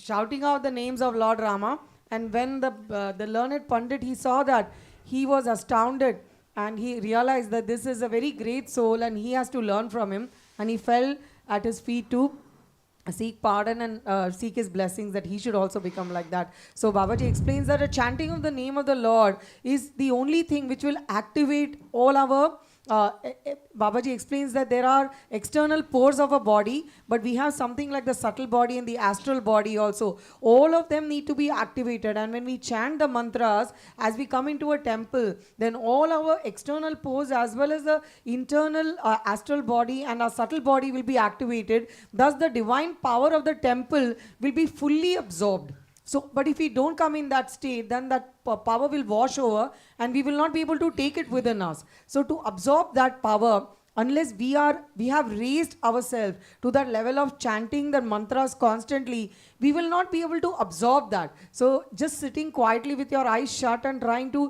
[SPEAKER 2] shouting out the names of Lord Rama. And when the learned Pandit, he saw that, he was astounded, and he realized that this is a very great soul and he has to learn from him, and he fell at his feet to seek pardon and seek his blessings, that he should also become like that. So Babaji explains that the chanting of the name of the Lord is the only thing which will activate all our Babaji explains that there are external pores of a body, but we have something like the subtle body and the astral body also. All of them need to be activated, and when we chant the mantras, as we come into a temple, then all our external pores as well as the internal astral body and our subtle body will be activated. Thus the divine power of the temple will be fully absorbed. So, but if we don't come in that state, then that power will wash over and we will not be able to take it within us. So to absorb that power, unless we have raised ourselves to that level of chanting the mantras constantly, we will not be able to absorb that. So just sitting quietly with your eyes shut and trying to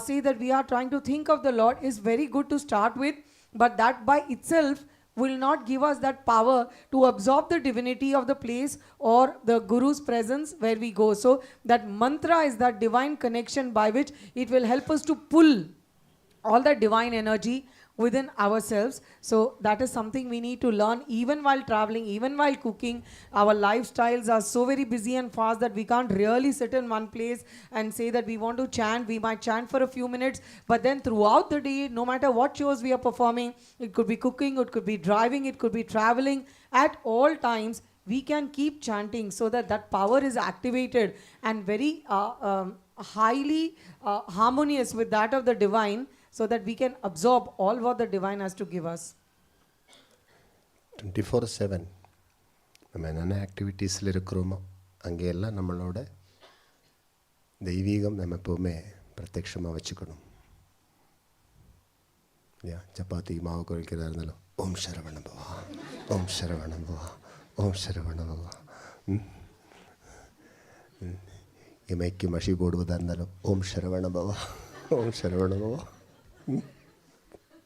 [SPEAKER 2] say that we are trying to think of the Lord is very good to start with, but that by itself will not give us that power to absorb the divinity of the place or the Guru's presence where we go. So that mantra is that divine connection by which it will help us to pull all that divine energy within ourselves. So that is something we need to learn even while traveling, even while cooking. Our lifestyles are so very busy and fast that we can't really sit in one place and say that we want to chant. We might chant for a few minutes, but then throughout the day, no matter what chores we are performing, it could be cooking, it could be driving, it could be traveling, at all times we can keep chanting so that that power is activated and very highly harmonious with that of the divine, so that we can absorb all what the divine has to give us.
[SPEAKER 1] 24/7 நம்ம என்னென்ன ஆக்டிவிட்டீஸில் இருக்கிறோமோ அங்கேயெல்லாம் நம்மளோட தெய்வீகம் நம்ம எப்போவுமே பிரத்யட்சமாக வச்சுக்கணும் இல்லையா. சப்பாத்தி மாவு குறைக்கிறதா இருந்தாலும் ஓம் சரவண பவா, ஓம் சரவண பவா, ஓம் சரவண பவா. இமைக்கு மஷி போடுவதாக இருந்தாலும் ஓம் சரவண பவா, ஓம் சரவண பவா.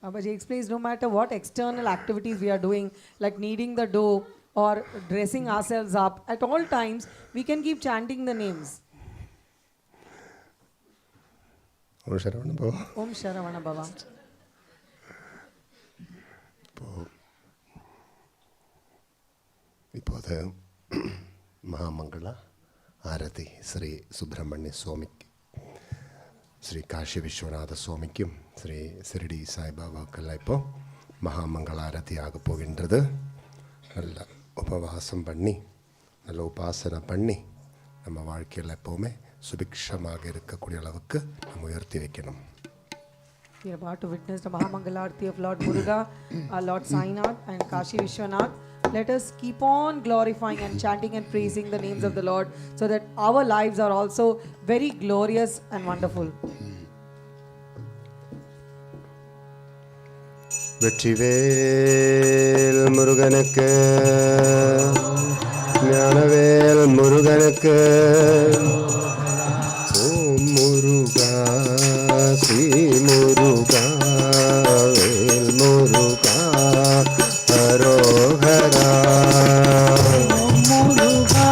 [SPEAKER 2] Babaji explains no matter what external activities we are doing, like kneading the dough or dressing ourselves up, at all times we can keep chanting the names.
[SPEAKER 1] Om Sharavana Bhava.
[SPEAKER 2] Om Sharavana Bhava.
[SPEAKER 1] இப்போது மகாமங்கள ஆரதி ஸ்ரீ சுப்பிரமணிய சுவாமிக்கு ശ്രീ കാശി വിശ്വനാഥ സ്വാമിക്കും ശ്രീ ശിരடி சாய்பாபாக்கெல்லாம் இப்போ மகாமங்களாரதி ஆக போகின்றது. நல்ல உபவாசம் பண்ணி நல்ல உபாசனை பண்ணி நம்ம வாழ்க்கையில் எப்போவுமே சுபிக்ஷமாக இருக்கக்கூடிய அளவுக்கு நம்ம உயர்த்தி வைக்கணும்.
[SPEAKER 2] We are about to witness the Mahamangalarti of Lord Muruga, Lord Sainath and Kashi Vishwanath. Let us keep on glorifying and chanting and praising the names of the Lord so that our lives are also very glorious and wonderful.
[SPEAKER 1] Vetrivel முருகனுக்கு, ஞானவேல் முருகனுக்கு, ஓம் முருகா ஸ்ரீ முருகா வேல் முருகா ஹரோஹரா.
[SPEAKER 6] ஓம் முருகா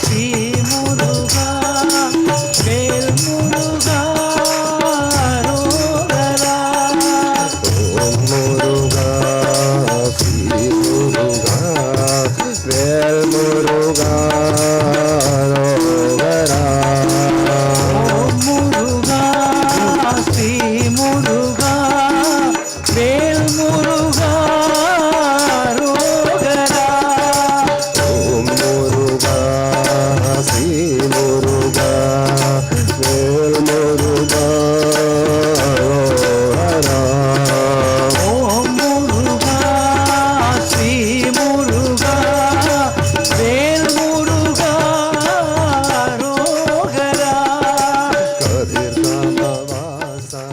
[SPEAKER 6] ஸ்ரீ முருகா வேல் முருகா ஹரோஹரா.
[SPEAKER 1] ஓம் முருகா ஸ்ரீ முருகா வேல் முருகா ஹரோஹரா.
[SPEAKER 6] ஓம் முருகா ஸ்ரீ முருகா வேல் முருகா ஹரோஹரா.
[SPEAKER 1] ஓம் முருகா ஸ்ரீ முருகா வேல் முருகா ஹரோஹரா.
[SPEAKER 6] ஓம் முருகா ஸ்ரீ முருகா வேல் முருகா ஹரோஹரா.
[SPEAKER 1] கதிர்காமவாசா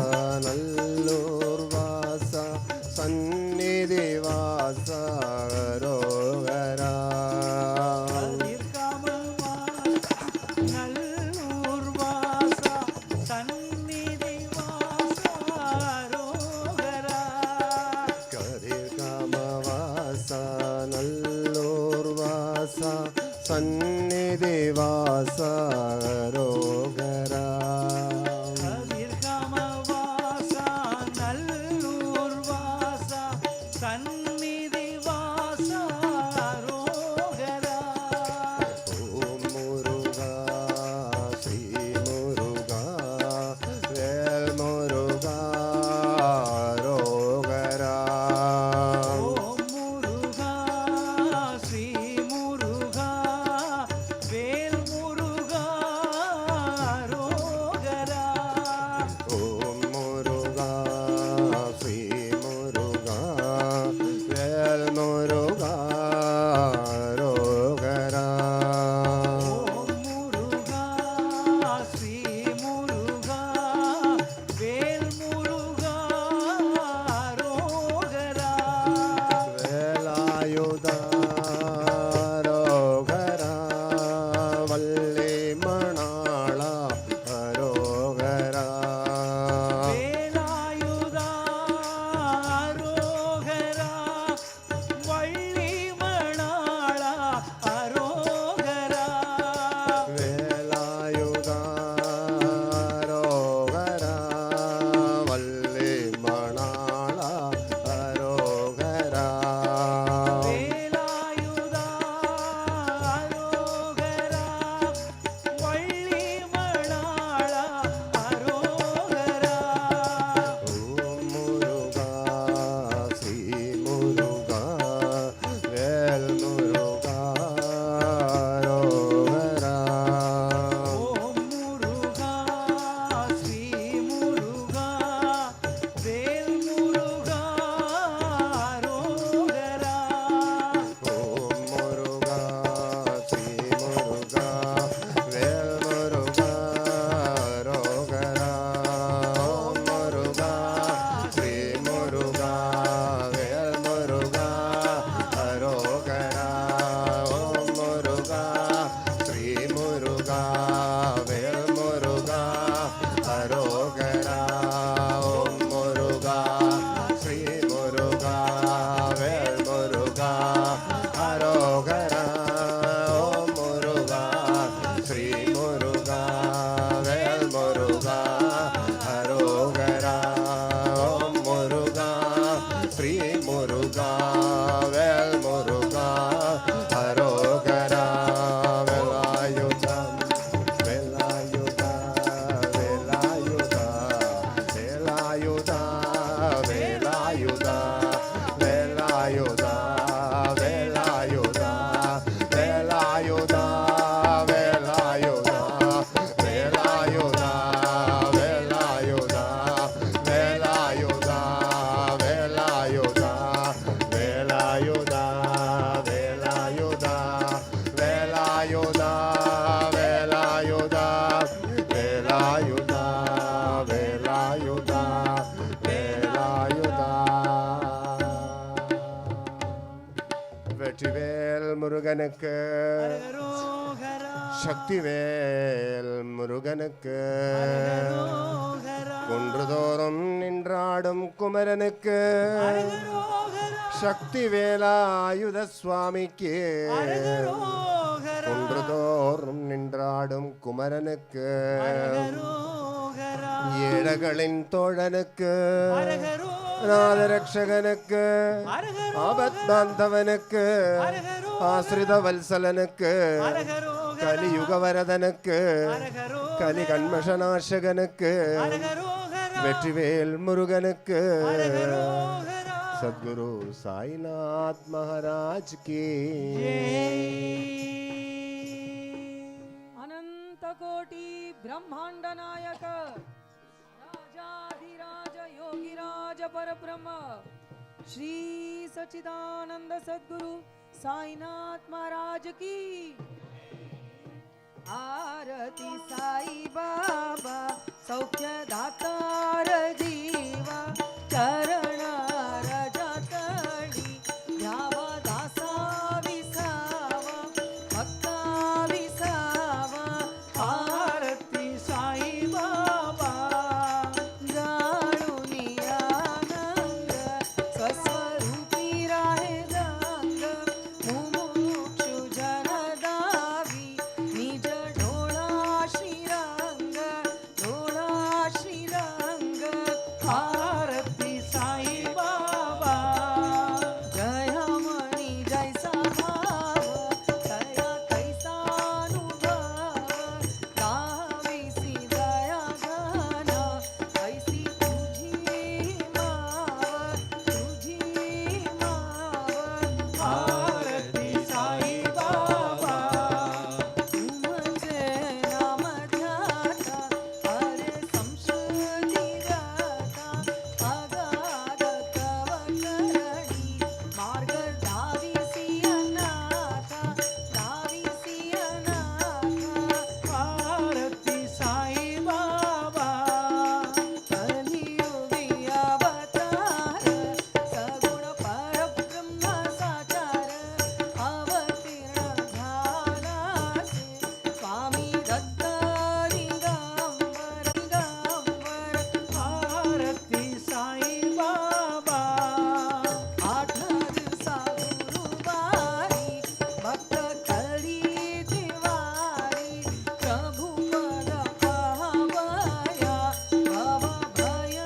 [SPEAKER 1] நல்லூர் வாசா சந்நிதி வாசா ஹரோஹரா.
[SPEAKER 6] நல்லூர்
[SPEAKER 1] முருகனுக்கு சக்திவேல் முருகனுக்கு குன்றுதோறும் நின்றாடும் குமரனுக்கு சக்திவேலாயுத சுவாமிக்கு குன்றுதோறும் நின்றாடும் குமரனுக்கு ஏழைகளின் தோழனுக்கு நாதரக்ஷகனுக்கு ஆபத் பாந்தவனுக்கு ஆசிரித வல்சலனுக்கு கலியுக வரதனுக்கு கலி கண்மஷநாசகனுக்கு வெற்றிவேல் முருகனுக்கு சத்குரு சாய்நாத் மகாராஜ் की
[SPEAKER 2] अनंत कोटि ब्रह्मांड नायक राजाधिराज योगिराज परब्रह्म श्री सच्चिदानंद सद्गुरु साईनाथ महाराज की आरती साई बाबा सौख्य दातार जीवा चरण रजतळी घ्यावा दासा विसावा भक्ता विसावा आरती साई बाबा जाणूनी आनंद स्वस्वरूपी राहे रंग मुमुक्षु जन दावी निज डोळा श्रीरंग आरती साई बाबा जयमणी जैसा भाव दया कैसानुभव दावीसी दया घन ऐसी तुझी माव आरती साई बाबा तुमचे नाम ध्याता हरे संशुद्धी गाता अगाध तव करणी मार्ग दावीसी अनाथा आरती साई बाबा कलियुगी अवतार सगुण परब्रह्म साचार अवतीर्ण झालासे स्वामी दत्त दिगंबर आरती साई बाबा आठ दिवसा गुरुवारी भक्त करी दिवारी प्रभू पद पावया भव भय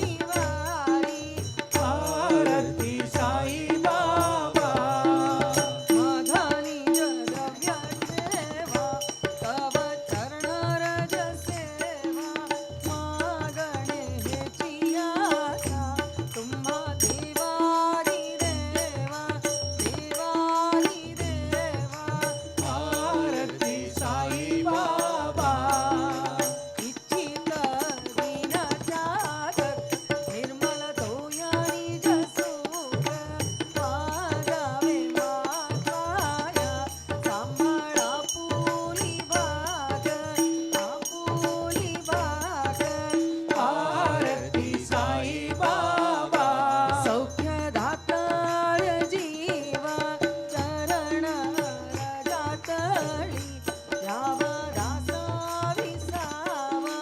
[SPEAKER 2] निवारी आरती साई बाबा मधानी द्रव्य सेवा तव चरण रज सेवा मागणे हेची आशा तुम्हा देवारी देवा आरती साई बाबा इच्छित दीन जागत निर्मल तोया निज सुख मागावे मागाया सांभाळा पुरी भाग आरती साई बाबा सौख्य दातार जीवा चरण रजातळी यावा दासा विसावा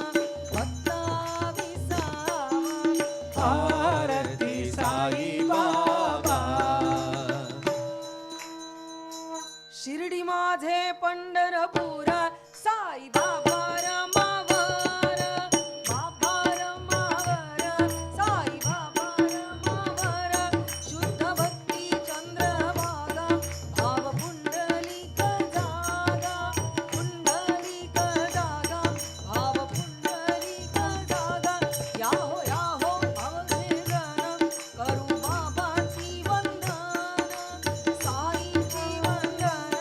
[SPEAKER 2] भक्ता विसावा आरती साई बाबा शिर्डी माझे पंढरपूर साई बाबा रमावर साई बाबा रमावर शुद्ध भक्ती चंद्रभागा भाव पुंडलिक जागा भाव पुंडलिक जागा याहो अवघेजन करू बाबाची वंदन साईची वंदन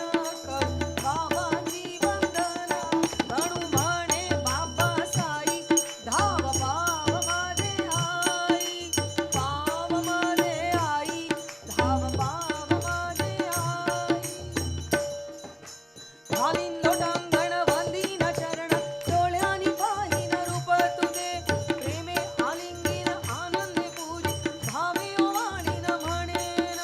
[SPEAKER 2] करू बाबाची वंदन म्हणू म्हणे बाबा साई धाव पाव माझे आई धाव पाव माझे आई घालीन लोटांगण वंदीन चरण डोळ्यांनी पाहीन रूप तुझे प्रेमे आलिंगीन आनंदे पूजी भावे ओवाळीन म्हणेन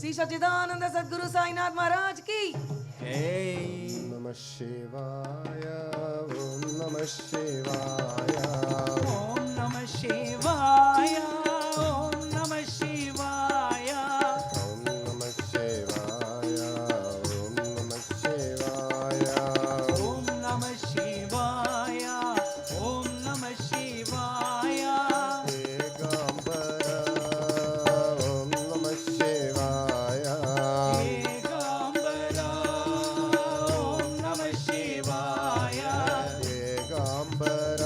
[SPEAKER 2] श्री सच्चिदानंद सद्गुरु साईनाथ महाराज की
[SPEAKER 1] नमः शिवाय ओम नमः शिवाय
[SPEAKER 6] ओम नमः शिवाय ओम नमः शिवाय
[SPEAKER 1] ओम नमः शिवाय ओम नमः शिवाय
[SPEAKER 6] ओम नमः शिवाय ओम नमः शिवाय
[SPEAKER 1] दिगंबर ओम नमः शिवाय
[SPEAKER 6] दिगंबर ओम नमः शिवाय
[SPEAKER 1] दिगंबर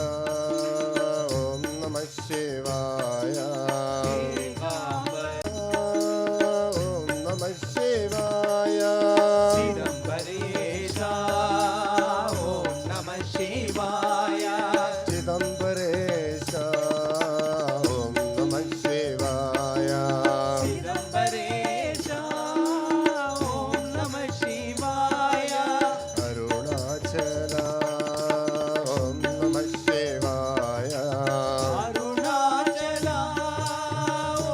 [SPEAKER 1] ओम नमः शिवाय
[SPEAKER 6] दिगंबर
[SPEAKER 1] ओम नमः शिवाय
[SPEAKER 6] चिदंबरेशा ओम नमः शिवाय
[SPEAKER 1] चिदंबरेश ओम नमः शिवाय
[SPEAKER 6] चिदंबरेशा ओम नमः शिवाय
[SPEAKER 1] अरुणाचल ओम नमः शिवाय
[SPEAKER 6] अरुणाचला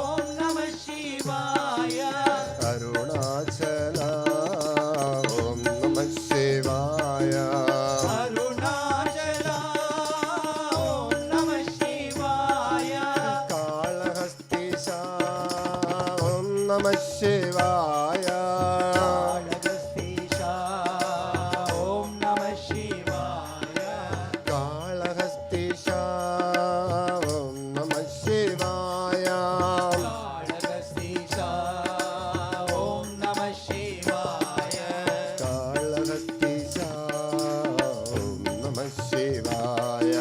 [SPEAKER 6] ओम नमः शिवाय
[SPEAKER 1] अरुणाचल ओम नमः शिवाय
[SPEAKER 6] अरुणाचला ओम नमः शिवाय
[SPEAKER 1] कालहस्तीशा ओम नमः शिवाय
[SPEAKER 6] कालहस्तीशा ओम नमः शिवाय
[SPEAKER 1] कालहस्तीशा ओम नमः शिवाय
[SPEAKER 6] कालहस्तीशा ओम नमः शिवाय
[SPEAKER 1] कालहस्तीशा ओम नमः शिवाय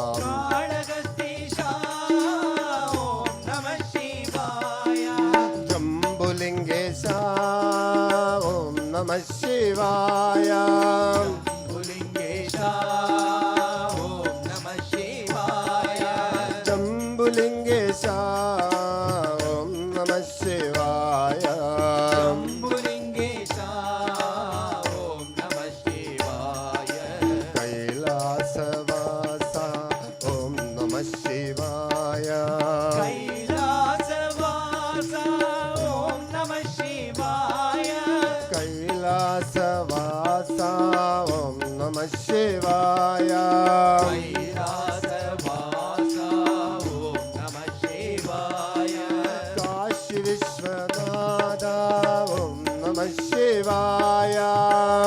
[SPEAKER 6] कालहस्तीशा ओम नमः शिवाय
[SPEAKER 1] जम्बुलिंगेशा ओम नमः शिवाय
[SPEAKER 6] भुलिंगेशा ओम नमः शिवाय
[SPEAKER 1] जम्बुलिंगेशा ओम नमः शिवाय
[SPEAKER 6] भुलिंगेशा ओम नमः शिवाय
[SPEAKER 1] कैलासवासा ओम नमः शिवाय
[SPEAKER 6] कैलासवासा ओम नमः शिवाय
[SPEAKER 1] कैलासवासा ओम नमः शिवाय
[SPEAKER 6] कैलासवासा ओम नमः शिवाय
[SPEAKER 1] काशी विश्वनाथ ओम नमः शिवाय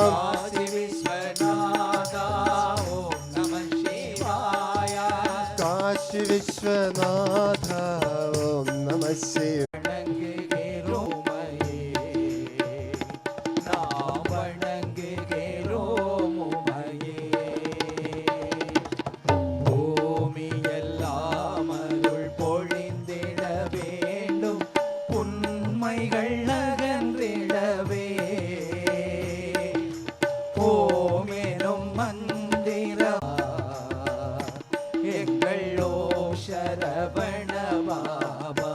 [SPEAKER 6] काशी विश्वनाथ ओम नमः शिवाय
[SPEAKER 1] काशी विश्वनाथ ओम नमः शिवाय
[SPEAKER 6] வணங்குகிறோமையே நாம் வணங்குகிறோம் உமையே பூமியெல்லாம் அருள் பொழிந்திட வேண்டும் உண்மைகள் அகன்றிடவே ஓமெனும் மந்திரா எங்களோ சரவண பாபா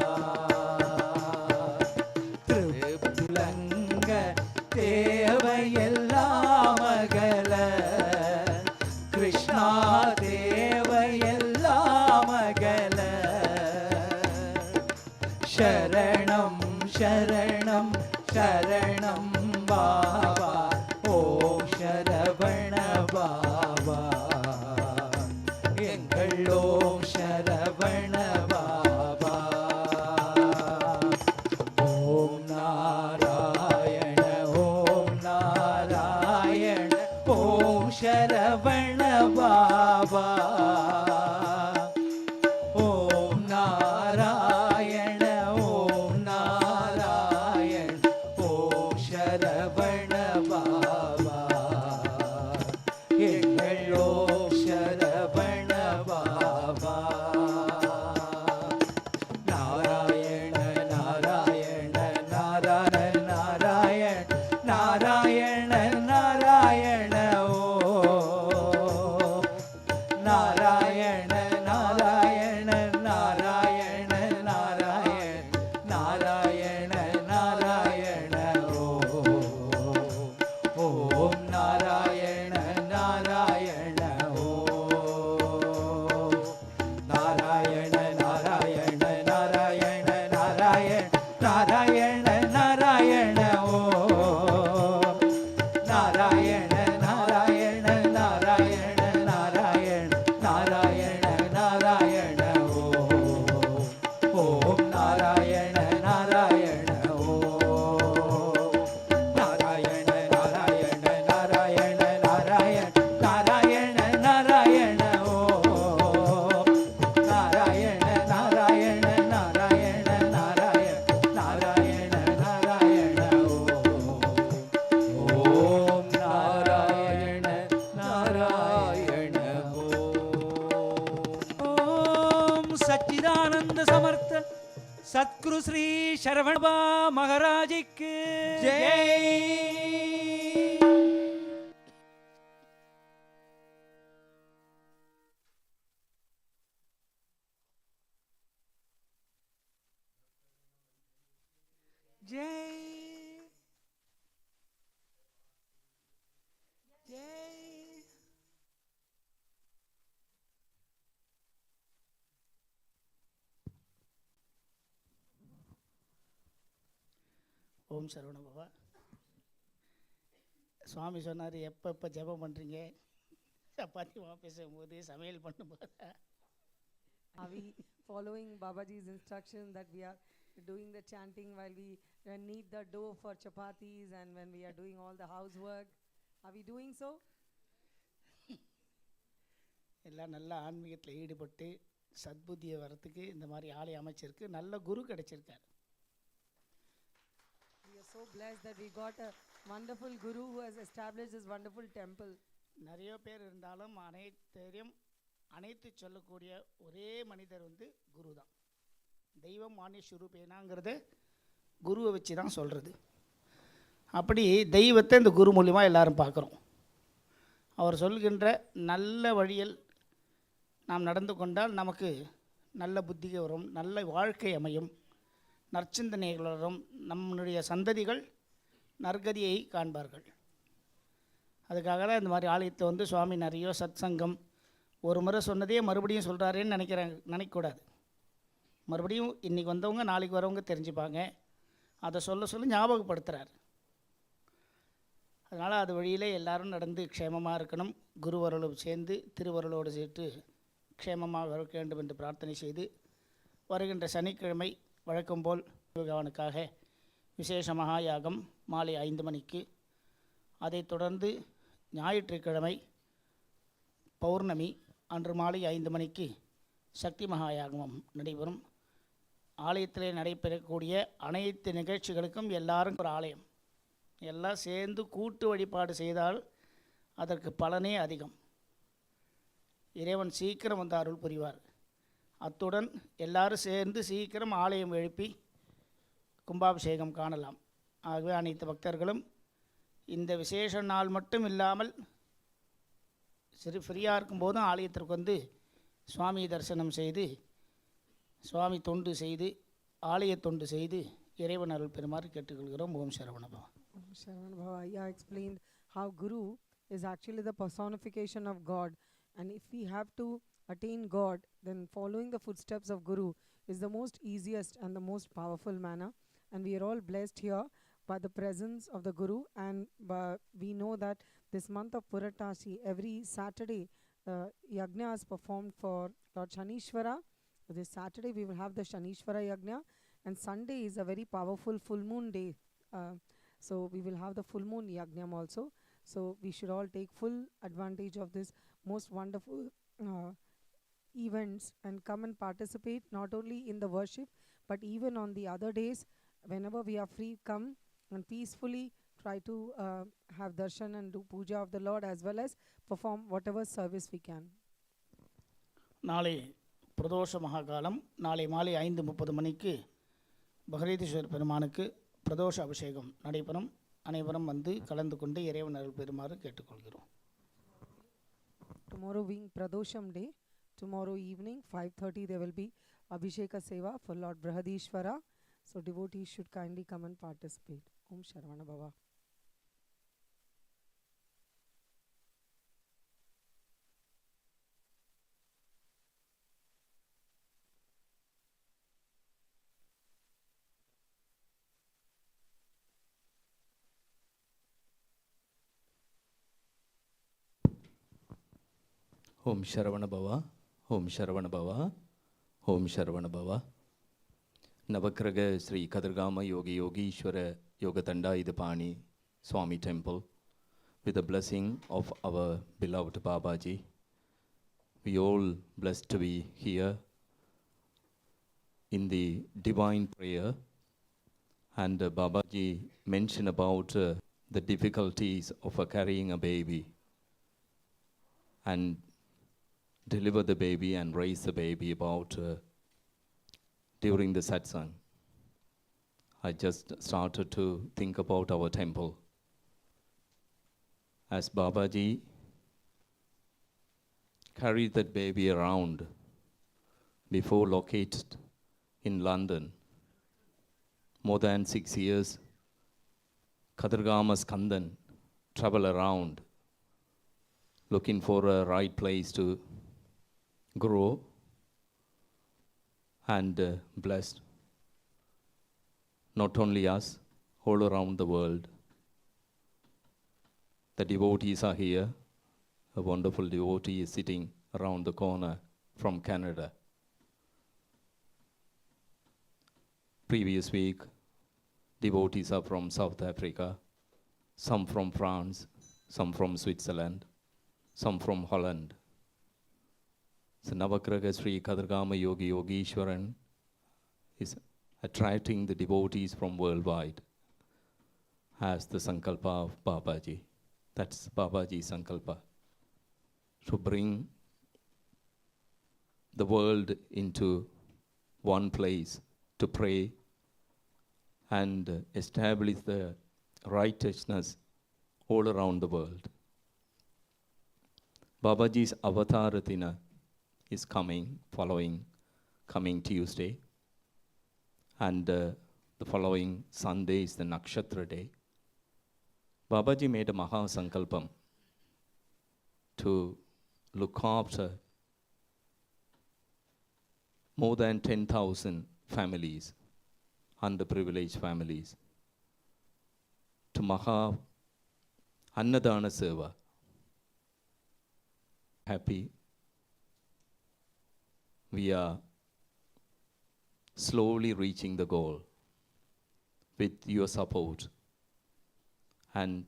[SPEAKER 6] திருப்புலங்க தேவையெல்லாம் அகல கிருஷ்ணா தேவையெல்லாம் அகல சரணம் சரணம் சரணம் பாபா ஓம் சரவண பாபா எங்கள் ஓம் சரவண பாபா ஓம் நாராயண ஓம் நாராயண ஓம் சரவண பாபா ஓம் நாராயண ஓம் நாராயண ஓம் சரவண பாபா எங்கள் ஓம் சரவண பாபா நாராயண நாராயண நாராயண நாராயண நாராயண நாராயண ஓ நாராயண நாராயண நாராயண நாராயண நாராயண நாராயண ஓம் நாராயண நாராயண ஓம் நாராயண நாராயண நாராயண நாராயண நாராயண நாராயண நாராயண நாராயண நாராயண நாராயண நாராயண நாராயண ஓம் நாராயண நாராயண ஓம் நாராயண நாராயண நாராயண நாராயண நாராயண நாராயண ஓம் நாராயண நாராயண நாராயண நாராயண நாராயண நாராயண ஓம் நாராயண நாராயண
[SPEAKER 7] ओम सच्चिदानंद समर्थ सतगुरु श्री शरवण बा महाराज की
[SPEAKER 6] जय।
[SPEAKER 7] जय जय।
[SPEAKER 4] ஓம் சரவண பவா. சுவாமி சொன்னார், எப்போ ஜெபம் பண்ணுறீங்க? சப்பாத்தி மாவு பேசும்போது, சமையல் பண்ணும்போது.
[SPEAKER 2] Are we following Babaji's instruction that we are doing the chanting while we knead the dough for chapatis and when we are doing all the housework? Are we doing so?
[SPEAKER 4] எல்லாம் நல்ல ஆன்மீகத்தில் ஈடுபட்டு சத்புத்தியை வரத்துக்கு இந்த மாதிரி ஆலயம் அமைச்சிருக்கு. நல்ல குரு கிடைச்சிருக்கார்.
[SPEAKER 2] We are so blessed that we got a wonderful guru who has established this wonderful temple.
[SPEAKER 4] நிறைய பேர் இருந்தாலும் அனைத்து சொல்லக்கூடிய ஒரே மனிதர் குரு தான். தெய்வம் மானிய ஸ்வரூபேனாங்கிறது குருவை வச்சு தான் சொல்கிறது. அப்படி தெய்வத்தை இந்த குரு மூலியமாக எல்லாரும் பார்க்குறோம். அவர் சொல்கின்ற நல்ல வழியில் நாம் நடந்து கொண்டால் நமக்கு நல்ல புத்திகள் வரும், நல்ல வாழ்க்கை அமையும், நற்சிந்தனைகள் வரும், நம்முடைய சந்ததிகள் நற்கதியை காண்பார்கள். அதுக்காக தான் இந்த மாதிரி ஆலயத்தில் சுவாமி நிறைய சத் சங்கம் ஒரு முறை சொன்னதே மறுபடியும் சொல்கிறாரேன்னு நினைக்கக்கூடாது. மறுபடியும் இன்றைக்கி வந்தவங்க நாளைக்கு வரவங்க தெரிஞ்சுப்பாங்க. அதை சொல்ல ஞாபகப்படுத்துகிறார். அதனால் அது வழியிலே எல்லாரும் நடந்து க்ஷேமமாக இருக்கணும். குருவருளோடு சேர்ந்து திருவருளோடு சேர்த்து க்ஷேமமாக இருக்க வேண்டும் என்று பிரார்த்தனை செய்து, வருகின்ற சனிக்கிழமை வழக்கம் போல் பகவானுக்காக விசேஷ மகா யாகம் மாலை 5 மணிக்கு, அதைத் தொடர்ந்து ஞாயிற்றுக்கிழமை பௌர்ணமி அன்று மாலை 5 மணிக்கு சக்தி மகா யாகமும் நடைபெறும். ஆலயத்திலே நடைபெறக்கூடிய அனைத்து நிகழ்ச்சிகளுக்கும் எல்லாரும் ஒரு ஆலயம் எல்லாம் சேர்ந்து கூட்டு வழிபாடு செய்தால் அதற்கு பலனே அதிகம். இறைவன் சீக்கிரம் வந்து அருள் புரிவார். அத்துடன் எல்லாரும் சேர்ந்து சீக்கிரம் ஆலயம் எழுப்பி கும்பாபிஷேகம் காணலாம். ஆகவே அனைத்து பக்தர்களும் இந்த விசேஷ நாள் மட்டும் இல்லாமல் சரி ஃப்ரீயாக இருக்கும்போதும் ஆலயத்திற்கு சுவாமி தரிசனம் செய்து சுவாமி தொண்டு செய்து ஆலய தொண்டு செய்து இறைவன் அருள் பெறுமாறு கேட்டுக்கொள்கிறோம். ஓம் Saravanabhava.
[SPEAKER 2] Om Sharavan Bhava. Yeah, explained how Guru is actually the personification of God, and if we have to attain God, then following the footsteps of Guru is the most easiest and the most powerful manner. And we are all blessed here by the presence of the Guru, and we know that this month of Puratashi, every Saturday, Yajna is performed for Lord Shanishwara. This Saturday we will have the Shanishwara Yajna, and Sunday is a very powerful full moon day. So we will have the full moon Yajnam also. So we should all take full advantage of this most wonderful events and come and participate not only in the worship but even on the other days. Whenever we are free, come and peacefully try to have darshan and do puja of the Lord, as well as perform whatever service we can.
[SPEAKER 4] நாளை பிரதோஷ மகாகாலம். நாளை மாலை 5:30 மணிக்கு பகரீதீஸ்வரர் பெருமானுக்கு பிரதோஷ அபிஷேகம் நடைபெறும். அனைவரும் கலந்து கொண்டு இறைவன் அருள் பெறுமாறு கேட்டுக்கொள்கிறோம்.
[SPEAKER 2] Tomorrow being Pradosham day, tomorrow evening 5:30 there will be Abhisheka Seva for Lord Brihadishwara. So devotees should kindly come and participate. Om Sharavana Bhava.
[SPEAKER 3] Om Sharavana Bhava, Om Sharavana Bhava, Om Sharavana Bhava. Navagraha Sri Kadargama Yogi Yogishwara Yogatanda Idapani Swami Temple, with the blessing of our beloved Babaji. We all blessed to be here in the divine prayer. And Babaji mentioned about the difficulties of carrying a baby and deliver the baby and raise the baby about during the satsang. I just started to think about our temple. As Babaji carried that baby around before located in London, more than 6 years, Kadargama Skandan travel around looking for a right place to grow and blessed not only us, all around the world. The devotees are here. A wonderful devotee is sitting around the corner from Canada. Previous week, devotees are from South Africa, some from France, some from Switzerland, some from Holland. So Navagraha Sri Kadargama Yogi Yogishwaran is attracting the devotees from worldwide as the Sankalpa of Babaji. That's Babaji's Sankalpa. To bring the world into one place to pray and establish the righteousness all around the world. Babaji's Avatar Dina is coming Tuesday, and the following Sunday is the Nakshatra day. Babaji made a Maha Sankalpam to look after more than 10,000 families, underprivileged families, to Maha Annadana Seva. Happy. We are slowly reaching the goal with your support. And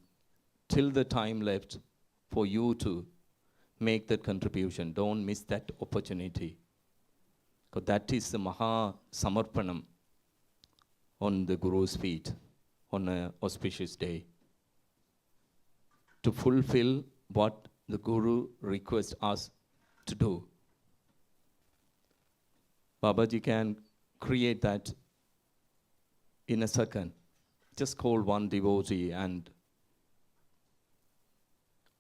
[SPEAKER 3] till the time left for you to make that contribution, don't miss that opportunity. Because that is the Maha Samarpanam on the Guru's feet on an auspicious day. To fulfill what the Guru requests us to do. Babaji can create that in a second. Just call one devotee and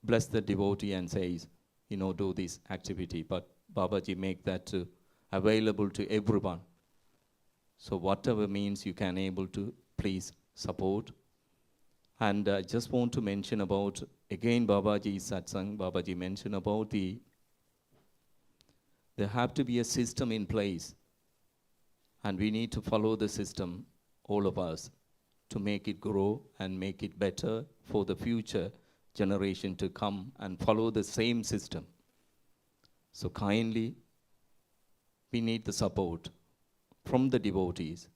[SPEAKER 3] bless the devotee and says, do this activity. But Babaji make that available to everyone. So whatever means you can able to, please support. And I just want to mention about, again, Babaji's satsang. Babaji mentioned about there have to be a system in place. And we need to follow the system, all of us, to make it grow and make it better for the future generation to come and follow the same system. So kindly, we need the support from the devotees.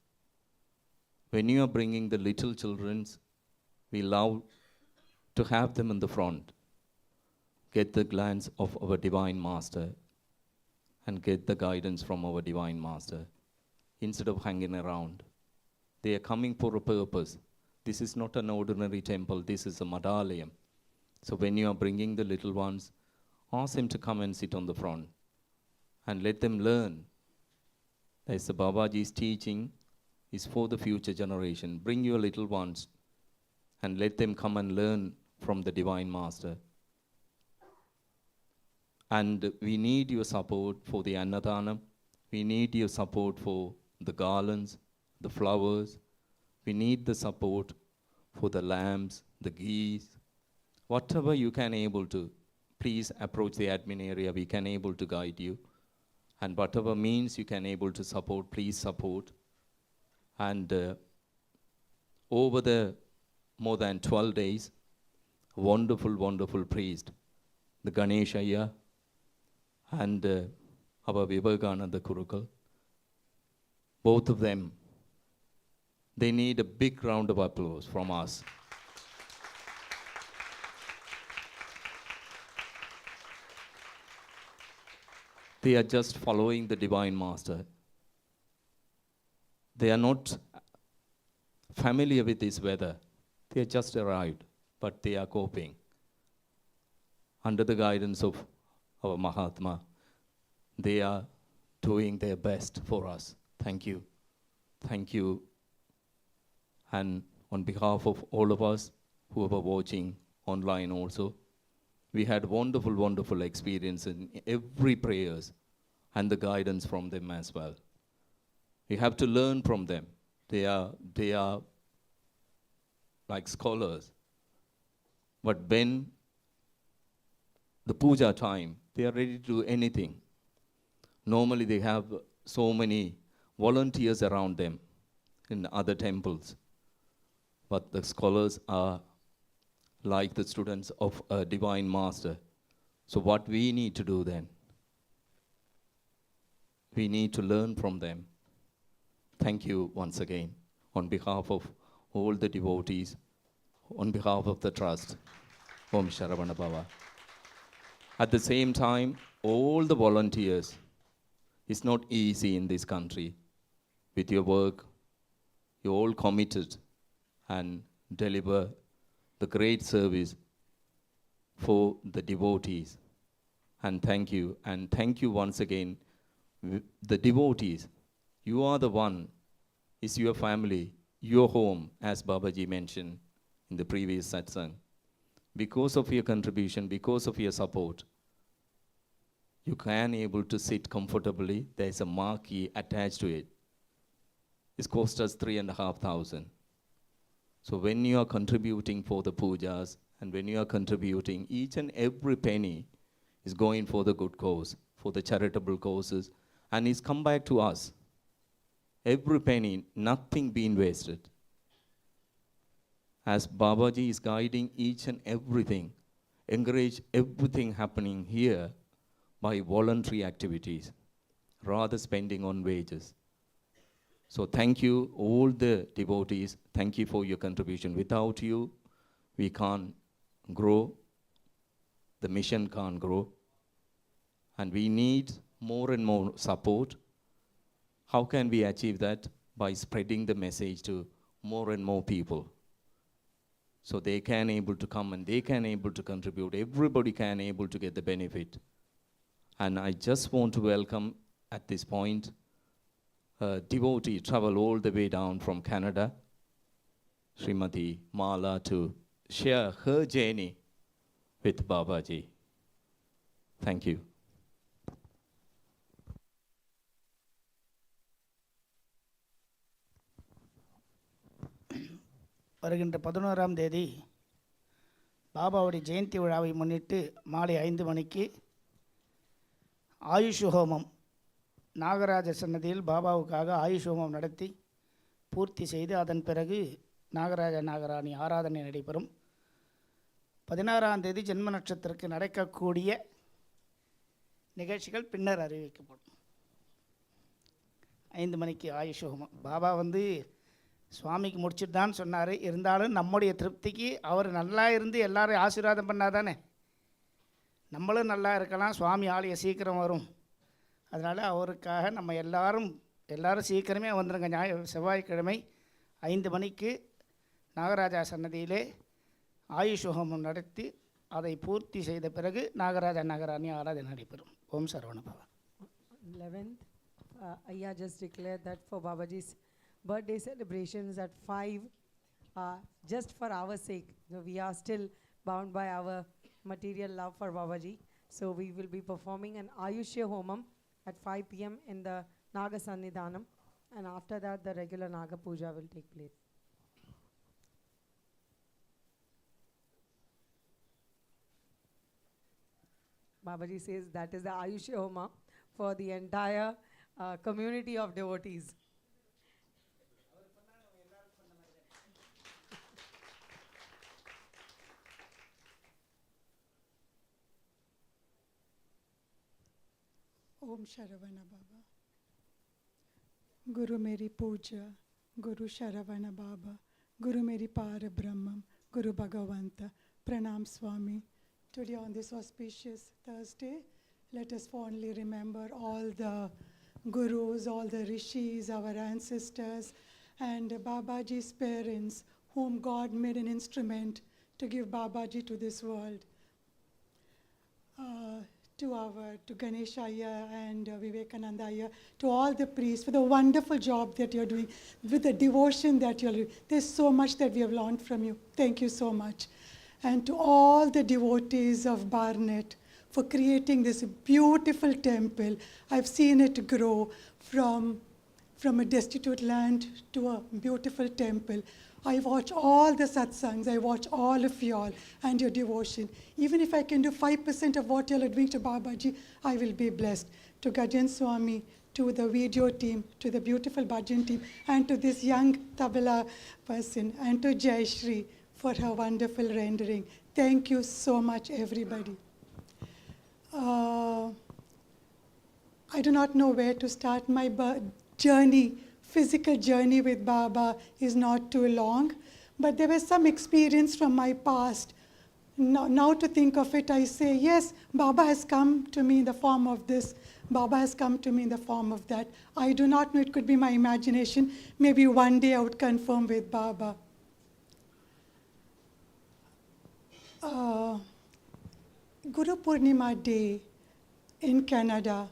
[SPEAKER 3] When you are bringing the little children, we love to have them in the front. Get the glance of our Divine Master and get the guidance from our Divine Master instead of hanging around. They are coming for a purpose. This is not an ordinary temple. This is a Madalayam. So when you are bringing the little ones, ask them to come and sit on the front and let them learn. As the Babaji's teaching is for the future generation. Bring your little ones and let them come and learn from the Divine Master. And we need your support for the Annadhanam. We need your support for the garlands, the flowers. We need the support for the lambs, the geese. Whatever you can able to, please approach the admin area. We can able to guide you. And whatever means you can able to support, please support. And over the more than 12 days, wonderful, wonderful priest, the Ganeshaya, and our Vivekananda Kurukul. Both of them, they need a big round of applause from us. They are just following the Divine Master. They are not familiar with this weather. They have just arrived, but they are coping. Under the guidance of our Mahatma, they are doing their best for us. Thank you. Thank you. And on behalf of all of us who are watching online also, we had wonderful, wonderful experience in every prayers and the guidance from them as well. We have to learn from them. They are like scholars. But when the puja time, they are ready to do anything. Normally they have so many volunteers around them in other temples. But the scholars are like the students of a divine master. So what we need to do then? We need to learn from them. Thank you once again on behalf of all the devotees, on behalf of the trust. Om Sharavana Bhava. At the same time, all the volunteers, it's not easy in this country. With your work, you're all committed and deliver the great service for the devotees. And thank you once again, the devotees. You are the one, it's your family, your home, as Babaji mentioned in the previous satsang. Because of your contribution, because of your support, you can able to sit comfortably. There's a marquee attached to it. It's cost us 3,500. So when you are contributing for the pujas, and when you are contributing, each and every penny is going for the good cause, for the charitable causes, and it's come back to us. Every penny, nothing being wasted. As Babaji is guiding each and everything, encourage everything happening here by voluntary activities, rather spending on wages. So thank you, all the devotees. Thank you for your contribution. Without you, we can't grow. The mission can't grow. And we need more and more support. How can we achieve that? By spreading the message to more and more people. So they can able to come and they can able to contribute. Everybody can able to get the benefit. And I just want to welcome at this point a devotee travel all the way down from Canada, Srimati Mala, to share her journey with Babaji. Thank you.
[SPEAKER 4] வருகின்ற 11ஆம் தேதி பாபாவுடைய ஜெயந்தி விழாவை முன்னிட்டு மாலை 5 மணிக்கு ஆயுஷ் ஹோமம் நாகராஜ சன்னதியில் பாபாவுக்காக ஆயுஷ் ஹோமம் நடத்தி பூர்த்தி செய்து அதன் பிறகு நாகராஜ நாகராணி ஆராதனை நடைபெறும். 16ஆம் தேதி ஜென்ம நட்சத்திரக்கு நடக்கக்கூடிய நிகழ்ச்சிகள் பின்னர் அறிவிக்கப்படும். 5 மணிக்கு ஆயுஷ் ஹோமம். பாபா சுவாமிக்கு முடிச்சுட்டு தான் சொன்னார். இருந்தாலும் நம்முடைய திருப்திக்கு அவர் நல்லா இருந்து எல்லாரும் ஆசீர்வாதம் பண்ணாதானே நம்மளும் நல்லா இருக்கலாம். சுவாமி ஆலய சீக்கிரம் வரும். அதனால் அவருக்காக நம்ம எல்லாரும் சீக்கிரமே வந்துடுங்க. செவ்வாய்க்கிழமை 5 மணிக்கு நாகராஜா சன்னதியிலே ஆயுஷ் ஹோமம் நடத்தி அதை பூர்த்தி செய்த பிறகு நாகராஜா நாகராணி ஆராதனை நடைபெறும். ஓம் சரவண பவா.
[SPEAKER 2] 11th, Ayya just declared that for Babaji's birthday celebrations at 5, just for our sake. So we are still bound by our material love for Babaji. So we will be performing an Ayushya Homam at 5 p.m. in the Naga Sannidhanam, and after that the regular Naga Puja will take place. Babaji says that is the Ayushya Homa for the entire community of devotees.
[SPEAKER 8] ओम शरवण बाबा। गुरु मेरी पूजा, गुरु शरवण बाबा, गुरु मेरी पार ब्रह्मम, Guru Bhagavanta. Pranam Swami. Today on this auspicious Thursday, let us fondly remember all the gurus, all the rishis, our ancestors, and Babaji's parents, whom God made an instrument to give Babaji to this world. To Ganesh Iyer and Vivekananda Iyer, to all the priests for the wonderful job that you're doing, with the devotion that you're doing. There's so much that we have learned from you. Thank you so much. And to all the devotees of Barnet for creating this beautiful temple. I've seen it grow from a destitute land to a beautiful temple. I watch all the satsangs, I watch all of you all and your devotion. Even if I can do 5% of what you all are doing to Babaji, I will be blessed. To Gajan Swami, to the video team, to the beautiful bhajan team, and to this young tabla person, and to Jai Shri for her wonderful rendering. Thank you so much, everybody. I do not know where to start. My journey, physical journey with Baba is not too long, but there was some experience from my past. Now to think of it, I say, yes, Baba has come to me in the form of this. Baba has come to me in the form of that. I do not know, it could be my imagination. Maybe one day I would confirm with Baba. Guru Purnima Day in Canada,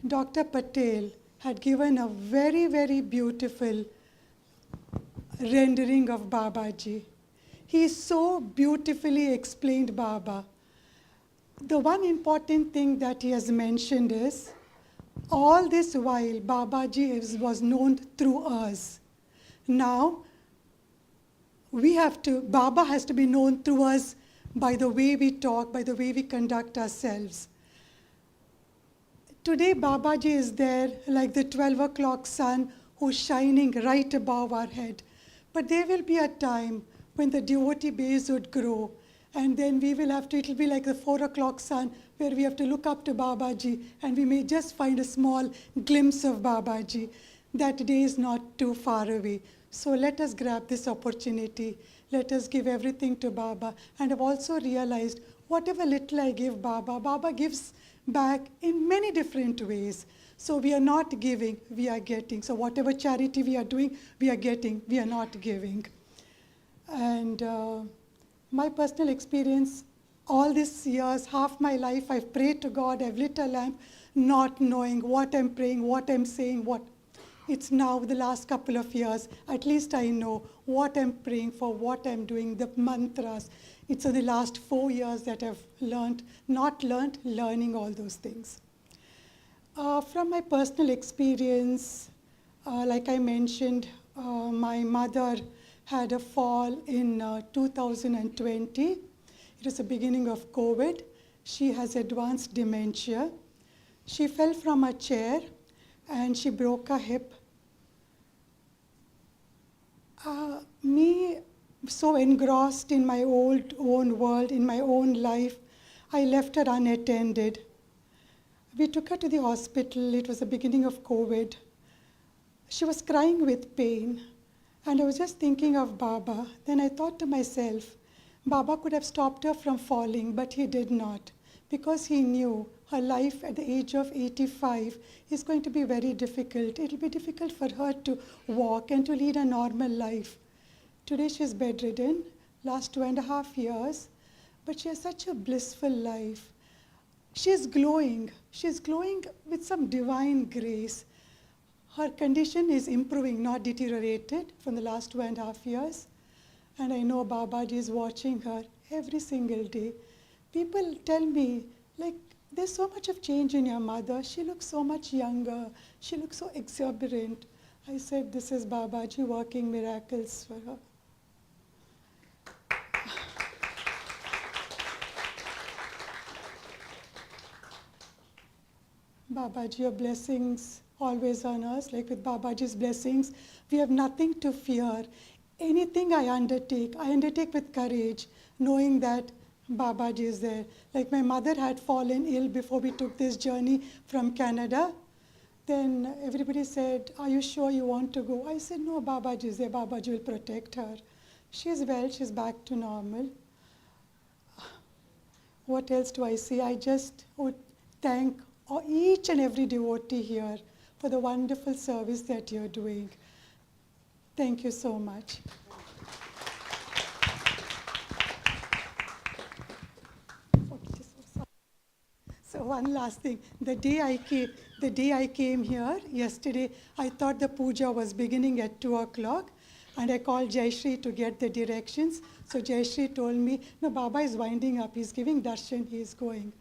[SPEAKER 8] Dr. Patel had given a very, very beautiful rendering of Babaji. He so beautifully explained Baba. The one important thing that he has mentioned is, all this while Babaji was known through us. Now, Baba has to be known through us by the way we talk, by the way we conduct ourselves. Today, Babaji is there like the 12 o'clock sun who's shining right above our head. But there will be a time when the devotee base would grow, and then we will have to, it will be like the 4 o'clock sun where we have to look up to Babaji, and we may just find a small glimpse of Babaji. That day is not too far away. So let us grab this opportunity. Let us give everything to Baba. And I've also realized whatever little I give Baba, Baba gives back in many different ways. So we are not giving, we are getting. So whatever charity we are doing, we are getting, we are not giving. And my personal experience, all these years, half my life, I've prayed to God, I've lit a lamp, not knowing what I'm praying, what I'm saying, what. It's now the last couple of years, at least I know what I'm praying for, what I'm doing, the mantras. It's in the last 4 years that I've learning all those things. From my personal experience, like I mentioned, my mother had a fall in 2020. It was the beginning of COVID. She has advanced dementia. She fell from a chair and she broke her hip. Me, so engrossed in my own world, in my own life, I left her unattended. We took her to the hospital. It was the beginning of COVID. She was crying with pain, and I was just thinking of Baba. Then I thought to myself, Baba could have stopped her from falling, but he did not, because he knew her life at the age of 85 is going to be very difficult. It will be difficult for her to walk and to lead a normal life. Today she's bedridden, last 2.5 years, but she has such a blissful life. She's glowing with some divine grace. Her condition is improving, not deteriorated from the last 2.5 years. And I know Babaji is watching her every single day. People tell me, like, there's so much of change in your mother. She looks so much younger. She looks so exuberant. I said, this is Babaji working miracles for her. Babaji, your blessings always on us. Like with Babaji's blessings, we have nothing to fear. Anything I undertake with courage, knowing that Babaji is there. Like my mother had fallen ill before we took this journey from Canada. Then everybody said, are you sure you want to go? I said, no, Babaji is there. Babaji will protect her. She's well, she's back to normal. What else do I say? I just would thank each and every devotee here for the wonderful service that you're doing. Thank you so much. So one last thing. The day I came here yesterday, I thought the puja was beginning at 2 o'clock, and I called Jayashree to get the directions. So Jayashree told me, no, Baba is winding up. He's giving darshan. He is going.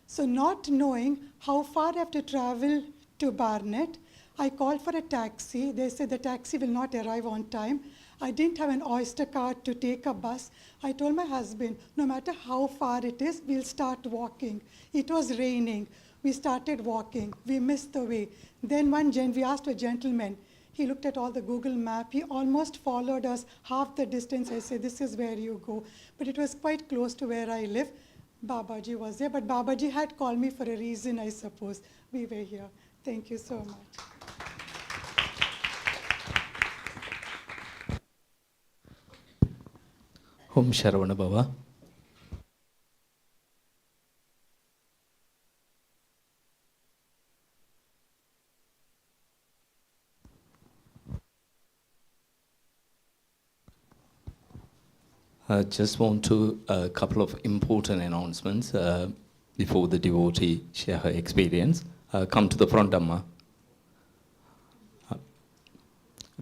[SPEAKER 8] So not knowing how far I have to travel to Barnet, I called for a taxi. They said the taxi will not arrive on time. I didn't have an Oyster card to take a bus. I told my husband, no matter how far it is, we'll start walking. It was raining. We started walking. We missed the way. Then we asked a gentleman. He looked at all the Google map. He almost followed us half the distance. I said, this is where you go. But it was quite close to where I live. Babaji was there. But Babaji had called me for a reason, I suppose. We were here. Thank you so much.
[SPEAKER 3] Om Sharavana Baba. I just want to a couple of important announcements before the devotee share her experience. Come to the front, Amma.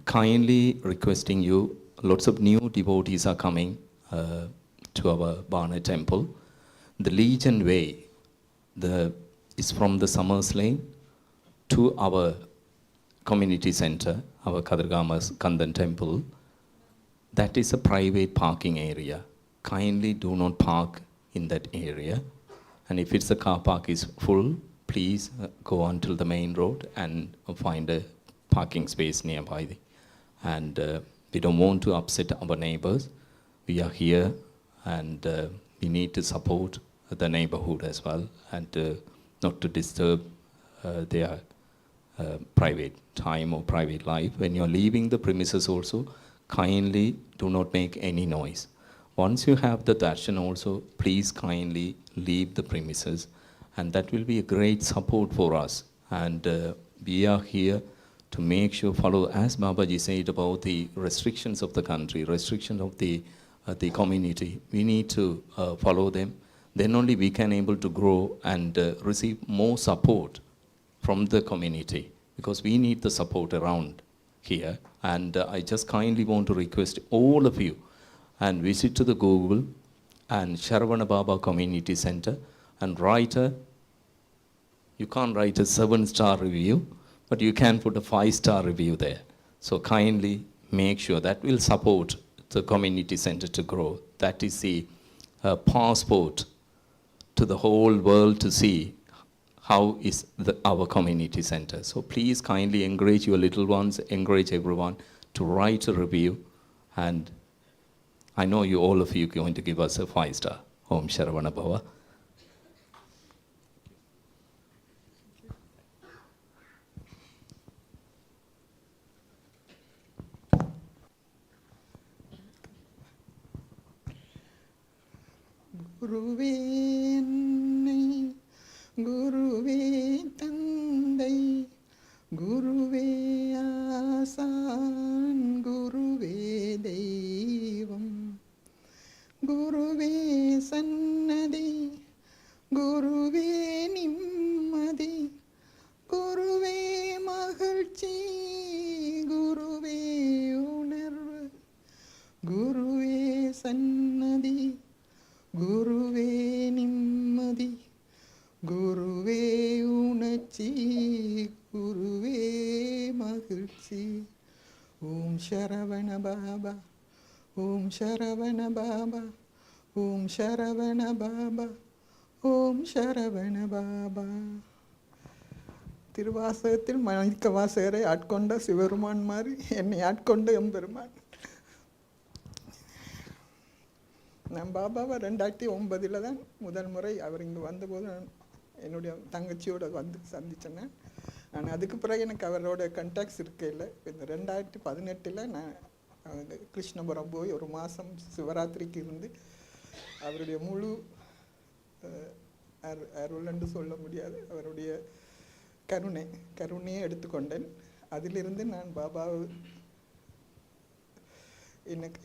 [SPEAKER 3] Kindly requesting you, lots of new devotees are coming to our Barnet temple. The Legion Way is from the Summers Lane to our community center, our Kadargama's Kandan temple. That is a private parking area. Kindly do not park in that area. And if it's the car park is full, please go until the main road and find a parking space nearby. And we don't want to upset our neighbors. We are here and we need to support the neighborhood as well and not to disturb their private time or private life. When you're leaving the premises also, kindly do not make any noise. Once you have the darshan also, please kindly leave the premises, and that will be a great support for us. And we are here to make sure, follow, as Babaji said about the restrictions of the country, restrictions of the community. We need to follow them. Then only we can able to grow and receive more support from the community, because we need the support around here. And I just kindly want to request all of you and visit to the Google and Sharavana Baba Community Center and you can't write a 7-star review, but you can put a 5-star review there. So kindly make sure that will support the community center to grow. That is the passport to the whole world to see how is our community center. So please kindly encourage your little ones, encourage everyone to write a review. And I know you, all of you, are going to give us a 5-star. Om Sharavana Bhava.
[SPEAKER 9] குருவே என்னை குருவே தந்தை குருவே ஆசான் குருவே தெய்வம் குருவே சன்னதி குருவே நிம்மதி குருவே மகிழ்ச்சி குருவே உணர்வு குருவே சன்னதி குருவே நிம்மதி குருவே உணர்ச்சி குருவே மகிழ்ச்சி ஓம் சரவண பாபா ஓம் சரவண பாபா ஓம் சரவண பாபா ஓம் சரவண பாபா. திருவாசகத்தில் மணிக்க வாசகரை ஆட்கொண்ட சிவருமான் மாதிரி என்னை ஆட்கொண்ட எம்பெருமான். நான் பாபாவை 2009 தான் முதல் முறை அவர் இங்கே வந்தபோது நான் என்னுடைய தங்கச்சியோட வந்து சந்தித்தேன். நான் அதுக்கு பிறகு எனக்கு அவரோட கண்டாக்ட்ஸ் இருக்கையில் இந்த 2018 நான் கிருஷ்ணபுரம் போய் ஒரு மாதம் சிவராத்திரிக்கு இருந்து அவருடைய முழு அருள் என்று சொல்ல முடியாது, அவருடைய கருணையை எடுத்துக்கொண்டேன். அதிலிருந்து நான் பாபாவை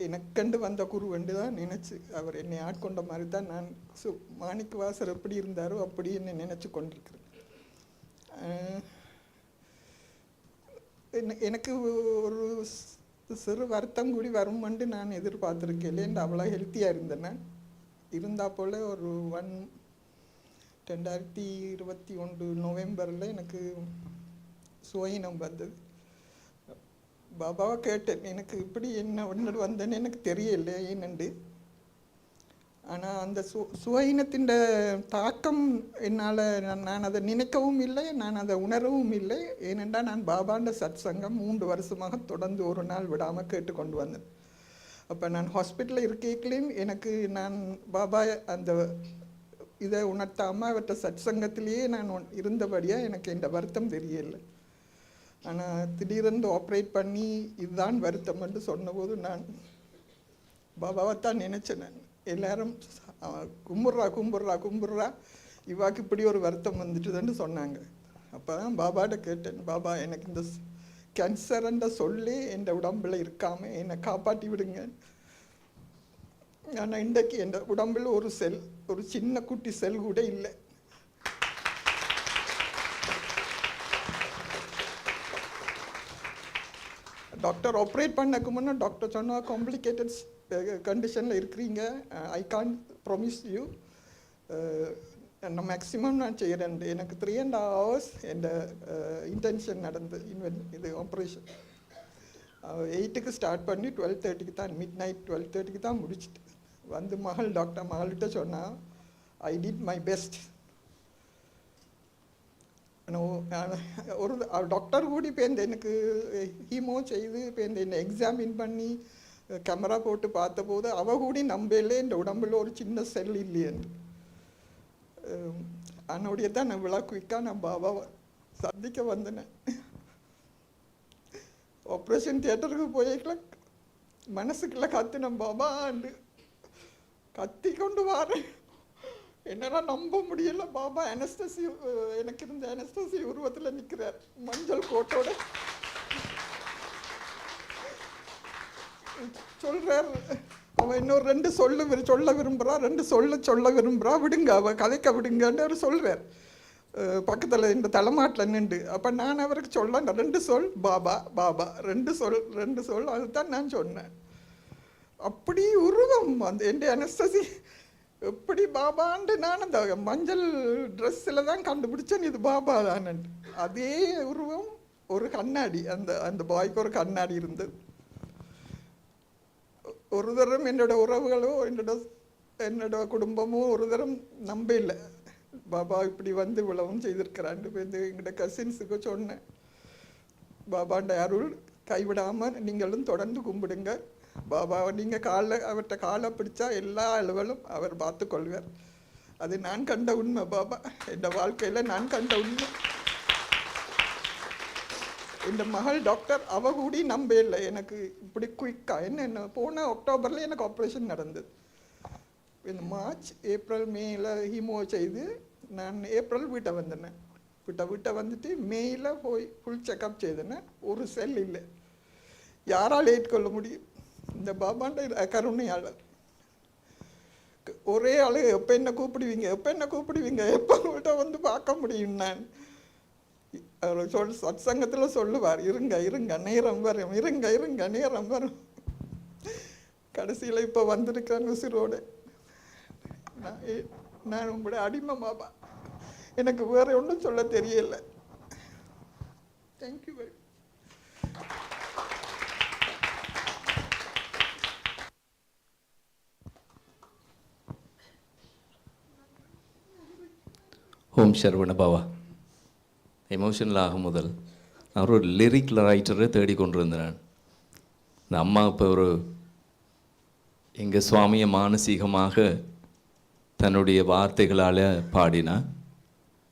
[SPEAKER 9] எனக்கண்டு வந்த குரு என்று தான் நினச்சி அவர் என்னை ஆட்கொண்ட மாதிரி தான் நான் மாணிக்க வாசர் எப்படி இருந்தாரோ அப்படி என்னை நினச்சி கொண்டிருக்கிறேன். எனக்கு ஒரு சிறு வருத்தம் கூடி வருமென்று நான் எதிர்பார்த்துருக்கேன். இல்லைன்னு அவ்வளோ ஹெல்த்தியாக இருந்தேன். நான் இருந்தா போல் ஒரு 2021 நவம்பரில் எனக்கு சுயினம் வந்தது. பாபாவை கேட்டேன், எனக்கு இப்படி என்ன ஒன்று வந்தேன்னு எனக்கு தெரியல ஏனென்று. ஆனால் அந்த சுயினத்தின் தாக்கம் என்னால் நான் அதை நினைக்கவும் இல்லை, நான் அதை உணரவும் இல்லை. ஏனென்றால் நான் பாபாண்ட சத்சங்கம் 3 வருஷமாக தொடர்ந்து ஒரு நாள் விடாமல் கேட்டுக்கொண்டு வந்தேன். அப்போ நான் ஹாஸ்பிட்டலில் இருக்கையிலையும் எனக்கு நான் பாபா அந்த இதை உணர்த்தாமல் அவற்ற சத்சங்கத்திலேயே நான் இருந்தபடியாக எனக்கு இந்த வருத்தம் தெரியலை. ஆனால் திடீரென்று ஆப்ரேட் பண்ணி இதுதான் வருத்தம் என்று சொன்னபோது நான் பாபாவை தான் நினச்சேன். நான் எல்லாரும் கும்பிட்றா இவாக்கு இப்படி ஒரு வருத்தம் வந்துட்டுதுன்னு சொன்னாங்க. அப்போ தான் பாபாட்ட கேட்டேன், பாபா எனக்கு இந்த கேன்சர்ன்ற சொல்லி என் உடம்பில் இருக்காமல் என்னை காப்பாற்றி விடுங்க. ஆனால் இன்றைக்கு என் உடம்பில் ஒரு சின்ன குட்டி செல் கூட இல்லை. டாக்டர் ஆப்ரேட் பண்ணக்கு முன்னே டாக்டர் சொன்னால் காம்ப்ளிகேட்டட் கண்டிஷனில் இருக்கிறீங்க, ஐ கான் ப்ராமிஸ் யூ, நான் மேக்ஸிமம் நான் செய்கிறேன். எனக்கு 3.5 hours என் இன்டென்ஷன் நடந்து இது ஆப்ரேஷன் 8க்கு ஸ்டார்ட் பண்ணி 12:30 தான் மிட்-நைட் 12:30 தான் முடிச்சுட்டு வந்து டாக்டர் மகள்கிட்ட சொன்னால் ஐ டிட் மை பெஸ்ட். ஒரு டாக்டர் கூடி பேருந்து எனக்கு ஹீமோ செய்து பேருந்து என்னை எக்ஸாமின் பண்ணி கேமரா போட்டு பார்த்தபோது அவ கூடி நம்பல இந்த உடம்புல ஒரு சின்ன செல் இல்லையென்று. அதனுடைய தான் நான் விழா குயிக்காக நான் பாபாவை சந்திக்க வந்தேன். ஆப்ரேஷன் தியேட்டருக்கு போய்க்கல மனசுக்குள்ள கத்தினேன், பாபாண்டு கத்தி கொண்டு வரேன். என்னால் நம்ப முடியல. பாபா அனஸ்தசி எனக்கு இருந்த அனஸ்தசி உருவத்தில் நிற்கிறார் மஞ்சள் கோட்டோட. சொல்கிறார், அவன் இன்னொரு 2 சொல்ல விரும்புகிறா, 2 சொல்ல விரும்புகிறா, விடுங்க அவள் கதைக்க விடுங்கன்னு அவர் சொல்கிறார் பக்கத்தில் இந்த தலைமாட்டில் நின்று. அப்போ நான் அவருக்கு சொல்ல 2 சொல் பாபா பாபா 2 சொல் அதுதான் நான் சொன்னேன். அப்படி உருவம் அந்த என் அனஸ்தசி எப்படி பாபான்ட்டு நான் அந்த மஞ்சள் ட்ரெஸ்ஸில் தான் கண்டுபிடிச்சேன் இது பாபா தான். அதே உருவம், ஒரு கண்ணாடி, அந்த பாய்க்கு ஒரு கண்ணாடி இருந்தது. ஒரு தரம் என்னோட உறவுகளோ என்னோட குடும்பமோ ஒரு தரம் நம்ப இல்லை பாபா இப்படி வந்து இவ்வளவும் செய்திருக்கிறான்னு. எங்களோட கசின்ஸுக்கு சொன்னேன், பாபாண்ட அருள் கைவிடாமல் நீங்களும் தொடர்ந்து கும்பிடுங்க. பாபாவை நீங்கள் அவர்கிட்ட காலை பிடிச்சா எல்லா அளவிலும் அவர் பார்த்து கொள்வார். அது நான் கண்ட உண்மை பாபா, என் வாழ்க்கையில் நான் கண்ட உண்மை. இந்த மகள் டாக்டர் அவ கூடி நம்ப இல்லை எனக்கு இப்படி குயிக்காக. என்ன போன அக்டோபரில் எனக்கு ஆப்ரேஷன் நடந்தது. இந்த மார்ச் ஏப்ரல் மேயில் ஹீமோ செய்து நான் ஏப்ரல் வீட்டை வந்தேன். வீட்டை வந்துட்டு மேயில் போய் ஃபுல் செக்கப் செய்தேன். ஒரு செல் இல்லை. யாரால் ஏற்றுக்கொள்ள முடியும்? இந்த பாபாண்ட கருணையால். ஒரே ஆள் எப்போ என்ன கூப்பிடுவீங்க எப்போ உங்கள்கிட்ட வந்து பார்க்க முடியும்? நான் அவர் சத்சங்கத்தில் சொல்லுவார், இருங்க நேரம் வரும். கடைசியில் இப்போ வந்திருக்கிறேன் உசிரோடு. நான் உங்களுடைய அடிமை பாபா, எனக்கு வேற ஒன்றும் சொல்ல தெரியல. Thank you very.
[SPEAKER 3] Om Saravana Bhava. Emotional ஆகும் முதல் நான் ஒரு லிரிக் ரைட்டரை தேடிக்கொண்டிருந்தேன். இந்த அம்மா இப்போ ஒரு எங்கள் சுவாமியை மானசீகமாக தன்னுடைய வார்த்தைகளால் பாடினா.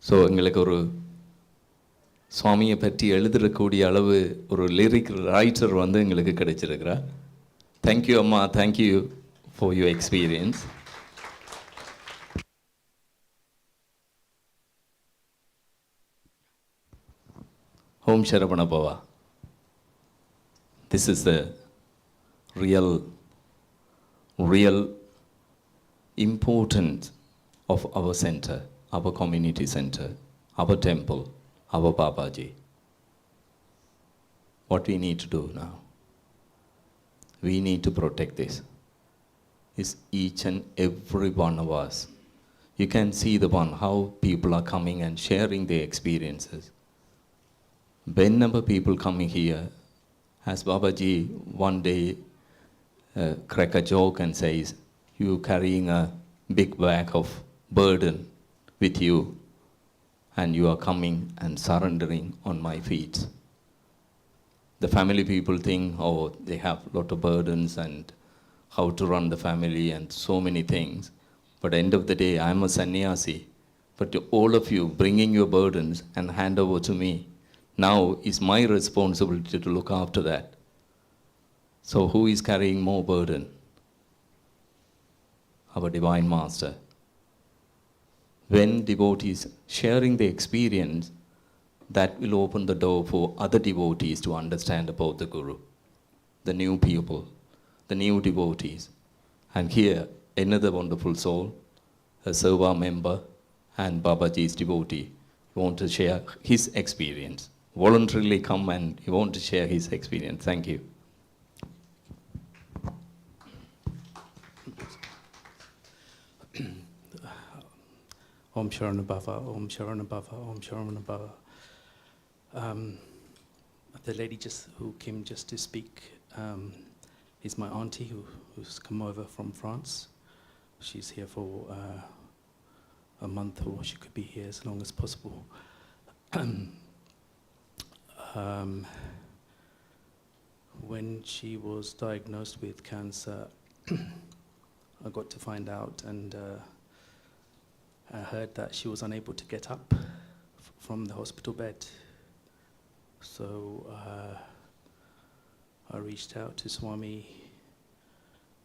[SPEAKER 3] ஸோ எங்களுக்கு ஒரு சுவாமியை பற்றி எழுதக்கூடிய அளவு ஒரு லிரிக் ரைட்டர் வந்து எங்களுக்கு கிடைச்சிருக்கிறா. தேங்க்யூ அம்மா, thank you for your experience. Om Sharavana Bhava. This is the real importance of our center, our community center, our temple, our Babaji. What we need to do now, we need to protect this. It's each and every one of us. You can see the one, how people are coming and sharing their experiences. Whenever people coming here, as Babaji one day crack a joke and says, you carrying a big bag of burden with you and you are coming and surrendering on my feet. The family people think, oh, they have a lot of burdens and how to run the family and so many things. But at the end of the day, I'm a sannyasi. But to all of you bringing your burdens and hand over to me, now is my responsibility to look after that. So who is carrying more burden? Our Divine Master. When devotees sharing the experience, that will open the door for other devotees to understand about the Guru, the new people, the new devotees. And here, another wonderful soul, a Seva member and Babaji's devotee, want to share his experience. Voluntarily come and he want to share his experience. Thank you.
[SPEAKER 10] Om Sharanabhava, Om Sharanabhava, Om Sharanabhava. The lady who came just to speak is my auntie who's come over from France. She's here for a month, or she could be here as long as possible. When she was diagnosed with cancer, I got to find out, and I heard that she was unable to get up from the hospital bed. So I reached out to Swami,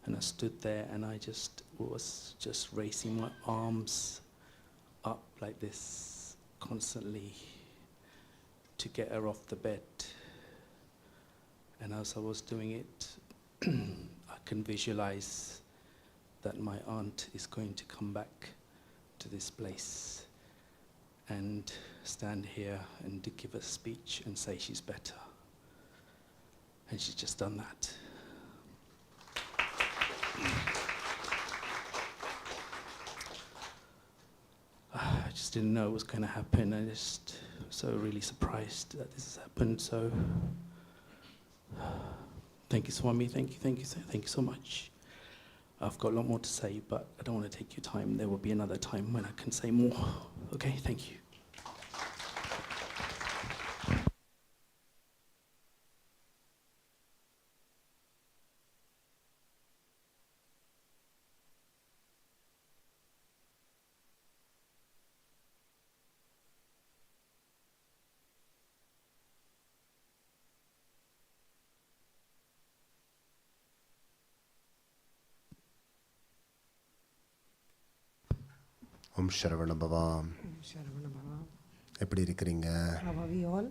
[SPEAKER 10] and I stood there, and I was just raising my arms up like this constantly to get her off the bed. And as I was doing it, I can visualize that my aunt is going to come back to this place and stand here and to give a speech and say she's better. And she's just done that. I just didn't know it was going to happen. I just so really surprised that this has happened. So thank you, Swami. Thank you so much. I've got a lot more to say, but I don't want to take your time. There will be another time when I can say more. Okay, thank you.
[SPEAKER 1] Om Saravana Bhava.
[SPEAKER 2] Sharavana Bhava.
[SPEAKER 1] எப்படி இருக்கிறீங்க?
[SPEAKER 2] How are we all?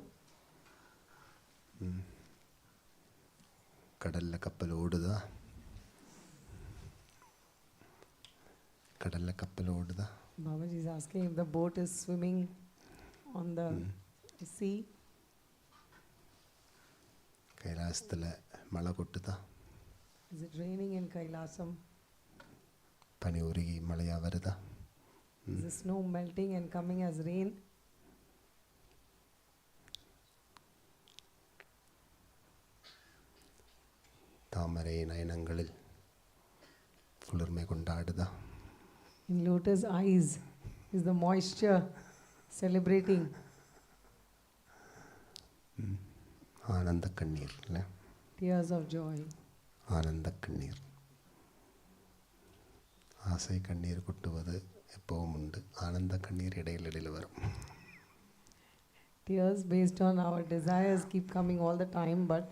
[SPEAKER 1] கடல்ல கப்பல் ஓடுதா? கடல்ல கப்பல் ஓடுதா?
[SPEAKER 2] Babaji is asking if the boat is swimming on the sea.
[SPEAKER 1] கைலாசத்தில் மழை கொட்டுதா?
[SPEAKER 2] Is it raining in Kailasam?
[SPEAKER 1] பனி உருகி மழையாக வருதா?
[SPEAKER 2] Is the snow melting and coming as rain?
[SPEAKER 1] Thamarai நயனங்களில் குளிர்மை கொண்டாடுதா?
[SPEAKER 2] In lotus eyes is the moisture celebrating.
[SPEAKER 1] ஆனந்த கண்ணீர் இல்லை?
[SPEAKER 2] Tears of joy.
[SPEAKER 1] ஆனந்த கண்ணீர். ஆசை கண்ணீர் கொட்டுவது எப்பவும் உண்டு, ஆனந்த கண்ணீர் இடையில் வரும்.
[SPEAKER 2] Tears based on our desires keep coming all the time, but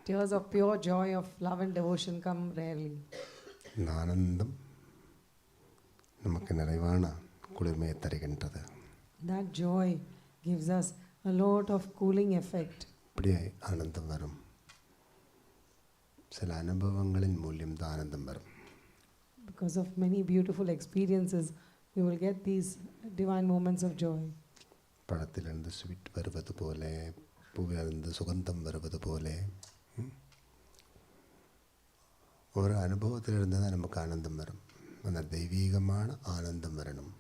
[SPEAKER 2] tears of pure joy of love and devotion come rarely.
[SPEAKER 1] இந்த ஆனந்தம் நமக்கு நிறைவான குளிர்மையை தருகின்றது.
[SPEAKER 2] That joy gives us a lot of cooling effect.
[SPEAKER 1] இப்படி ஆனந்தம் வரும். சில அனுபவங்களின் மூலியம் தான் ஆனந்தம் வரும்.
[SPEAKER 2] Because of many beautiful experiences, we will get these divine moments of joy.
[SPEAKER 1] பழத்திலிருந்து ஸ்வீட் வருவது போல, பூவிலிருந்து சுகந்தம் வருவது போல, ஒரு அனுபவத்திலிருந்து தான் நமக்கு ஆனந்தம் வரும். அந்த தெய்வீகமான ஆனந்தம் வரணும்.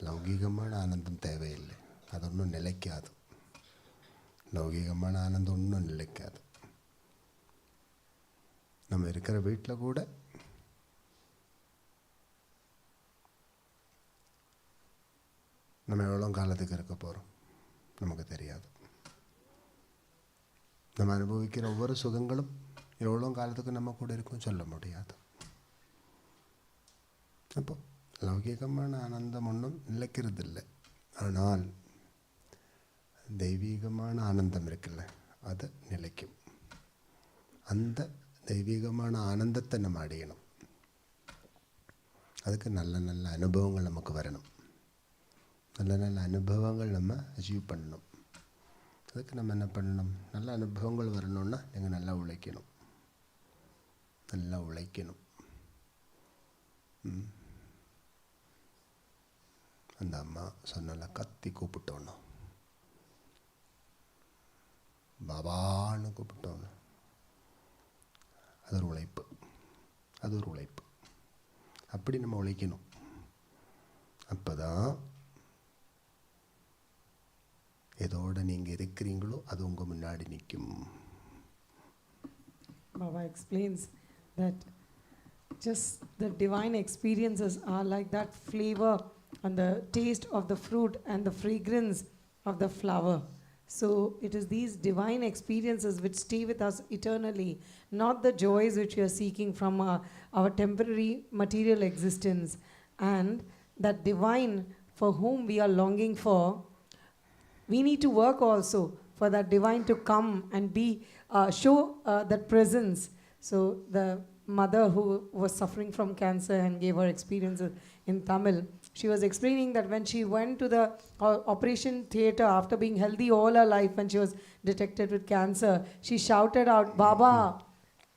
[SPEAKER 1] லௌகீகமான ஆனந்தம் தேவையில்லை, அது ஒன்றும் நிலைக்காது. லௌகீகமான ஆனந்தம் ஒன்றும் நிலைக்காது. நம்ம இருக்கிற வீட்டில் கூட நம்ம எவ்வளோ காலத்துக்கு இருக்க போகிறோம் நமக்கு தெரியாது. நம்ம அனுபவிக்கிற ஒவ்வொரு சுகங்களும் எவ்வளோ காலத்துக்கு நம்ம கூட இருக்கும் சொல்ல முடியாது. அப்போ லௌகிகமான ஆனந்தம் ஒன்றும் நிலைக்கிறது இல்லை. ஆனால் தெய்வீகமான ஆனந்தம் இருக்குல்ல, அது நிலைக்கும். அந்த தெய்வீகமான ஆனந்தத்தை நம்ம அடையணும். அதுக்கு நல்ல நல்ல அனுபவங்கள் நமக்கு வரணும். நல்ல நல்ல அனுபவங்கள் நம்ம அச்சீவ் பண்ணணும். அதுக்கு நம்ம என்ன பண்ணணும்? நல்ல அனுபவங்கள் வரணும்னா நீங்கள் நல்லா உழைக்கணும். நல்லா உழைக்கணும். அந்த அம்மா சொன்னால கத்தி கூப்பிட்டோன்னு, பாபான்னு கூப்பிட்டோன்னு, அது ஒரு உழைப்பு. அது ஒரு உழைப்பு. அப்படி நம்ம உழைக்கணும். அப்போ தான் எதோடு நீங்கள் இருக்கிறீங்களோ அது உங்கள் முன்னாடி நிற்கும்.
[SPEAKER 2] Baba explains that just the divine experiences are like that flavor and the taste of the fruit and the fragrance of the flower. So it is these divine experiences which stay with us eternally, not the joys which we are seeking from our temporary material existence. And that divine for whom we are longing for, we need to work also for that divine to come and be show that presence. So the mother who was suffering from cancer and gave her experiences in Tamil, she was explaining that when she went to the operation theatre after being healthy all her life, when she was detected with cancer, she shouted out, "Baba!"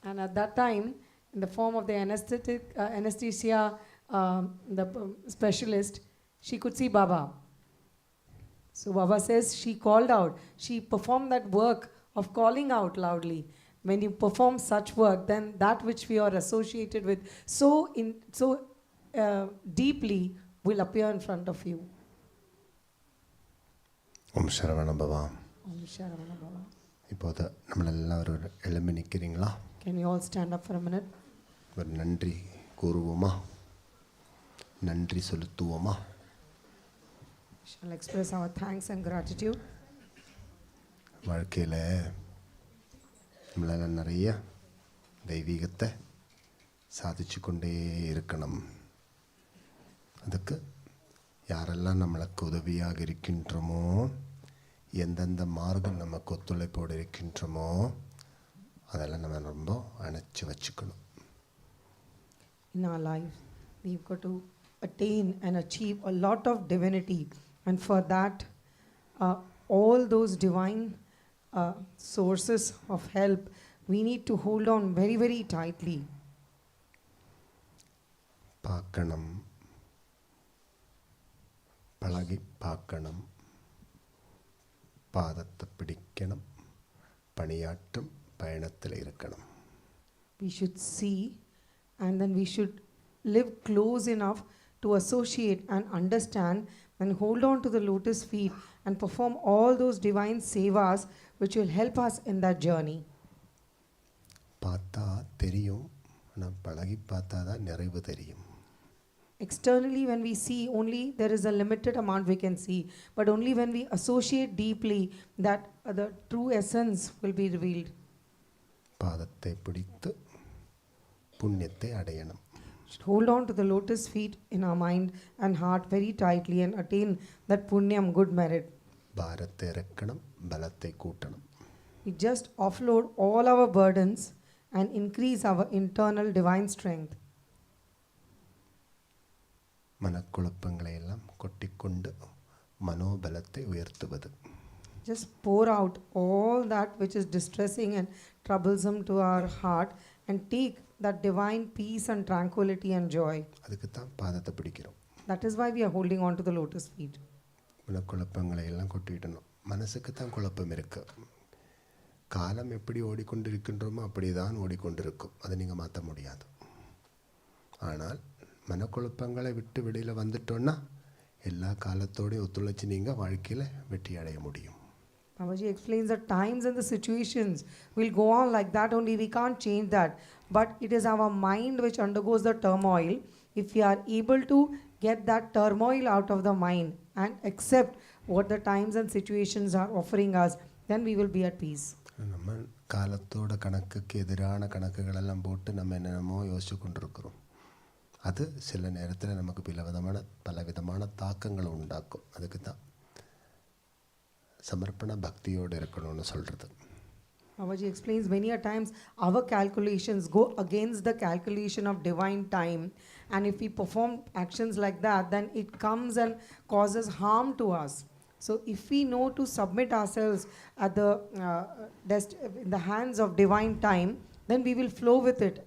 [SPEAKER 2] And at that time, in the form of the anesthesia, the specialist, she could see Baba. So Baba says she called out. She performed that work of calling out loudly. When you perform such work, then that which we are associated with so deeply will appear in front of you.
[SPEAKER 1] Om Sharavana Baba.
[SPEAKER 2] Om Sharavana Baba.
[SPEAKER 1] இப்போது நம்மளெல்லாம் எழும்பி நிற்கிறீங்களா?
[SPEAKER 2] Can you all stand up for a minute?
[SPEAKER 1] ஒரு நன்றி கூறுவோமா? நன்றி செலுத்துவோமா?
[SPEAKER 2] Shall express our thanks and gratitude.
[SPEAKER 1] வாழ்க்கையில் நம்மளால் நிறைய தெய்வீகத்தை சாதிச்சு கொண்டே இருக்கணும். அதுக்கு யாரெல்லாம் நம்மளுக்கு உதவியாக இருக்கின்றோமோ, எந்தெந்த மார்க்கம் நமக்கு ஒத்துழைப்போடு இருக்கின்றோமோ, அதெல்லாம் நம்ம ரொம்ப அணைச்சி வச்சுக்கணும்.
[SPEAKER 2] In our life, we've got to attain and achieve a lot of divinity. And for that, all those divine sources of help, we need to hold on very, very tightly.
[SPEAKER 1] பார்க்கணும், பழகி பார்க்கணும், பாதத்தை பிடிக்கணும், பணியாற்றும் பயணத்தில் இருக்கணும்.
[SPEAKER 2] We should see, and then we should live close enough to associate and understand and hold on to the lotus feet and perform all those divine sevas which will help us in that journey.
[SPEAKER 1] பார்த்தா தெரியும், ஆனால் பழகி பார்த்தா தான் நிறைவு தெரியும்.
[SPEAKER 2] Externally, when we see only, there is a limited amount we can see, but only when we associate deeply that the true essence will be revealed.
[SPEAKER 1] பாதத்தை பிடித்து புண்ணியத்தை அடையணும்.
[SPEAKER 2] should hold on to the lotus feet in our mind and heart very tightly and attain that punyam, good merit.
[SPEAKER 1] ഭാരത്തെ ഇറക്കണം, ബലത്തെ കൂട്ടണം.
[SPEAKER 2] We just offload all our burdens and increase our internal divine strength.
[SPEAKER 1] മനക്കുഴപ്പങ്ങളെയെല്ലാം കൊട്ടിക്കൊണ്ട് മനോബലത്തെ ഉയർത്തുவது.
[SPEAKER 2] Just pour out all that which is distressing and troublesome to our heart and take that divine peace and tranquility and joy.
[SPEAKER 1] அதுக்கு தான் பாதத்தை பிடிக்கிறோம்.
[SPEAKER 2] That is why we are holding on to the lotus feet.
[SPEAKER 1] மனக்குழப்பங்களையெல்லாம் கொட்டிடணும். மனசுக்கு தான் குழப்பம் இருக்கு. காலம் எப்படி ஓடிக்கொண்டிருக்கின்றோமோ அப்படி தான் ஓடிக்கொண்டிருக்கும். அதை நீங்கள் மாற்ற முடியாது. ஆனால் மனக்குழப்பங்களை விட்டு வெளியில் வந்துட்டோன்னா எல்லா காலத்தோடையும் ஒத்துழைச்சி நீங்கள் வாழ்க்கையில் வெற்றி அடைய முடியும்.
[SPEAKER 2] Babaji explains that times and the situations will go on like that only. We can't change that. But it is our mind which undergoes the turmoil. If we are able to get that turmoil out of the mind and accept what the times and situations are offering us, then we will be at peace.
[SPEAKER 1] நம்ம காலத்தோட கணக்குக்கு எதிரான கணக்குகளெல்லாம் போட்டு நம்ம என்னென்னமோ யோசிச்சு கொண்டிருக்கிறோம். அது சில நேரத்தில் நமக்கு பலவிதமான தாக்கங்களை உண்டாக்கும். அதுக்கு தான் சமர்ப்பண பக்தியோடு இருக்கணும்னு சொல்கிறது.
[SPEAKER 2] Babaji explains many a times our calculations go against the calculation of divine time, and if we perform actions like that, then it comes and causes harm to us. So if we know to submit ourselves at the in the hands of divine time, then we will flow with it.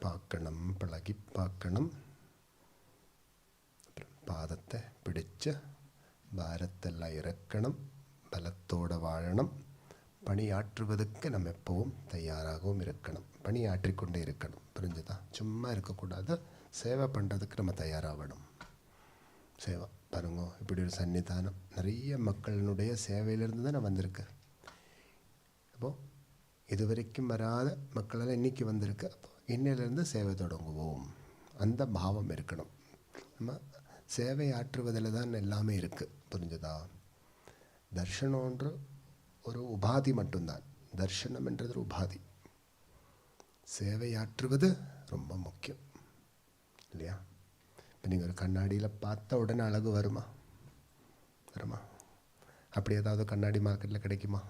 [SPEAKER 1] பார்க்கணும், பழகி பார்க்கணும், பாதத்தை பிடிச்சு பாரத்தெல்லாம் இறக்கணும், பலத்தோடு வாழணும், பணியாற்றுவதற்கு நம்ம எப்பவும் தயாராகவும் இருக்கணும். பணியாற்றிக்கொண்டே இருக்கணும். புரிஞ்சுதா? சும்மா இருக்கக்கூடாது. சேவை பண்ணுறதுக்கு நம்ம தயாராகணும். சேவை பாருங்க, இப்படி ஒரு சன்னிதானம் நிறைய மக்களினுடைய சேவையிலிருந்து தான் நான் வந்திருக்கு. அப்போது இதுவரைக்கும் வராத மக்களெல்லாம் இன்றைக்கி வந்திருக்கு. அப்போ இன்னிலிருந்து சேவை தொடங்குவோம். அந்த பாவம் இருக்கணும். நம்ம சேவை ஆற்றுவதில் தான் எல்லாமே இருக்குது. புரிஞ்சுதா? தர்ஷனம்ன்ற ஒரு உபாதி மட்டும்தான். தர்ஷனம் என்றது ஒரு உபாதி. சேவையாற்றுவது ரொம்ப முக்கியம் இல்லையா? இப்போ நீங்கள் ஒரு கண்ணாடியில் பார்த்த உடனே அழகு வருமா? அப்படி ஏதாவது கண்ணாடி மார்க்கெட்டில் கிடைக்குமா?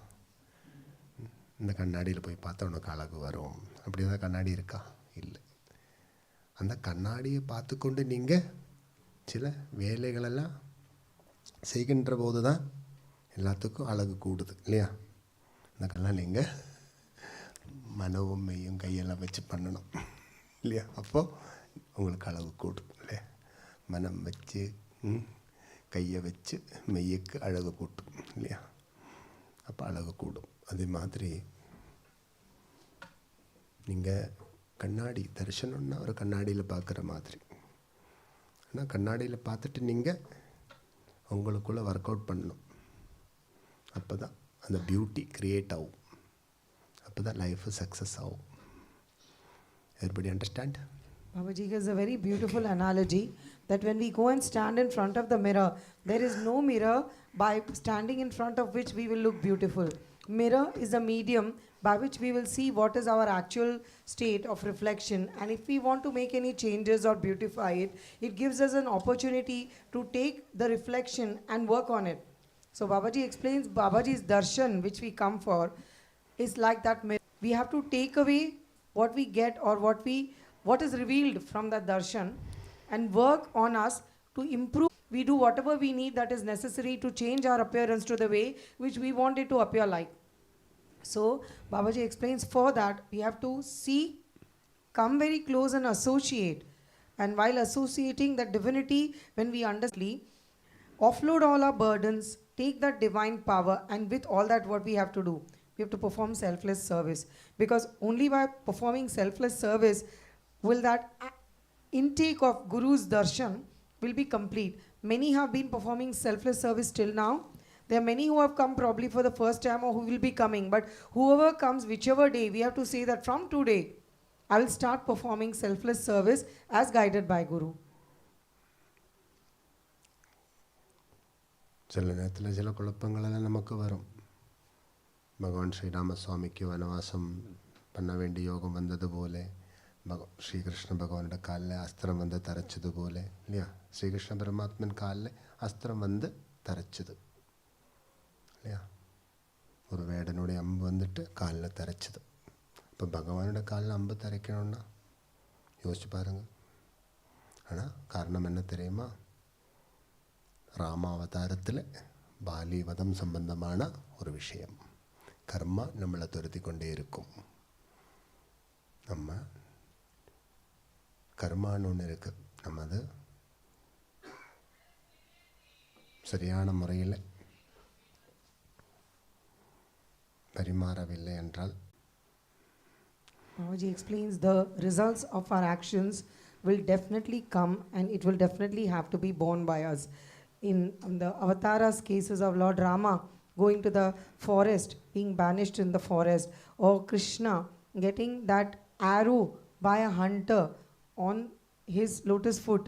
[SPEAKER 1] இந்த கண்ணாடியில் போய் பார்த்தா உனக்கு அழகு வரும், அப்படி ஏதாவது கண்ணாடி இருக்கா? இல்லை. அந்த கண்ணாடியை பார்த்துக்கொண்டு நீங்கள் சில வேலைகளெல்லாம் செய்கின்ற போது தான் எல்லாத்துக்கும் அழகு கூடுது இல்லையா? அதுக்கெல்லாம் நீங்கள் மனவும் மெய்யும் கையெல்லாம் வச்சு பண்ணணும் இல்லையா? அப்போது உங்களுக்கு அழகு கூடும் இல்லையா? மனம் வச்சு கையை வச்சு மெய்யுக்கு அழகு கூட்டும் இல்லையா? அப்போ அழகு கூடும். அதே மாதிரி நீங்கள் கண்ணாடி தரிசனம்னா ஒரு கண்ணாடியில் பார்க்குற மாதிரி. ஆனால் கண்ணாடியில் பார்த்துட்டு நீங்கள் உங்களுக்குள்ளே ஒர்க் அவுட் பண்ணணும். அப்போ தான் அந்த பியூட்டி க்ரியேட் ஆகும். அப்போ தான் லைஃபு சக்ஸஸ் ஆகும். Everybody understand?
[SPEAKER 2] Babaji gives a very beautiful analogy that when we go and stand in front of the mirror, there is no mirror by standing in front of which we will look beautiful. Mirror is a medium by which we will see what is our actual state of reflection, and if we want to make any changes or beautify it, it gives us an opportunity to take the reflection and work on it. So Babaji explains Babaji's darshan which we come for is like that mirror. We have to take away what we get or what is revealed from that darshan and work on us to improve. We do whatever we need that is necessary to change our appearance to the way which we want it to appear like. So Babaji explains for that we have to see, come very close and associate. And while associating that divinity, when we understand, offload all our burdens, take that divine power, and with all that what we have to do, we have to perform selfless service. Because only by performing selfless service will that intake of Guru's darshan will be complete. Many have been performing selfless service till now. There are many who have come probably for the first time or who will be coming. But whoever comes, whichever day, we have to say that from today, I will start performing selfless service as guided by Guru.
[SPEAKER 1] சில நேரத்தில் சில குழப்பங்களெல்லாம் நமக்கு வரும். பகவான் ஸ்ரீராம சுவாமிக்கு வனவாசம் பண்ண வேண்டிய யோகம் வந்தது போல ശ്രീകൃഷ്ണ ഭഗവാനുടെ കാലിൽ അസ്ത്രം വന്ന് തറച്ചതുപോലെ ഇല്ലയാ, ശ്രീകൃഷ്ണ പരമാത്മൻ കാലിൽ അസ്ത്രം വന്ന് തറച്ചത് இல்லையா, ஒரு வேடனுடைய அம்பு வந்துட்டு காலில் தரைச்சது. இப்போ பகவானோட காலில் அம்பு தரைக்கணும்னா யோசிச்சு பாருங்க. ஆனால் காரணம் என்ன தெரியுமா, ராமாவதாரத்தில் பாலிவதம் சம்பந்தமான ஒரு விஷயம். கர்மா நம்மளை துரத்தி கொண்டே இருக்கும். நம்ம கர்மான்னு ஒன்று இருக்குது, நம்ம அது சரியான முறையில் பரிமாறவில்லை என்றால்,
[SPEAKER 2] Babaji explains the results of our actions will definitely come and it will definitely have to be borne by us. In the avatars cases of Lord Rama going to the forest, being banished in the forest, or Krishna getting that arrow by a hunter on his lotus foot.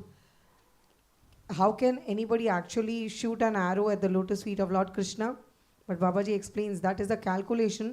[SPEAKER 2] How can anybody actually shoot an arrow at the lotus feet of Lord Krishna? But Babaji explains that is the calculation